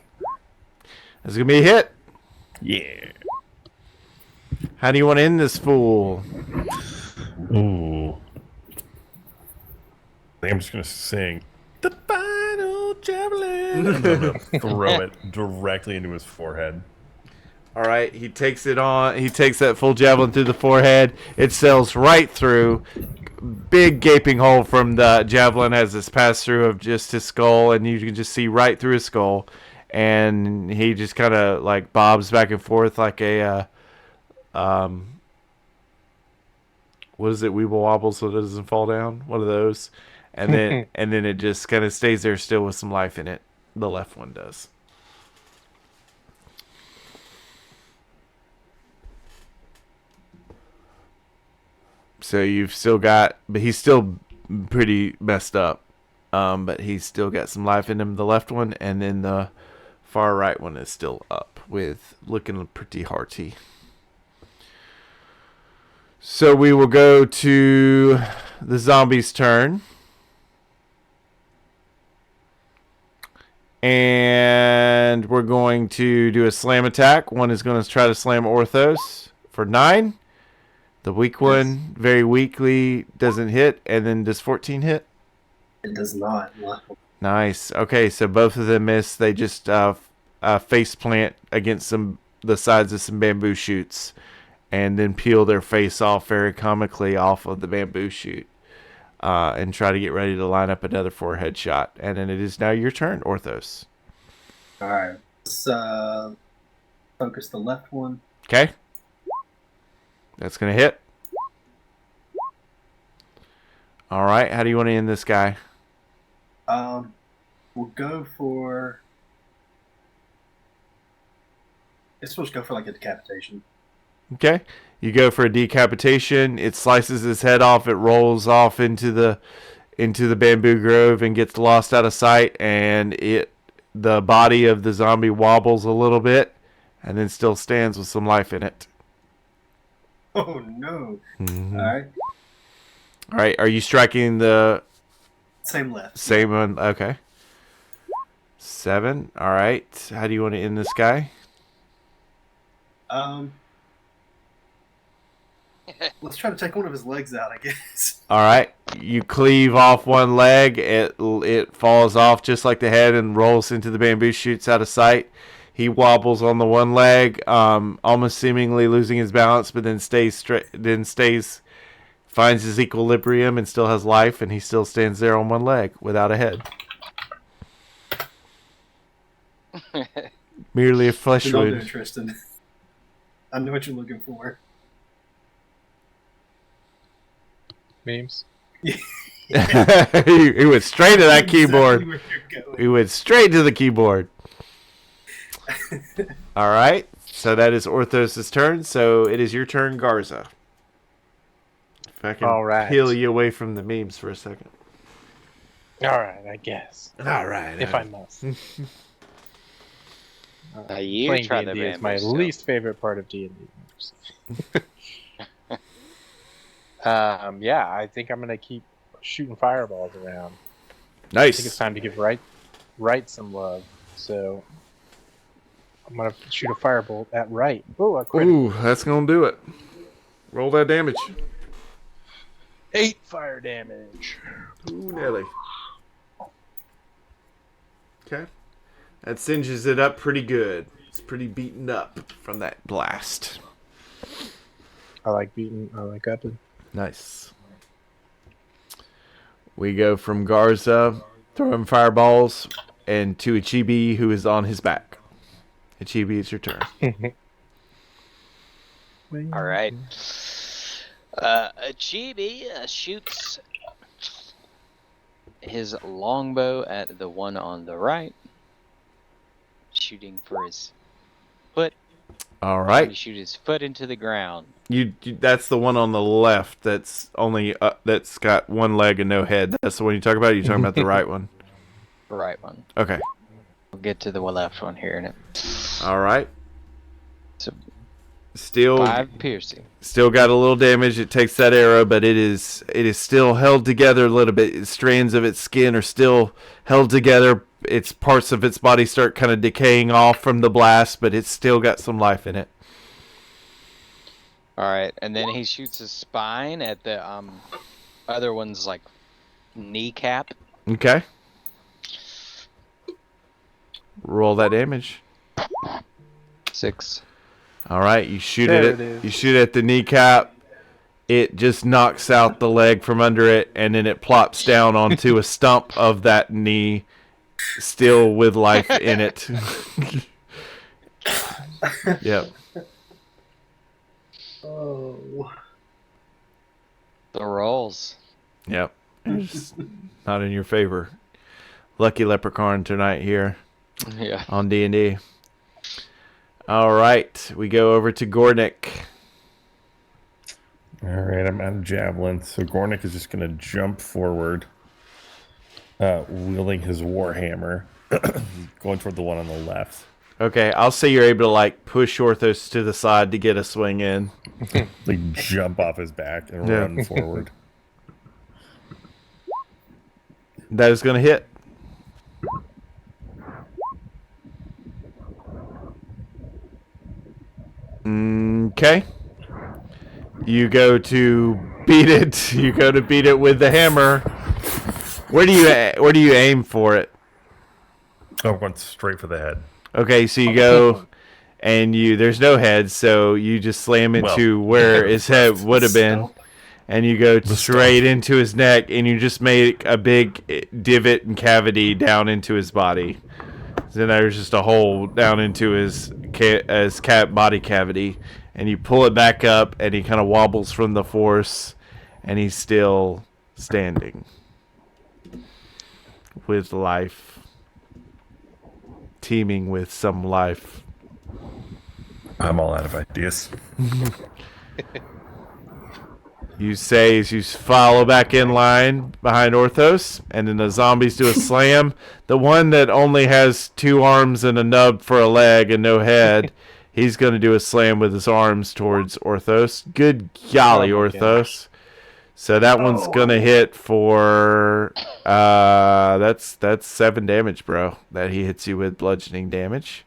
That's going to be a hit. Yeah. How do you want to end this fool? Ooh. I think I'm just going to sing the final javelin. And I'm going to throw it directly into his forehead. All right. He takes it on. He takes that full javelin through the forehead. It sails right through. Big gaping hole from the javelin as it's passed through of just his skull, and you can just see right through his skull. And he just kind of like bobs back and forth like a what is it, Weeble Wobble so it doesn't fall down, one of those, and then it just kind of stays there still with some life in it. The left one does. So you've still got, but he's still pretty messed up, but he's still got some life in him, the left one, and then the far right one is still up with looking pretty hearty. So we will go to the zombie's turn. And we're going to do a slam attack. One is going to try to slam Orthos for 9. The weak one, very weakly, doesn't hit. And then does 14 hit? It does not. Nice. Okay, so both of them miss. They just face plant against the sides of some bamboo shoots, and then peel their face off very comically off of the bamboo shoot, and try to get ready to line up another forehead shot. And then it is now your turn, Orthos. All right. Let's focus the left one. Okay. That's going to hit. All right. How do you want to end this guy? We'll go for. It's supposed to go for like a decapitation. Okay. You go for a decapitation. It slices his head off. It rolls off into the bamboo grove and gets lost out of sight. And the body of the zombie wobbles a little bit, and then still stands with some life in it. Oh no! Mm-hmm. All right. All right. Are you striking the Same left. same one? Okay. 7. All right. How do you want to end this guy? Let's try to take one of his legs out, I guess. All right. You cleave off one leg. It falls off just like the head and rolls into the bamboo shoots out of sight. He wobbles on the one leg, almost seemingly losing his balance, but then stays straight. Finds his equilibrium and still has life, and he still stands there on one leg without a head. Merely a flesh Don't do wound. it, Tristan. I know what you're looking for. Memes. He went straight to that keyboard. Exactly where you're going. He went straight to the keyboard. All right. So that is Orthos' turn. So it is your turn, Garza. If I can All right. peel you away from the memes for a second. All right, I guess. All right. If I must. You Playing try the D&D is my bamboo stuff. least favorite part of D&D. Yeah, I think I'm gonna keep shooting fireballs around. I think it's Nice. time to give right some love. So I'm gonna shoot a firebolt at right. Oh, a crit. Ooh, that's going to do it. Roll that damage. 8 fire damage. Ooh, Nelly. Okay. That singes it up pretty good. It's pretty beaten up from that blast. I like up. Nice. We go from Garza throwing fireballs and to Ichibi, who is on his back. Ichibi, it's your turn. All right. Chibi shoots his longbow at the one on the right, shooting for his foot. All He right. shoot his foot into the ground. You that's the one on the left that's only that's got one leg and no head. That's the one you talk about? Or you talking about the right one? The right one. Okay. We'll get to the left one here in it. All right. So Still 5 piercing. Still got a little damage. It takes that arrow, but it is still held together a little bit. Strands of its skin are still held together. Its parts of its body start kind of decaying off from the blast, but it's still got some life in it. All right, and then he shoots his spine at the other one's like kneecap. Okay. Roll that damage. 6. All right, you shoot There it. it is. You shoot at the kneecap. It just knocks out the leg from under it, and then it plops down onto a stump of that knee, still with life in it. Yep. Oh. The rolls. Yep. It's not in your favor. Lucky Leprechaun tonight here Yeah. on D&D. All right, we go over to Gornick. All right, I'm out of javelin, so Gornick is just going to jump forward, wielding his warhammer, going toward the one on the left. Okay, I'll say you're able to like push Orthos to the side to get a swing in. Like jump off his back and Yeah. run forward. That is going to hit. Okay. You go to beat it. You go to beat it with the hammer. Where do you aim for it? Oh, went straight for the head. Okay, so you go and there's no head, so you just slam into where his head would have been, and you go straight into his neck, and you just make a big divot and cavity down into his body. Then there's just a hole down into his body cavity, and you pull it back up, and he kind of wobbles from the force, and he's still standing with life, teeming with some life. I'm all out of ideas. You say as you follow back in line behind Orthos, and then the zombies do a slam. The one that only has 2 arms and a nub for a leg and no head, he's going to do a slam with his arms towards Orthos. Good golly, Orthos. So that one's going to hit for, that's 7 damage, bro. That he hits you with bludgeoning damage.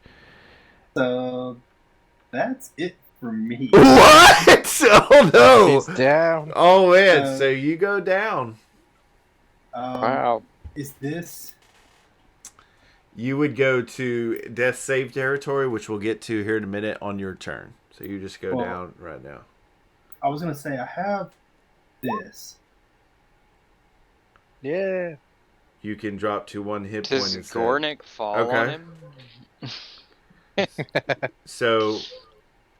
So that's it for me. What? Oh, no. He's down. Oh, man. So you go down. Wow. Is this... You would go to death save territory, which we'll get to here in a minute on your turn. So you just go down right now. I was going to say, I have this. Yeah. You can drop to 1 hit point Does instead. Gornick fall on him? So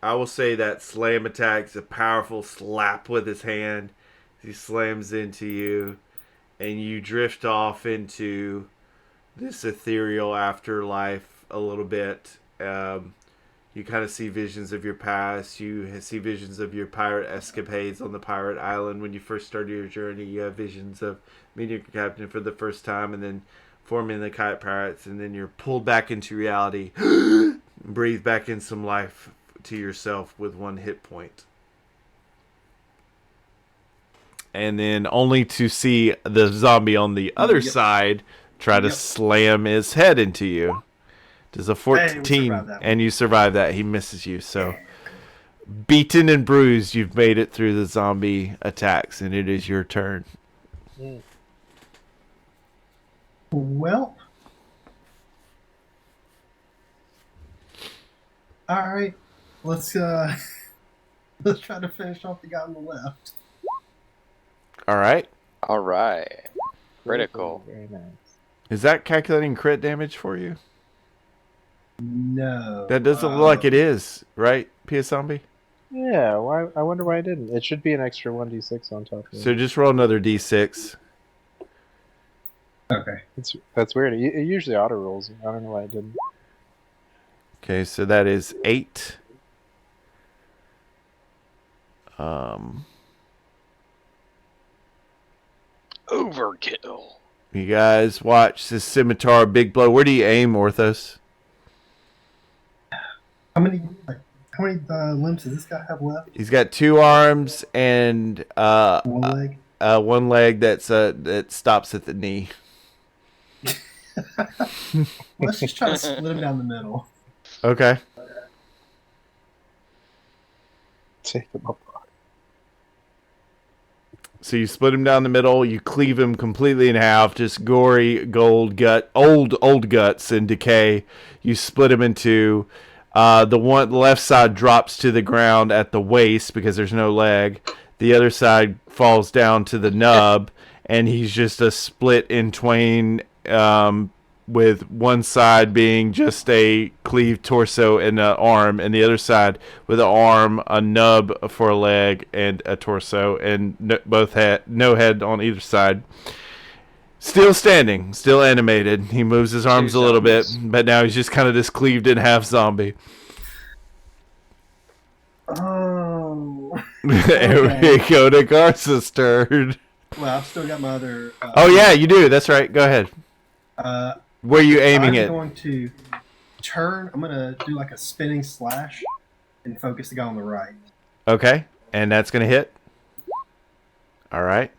I will say that slam attack is a powerful slap with his hand. He slams into you, and you drift off into this ethereal afterlife a little bit. You kind of see visions of your past. You see visions of your pirate escapades on the pirate island when you first started your journey. You have visions of meeting your captain for the first time and then forming the kite pirates, and then you're pulled back into reality. Breathe back in some life to yourself with 1 hit point. And then only to see the zombie on the other side try to slam his head into you. Does a 14, and you survive that. He misses you. So, beaten and bruised, you've made it through the zombie attacks, and it is your turn. Well... Alright, let's try to finish off the guy on the left. Alright. Alright. Critical. Very nice. Is that calculating crit damage for you? No. That doesn't look like it is, right, PS Zombie? Yeah, why? I wonder why I didn't. It should be an extra 1d6 on top of it. So just roll another d6. Okay. That's weird. It usually auto rolls. I don't know why it didn't. Okay, so that is 8. Overkill. You guys watch this scimitar big blow. Where do you aim, Orthos? How many limbs does this guy have left? He's got 2 arms and 1 leg? 1 leg that stops at the knee. Let's just try to split him down the middle. Okay. Take them apart. So you split him down the middle. You cleave him completely in half. Just gory old guts and decay. You split him in 2. The left side drops to the ground at the waist because there's no leg. The other side falls down to the nub, and he's just a split in twain. With one side being just a cleaved torso and an arm, and the other side with an arm, a nub for a leg, and a torso, and no head on either side. Still standing, still animated. He moves his arms a little bit, but now he's just kind of this cleaved in half zombie. Oh. There we go to Garza's turn. Well, I've still got my other... oh, yeah, you do. That's right. Go ahead. Where are you aiming it? I'm going to turn. I'm going to do like a spinning slash and focus the guy on the right. Okay. And that's going to hit? All right.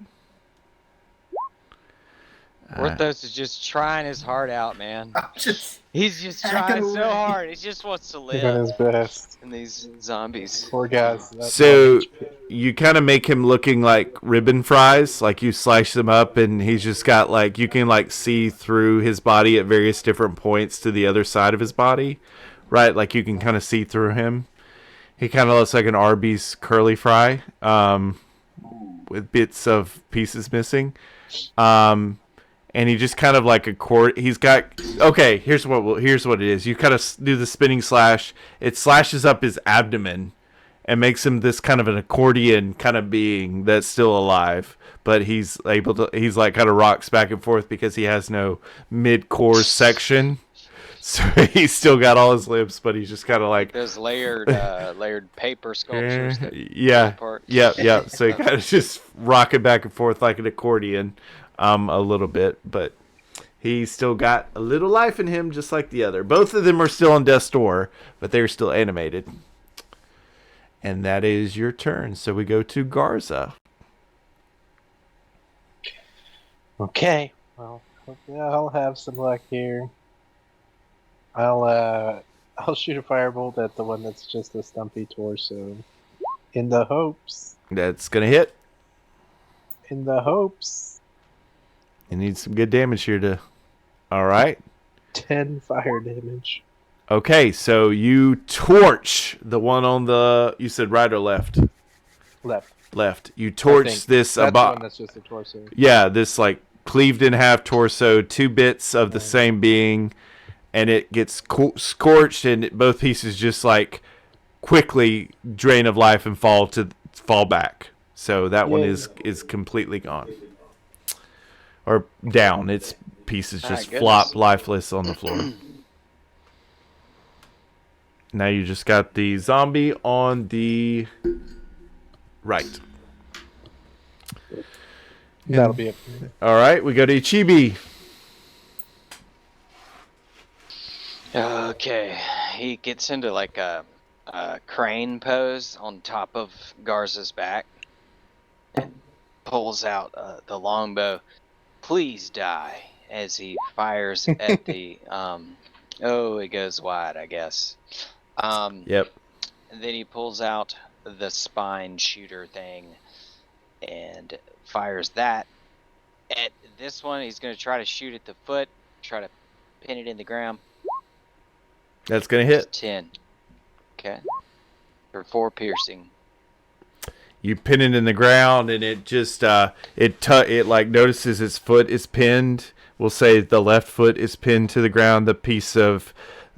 What Orthos is just trying his heart out, man. I'm just He's just hacking trying so away. hard. He just wants to Doing live. his best. And these zombies. Poor guys. So you kind of make him looking like ribbon fries, like you slice him up, and he's just got like you can like see through his body at various different points to the other side of his body, right? Like you can kind of see through him. He kind of looks like an Arby's curly fry, with bits of pieces missing. And he just kind of like he's got, okay, here's what it is. You kind of do the spinning slash. It slashes up his abdomen and makes him this kind of an accordion kind of being that's still alive. But he's like kind of rocks back and forth because he has no mid-core section. So he's still got all his limbs, but he's just kind of like Those layered paper sculptures. yeah. So he kind of just rocking back and forth like an accordion, a little bit, but he's still got a little life in him, just like the other. Both of them are still on death's door, but they're still animated. And that is your turn. So we go to Garza. Okay. Well, hopefully I'll have some luck here. I'll shoot a firebolt at the one that's just a stumpy torso. In the hopes. That's gonna hit. In the hopes. You need some good damage here to. All right. 10 fire damage. Okay, so you torch the one on the. You said right or left? Left. You torch think this. That's the one that's just a torso. Yeah, this like cleaved in half torso, 2 bits of the same being, and it gets scorched, and both pieces just like quickly drain of life and fall back. So that one is completely gone, or down. Its pieces just flop lifeless on the floor. Now you just got the zombie on the right. That'll be it. All right, we go to Ichibi. Okay, he gets into like a crane pose on top of Garza's back and pulls out the longbow. Please die, as he fires at the it goes wide, I guess. Yep. And then he pulls out the spine shooter thing and fires that at this one. He's going to try to shoot at the foot, try to pin it in the ground. That's going to hit. 10. Okay. For 4 piercing. You pin it in the ground, and it just it like notices its foot is pinned. We'll say the left foot is pinned to the ground. The piece of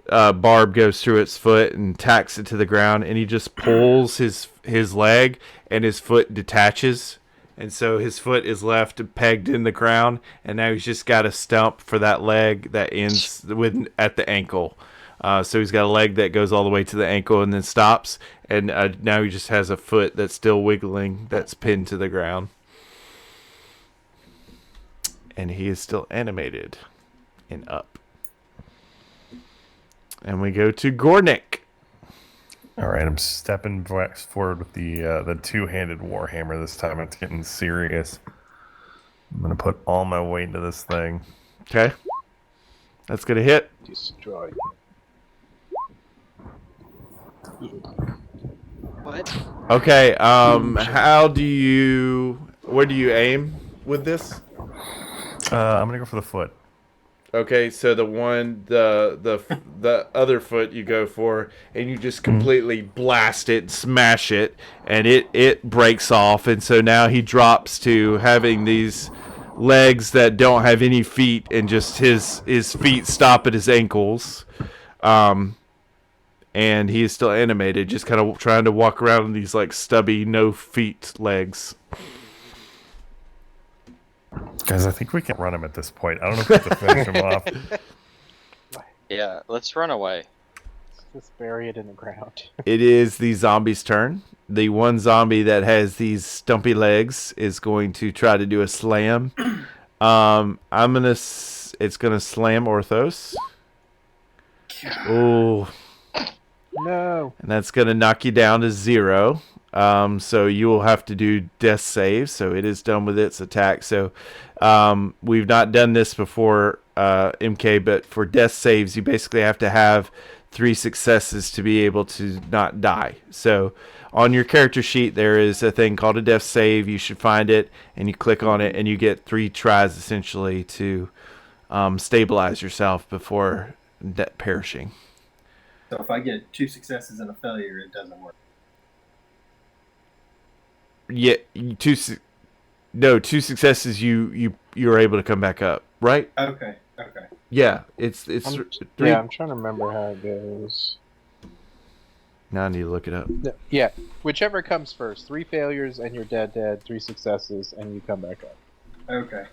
barb goes through its foot and tacks it to the ground, and he just pulls his leg, and his foot detaches, and so his foot is left pegged in the ground, and now he's just got a stump for that leg that ends at the ankle. So he's got a leg that goes all the way to the ankle and then stops, and now he just has a foot that's still wiggling that's pinned to the ground. And he is still animated and up. And we go to Gornick. All right, I'm stepping forward with the two-handed warhammer this time. It's getting serious. I'm going to put all my weight into this thing. Okay. That's going to hit. Destroy. What? Okay, where do you aim with this? I'm gonna go for the foot. Okay, so the other foot you go for, and you just completely blast it, smash it, and it breaks off, and so now he drops to having these legs that don't have any feet, and just his feet stop at his ankles. And he is still animated, just kind of trying to walk around in these like stubby, no feet legs. Guys, I think we can run him at this point. I don't know if we have to finish him off. Yeah, let's run away. Just bury it in the ground. It is the zombie's turn. The one zombie that has these stumpy legs is going to try to do a slam. It's gonna slam Orthos. Oh. No. And that's going to knock you down to 0. So you will have to do death saves. So it is done with its attack. So we've not done this before, MK, but for death saves, you basically have to have 3 successes to be able to not die. So on your character sheet, there is a thing called a death save. You should find it, and you click on it, and you get 3 tries essentially to stabilize yourself before perishing. So if I get 2 successes and a failure, it doesn't work. Yeah, 2 successes. You're able to come back up, right? Okay. Yeah, it's 3. Yeah, I'm trying to remember how it goes. Now I need to look it up. Yeah, whichever comes first. 3 failures and you're dead. 3 successes and you come back up. Okay.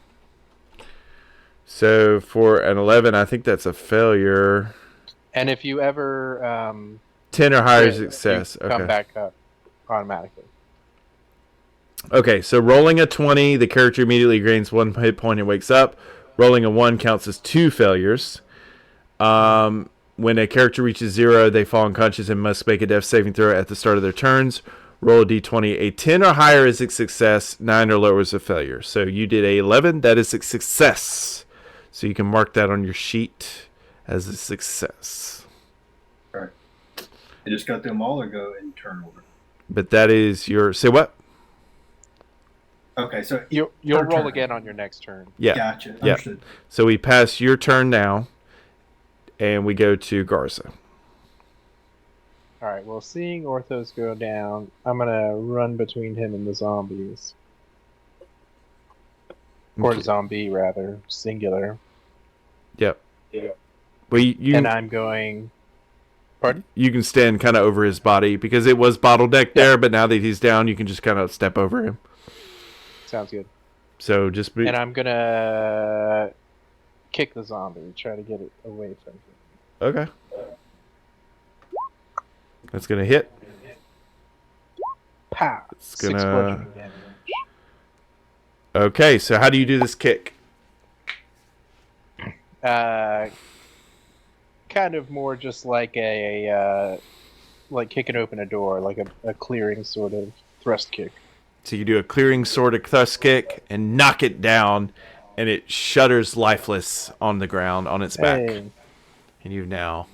So for an 11, I think that's a failure. And if you ever 10 or higher quit, success. you Okay. come back up automatically. Okay, so rolling a 20, the character immediately gains 1 hit point and wakes up. Rolling a 1 counts as 2 failures. When a character reaches 0, they fall unconscious and must make a death saving throw at the start of their turns. Roll a d20. A 10 or higher is a success. 9 or lower is a failure. So you did a 11. That is a success. So you can mark that on your sheet as a success. Right. You just go through them all or go in turn order? But that is your... Say what? Okay, so You'll per roll turn. again on your next turn. Yeah. Gotcha. Yeah. Understood. So we pass your turn now, and we go to Garza. Alright, well, seeing Orthos go down, I'm gonna run between him and the zombies. Or zombie, rather. Singular. Yep. Yeah. Well, you And I'm going... Pardon? you can stand kind of over his body because it was bottlenecked there, but now that he's down, you can just kind of step over him. Sounds good. So just be... And I'm gonna kick the zombie, try to get it away from him. Okay. That's going to hit. Pow! It's 6 gonna- bludgeoning damage. Okay, so how do you do this kick? Kind of more just like like kicking open a door, like a clearing sort of thrust kick. So you do a clearing sword of thrust kick and knock it down, and it shudders lifeless on the ground on its back. Hey. And you've now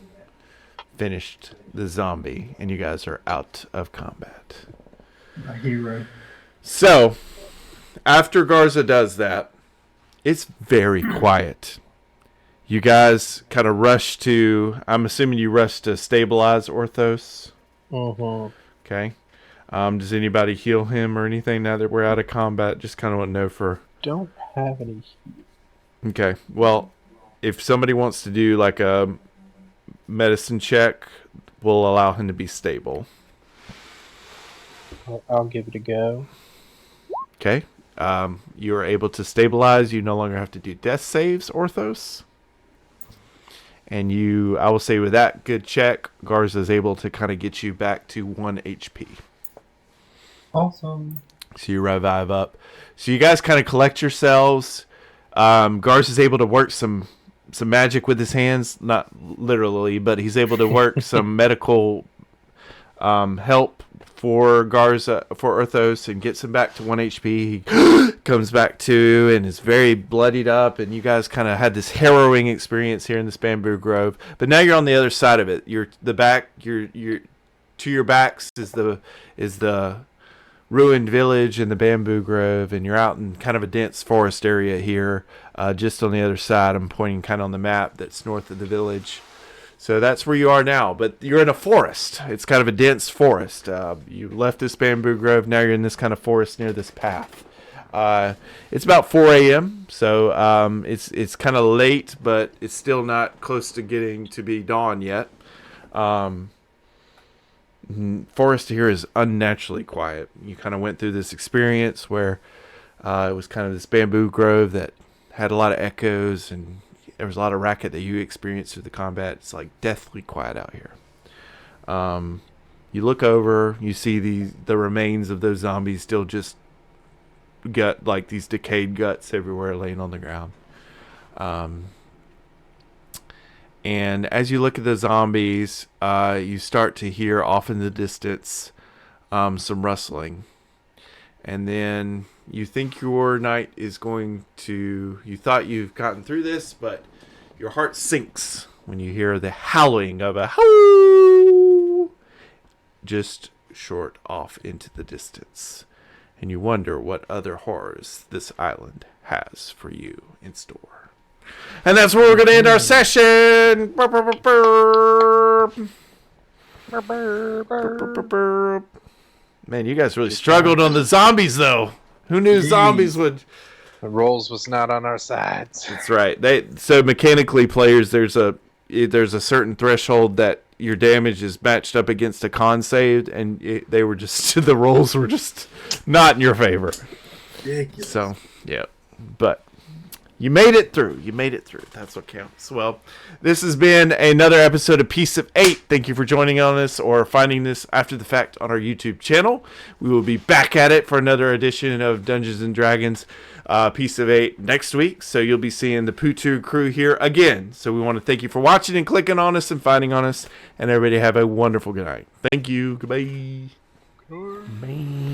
finished the zombie, and you guys are out of combat. My hero. So, after Garza does that, it's very quiet. You guys kind of rush to... I'm assuming you rush to stabilize Orthos. Mm-hmm. Okay. Does anybody heal him or anything now that we're out of combat? Just kind of want to know for... Don't have any. Okay. Well, if somebody wants to do like a medicine check, we'll allow him to be stable. I'll give it a go. Okay. You are able to stabilize. You no longer have to do death saves, Orthos. And I will say with that good check, Garza is able to kind of get you back to 1 HP. Awesome. So you revive up. So you guys kind of collect yourselves. Garza is able to work some magic with his hands, not literally, but he's able to work some medical help for Orthos and gets him back to 1 HP. He comes back to and is very bloodied up, and you guys kind of had this harrowing experience here in this bamboo grove. But now you're on the other side of it. You're to your backs is the ruined village and the bamboo grove, and you're out in kind of a dense forest area here. Just on the other side, I'm pointing kind of on the map that's north of the village. So that's where you are now, but you're in a forest. It's kind of a dense forest. You left this bamboo grove, now you're in this kind of forest near this path. It's about 4 a.m., so it's kind of late, but it's still not close to getting to be dawn yet. Forest here is unnaturally quiet. You kind of went through this experience where it was kind of this bamboo grove that had a lot of echoes, and there was a lot of racket that you experienced through the combat. It's like deathly quiet out here. You look over, you see the remains of those zombies still just got like these decayed guts everywhere laying on the ground. And as you look at the zombies, you start to hear off in the distance some rustling. And then you think your night is going to... You thought you've gotten through this, but your heart sinks when you hear the howling of a howl just short off into the distance. And you wonder what other horrors this island has for you in store. And that's where we're going to end our session. Man, you guys really struggled on the zombies, though. Who knew zombies would... The rolls was not on our sides. That's right. So mechanically, players, there's a certain threshold that your damage is matched up against a con saved, and they were just the rolls were just not in your favor. Ridiculous. So yeah, but you made it through. You made it through. That's what counts. Well, this has been another episode of Piece of 8. Thank you for joining on us or finding this after the fact on our YouTube channel. We will be back at it for another edition of Dungeons and Dragons Piece of 8 next week. So you'll be seeing the PU2 Cru here again. So we want to thank you for watching and clicking on us and finding on us. And everybody have a wonderful good night. Thank you. Goodbye. Bye.